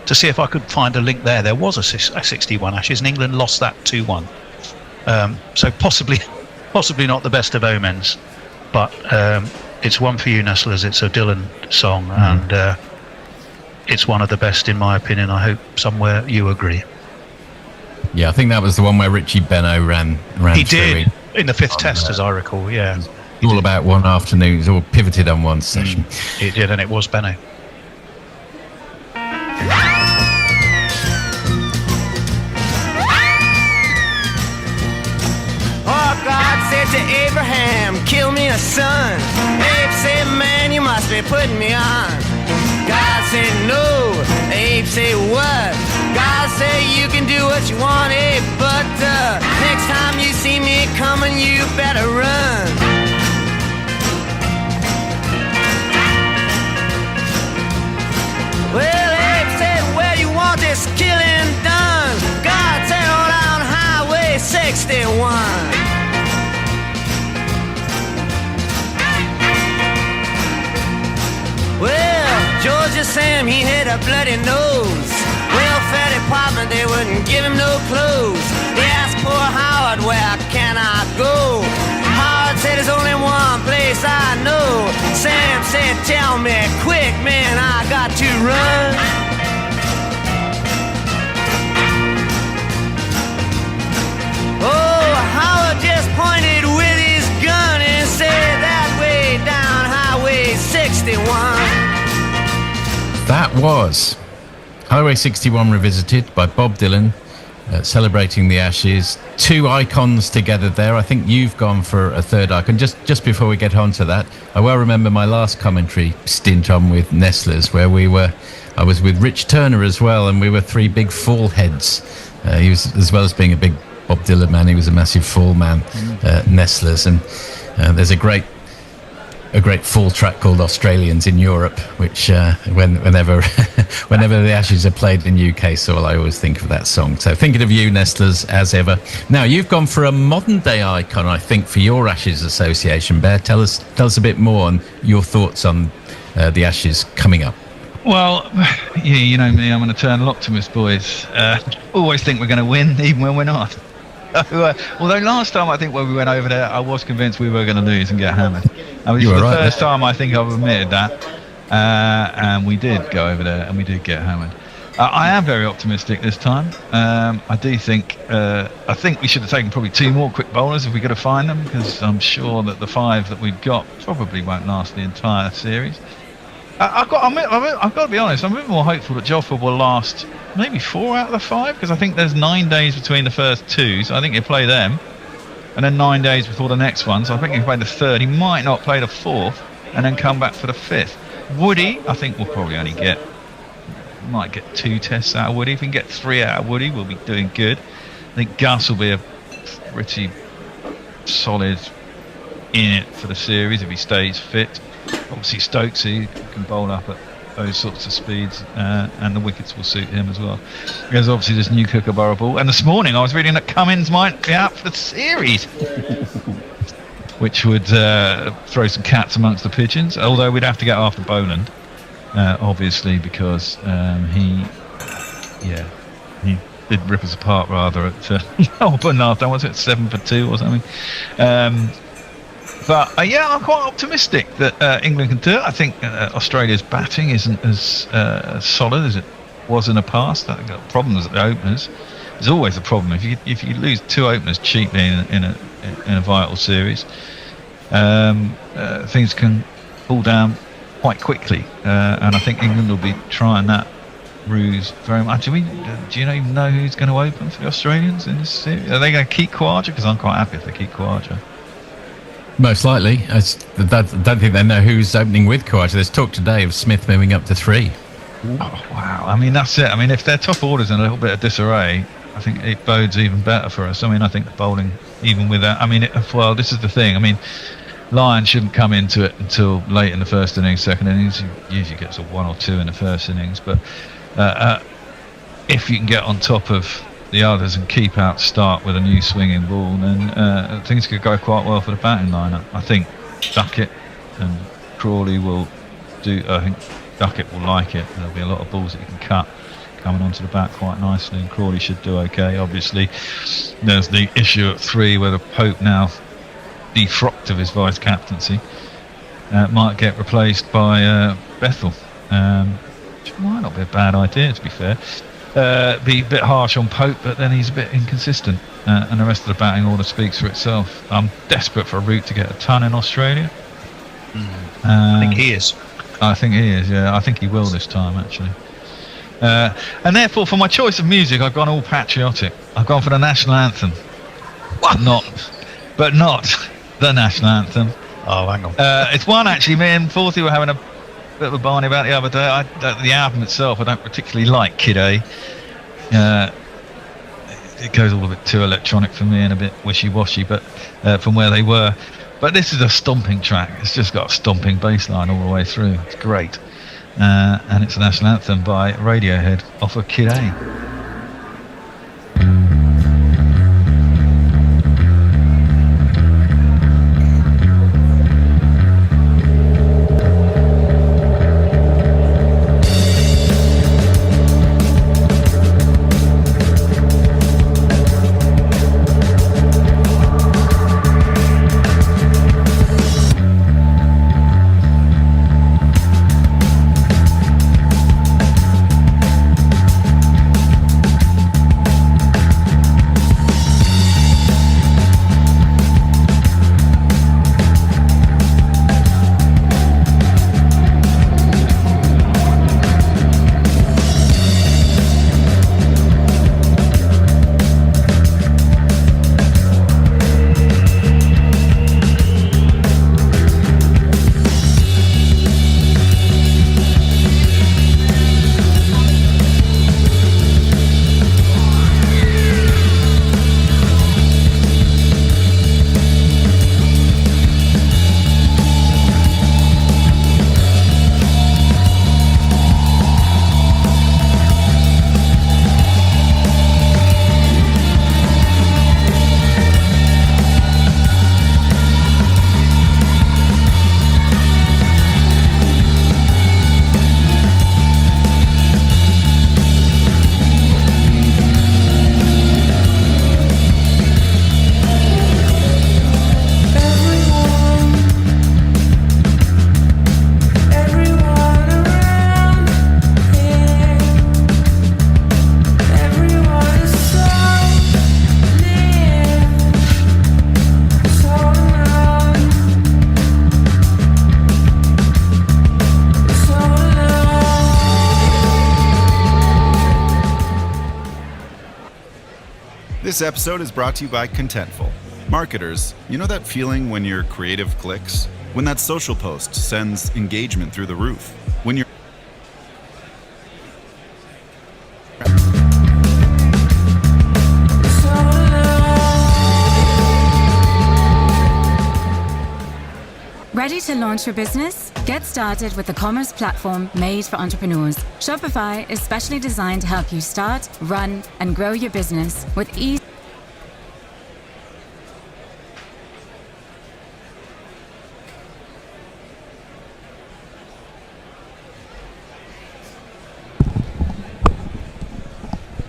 Speaker 22: to see if I could find a link there. There was a 61 Ashes, and England lost that 2-1. So possibly not the best of omens, but it's one for you, Nestlers. It's a Dylan song, and it's one of the best in my opinion. I hope somewhere you agree.
Speaker 6: Yeah, I think that was the one where Richie Benaud ran
Speaker 22: He
Speaker 6: through
Speaker 22: did in the fifth test, as I recall. Yeah,
Speaker 6: all about one afternoon. It was all pivoted on one session.
Speaker 22: He did, and it was Benaud.
Speaker 10: Oh, God said to Abraham, kill me a son. Abe said, man, you must be putting me on. God said, no. Abe said, what? God said, you can do what you want, Abe, but next time you see me coming, you better run. Well, Abe said, where you want this killing done? God said, on down Highway 61. Well, Georgia Sam, he had a bloody nose. Welfare department, they wouldn't give him no clothes. They asked poor Howard, where can I go? Howard said, there's only one place I know. Sam said, tell me quick, man, I got to run. Oh, Howard just pointed with his gun and said, that way down Highway 61.
Speaker 6: That was Highway 61 Revisited by Bob Dylan, celebrating the Ashes. Two icons together there. I think you've gone for a third icon. Just before we get on to that, I well remember my last commentary stint on with Nestlers, where I was with Rich Turner as well, and we were three big fall heads. He was, as well as being a big Bob Dylan man, he was a massive fall man, Nestlers. And there's a great fall track called Australians in Europe, which whenever the Ashes are played in UK soil, I always think of that song. So thinking of you, Nestlers, as ever. Now, you've gone for a modern day icon, I think, for your Ashes association. Bear, tell us a bit more on your thoughts on the Ashes coming up.
Speaker 21: Well, yeah, you know me, I'm an eternal optimist, boys. Always think we're going to win, even when we're not. Although last time, I think when we went over there, I was convinced we were going to lose and get hammered. And this was the first time I think I've admitted that. And we did go over there and we did get hammered. I am very optimistic this time. I think we should have taken probably two more quick bowlers if we could have found them, because I'm sure that the five that we've got probably won't last the entire series. I've got to be honest, I'm a bit more hopeful that Joffa will last maybe 4 out of the 5, because I think there's 9 days between the first two, so I think he'll play them, and then 9 days before the next one, so I think he'll play the third. He might not play the fourth and then come back for the fifth. Woody, I think we'll probably only might get 2 tests out of Woody. If we can get 3 out of Woody, we'll be doing good. I think Gus will be a pretty solid in it for the series if he stays fit. Obviously Stokesy can bowl up at those sorts of speeds, and the wickets will suit him as well. There's obviously this new Kookaburra ball, and this morning I was reading that Cummins might be out for the series, which would throw some cats amongst the pigeons, although we'd have to get after Boland, obviously, because he did rip us apart rather at Melbourne last time. Was it 7 for 2 or something? But I'm quite optimistic that England can do it. I think Australia's batting isn't as solid as it was in the past. I think the problems at the openers. There's always a problem if you lose 2 openers cheaply in a vital series. Things can fall down quite quickly, and I think England will be trying that ruse very much. Do you even know who's going to open for the Australians in this series? Are they going to keep Khawaja? Because I'm quite happy if they keep Khawaja.
Speaker 6: Most likely. I don't think they know who's opening with Khawaja. There's talk today of Smith moving up to 3.
Speaker 21: Oh, wow. I mean, that's it. I mean, if their top order's in a little bit of disarray, I think it bodes even better for us. I mean, I think the bowling, even with that, I mean, this is the thing. I mean, Lyon shouldn't come into it until late in the first innings, second innings. He usually gets a 1 or 2 in the first innings. But if you can get on top of the others and keep out start with a new swinging ball, then things could go quite well for the batting lineup. I think Duckett and Crawley will do. I think Duckett will like it. There'll be a lot of balls that you can cut coming onto the bat quite nicely, and Crawley should do okay. Obviously, there's the issue at 3 where the Pope, now defrocked of his vice captaincy, might get replaced by Bethel, which might not be a bad idea, to be fair. Be a bit harsh on Pope, but then he's a bit inconsistent, and the rest of the batting order speaks for itself. I'm desperate for a route to get a ton in Australia.
Speaker 22: I think he is.
Speaker 21: I think he is, yeah. I think he will this time, actually. And therefore, for my choice of music, I've gone all patriotic. I've gone for the national anthem. But not the national anthem.
Speaker 22: Oh, hang on.
Speaker 21: It's one, actually, me and Forthy were having a bit of a barney about the other day. The album itself, I don't particularly like Kid A. It goes all a bit too electronic for me and a bit wishy-washy, but from where they were. But this is a stomping track. It's just got a stomping bass line all the way through. It's great. And it's a national anthem by Radiohead off of Kid A.
Speaker 4: This episode is brought to you by Contentful. Marketers, you know that feeling when your creative clicks? When that social post sends engagement through the roof? When you're
Speaker 11: Ready to launch your business? Get started with the commerce platform made for entrepreneurs. Shopify is specially designed to help you start, run, and grow your business with ease.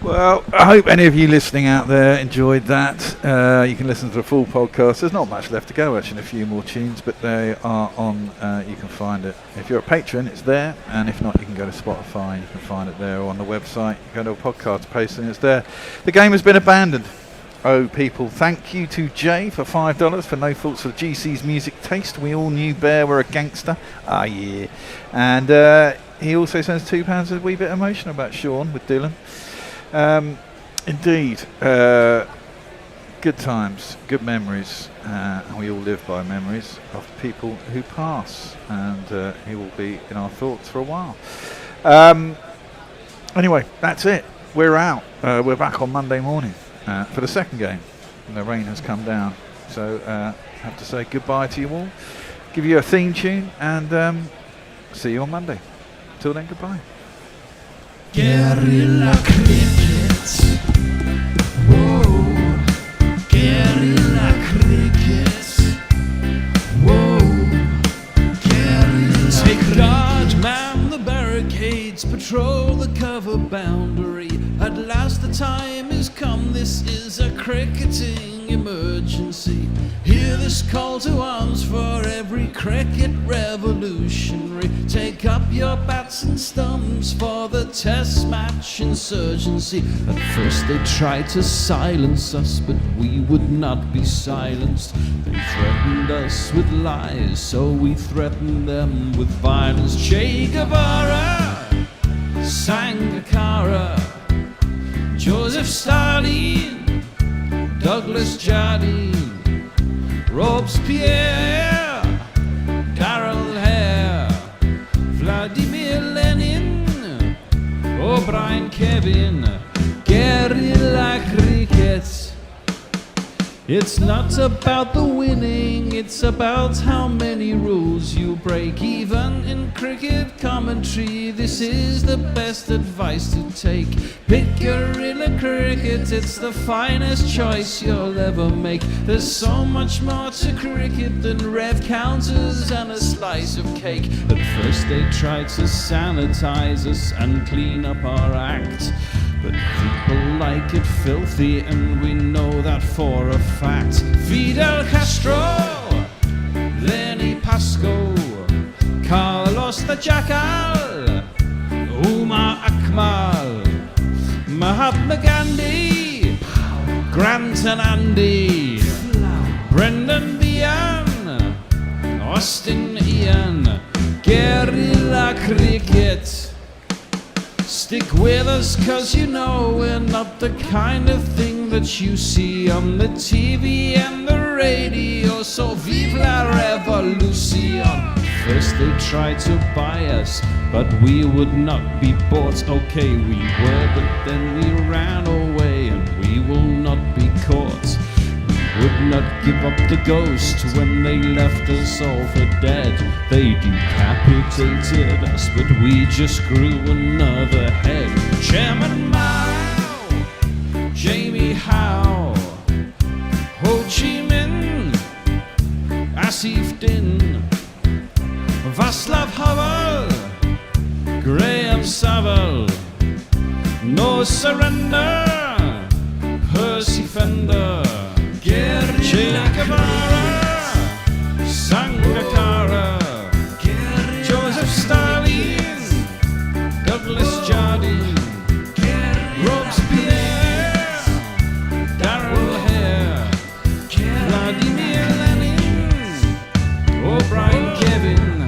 Speaker 1: Well, I hope any of you listening out there enjoyed that. You can listen to the full podcast. There's not much left to go, actually, a few more tunes, but they are on. You can find it. If you're a patron, it's there, and if not, you can go to Spotify. You can find it there, or on the website. You go to a podcast post, and it's there. The game has been abandoned. Oh, people, thank you to Jay for $5 for No Faults of GC's music taste. We all knew Bear were a gangster. Ah, yeah. And
Speaker 5: he also sends £2 a wee bit emotional about Sean with Dylan. Indeed, good times, good memories, and we all live by memories of people who pass, and he will be in our thoughts for a while. Anyway, that's it. We're out. We're back on Monday morning for the second game. The rain has come down, so have to say goodbye to you all. Give you a theme tune, and see you on Monday. Till then, goodbye.
Speaker 1: Guerrilla cricket. Whoa. Guerrilla cricket. Whoa. Guerrilla. Take guard, man the barricades, patrol the cover boundary. At last the time is come, this is a cricketing emergency. Hear this call to arms for every cricket revolutionary. Take up your bats and stumps for the test match insurgency. At first they tried to silence us, but we would not be silenced. They threatened us with lies, so we threatened them with violence. Che Guevara, Sangakkara, Joseph Stalin, Douglas Jardine, Robespierre, Darrell Hare, Vladimir Lenin, O'Brien Kevin, guerrilla cricket. It's not about the winning, it's about how many rules you break. Even in cricket commentary, this is the best advice to take. Pick guerrilla cricket, it's the finest choice you'll ever make. There's so much more to cricket than rev counters and a slice of cake. At first they tried to sanitize us and clean up our act, but people like it filthy, and we know that for a fact. Fidel Castro, Lenny Pascoe, Carlos the Jackal, Umar Akmal, Mahatma Gandhi, Grant and Andy, Brendan Behan, Austin Ian, guerrilla cricket. Stick with us, cause you know we're not the kind of thing that you see on the TV and the radio. So vive la revolution. First they tried to buy us, but we would not be bought. Okay, we were, but then we ran away, and we will not be caught. We would not give up the ghost when they left us all for dead. They decapitated us, but we just grew another head. Chairman Mao, Jamie Howe, Ho Chi Minh, Asif Din, Václav Havel, Graham Saville, No Surrender, Percy Fender, Che Guevara, Sangakkara, Joseph Stalin, Douglas Jardine, Robespierre, Darrell Hare, Vladimir Lenin, O'Brien Kevin,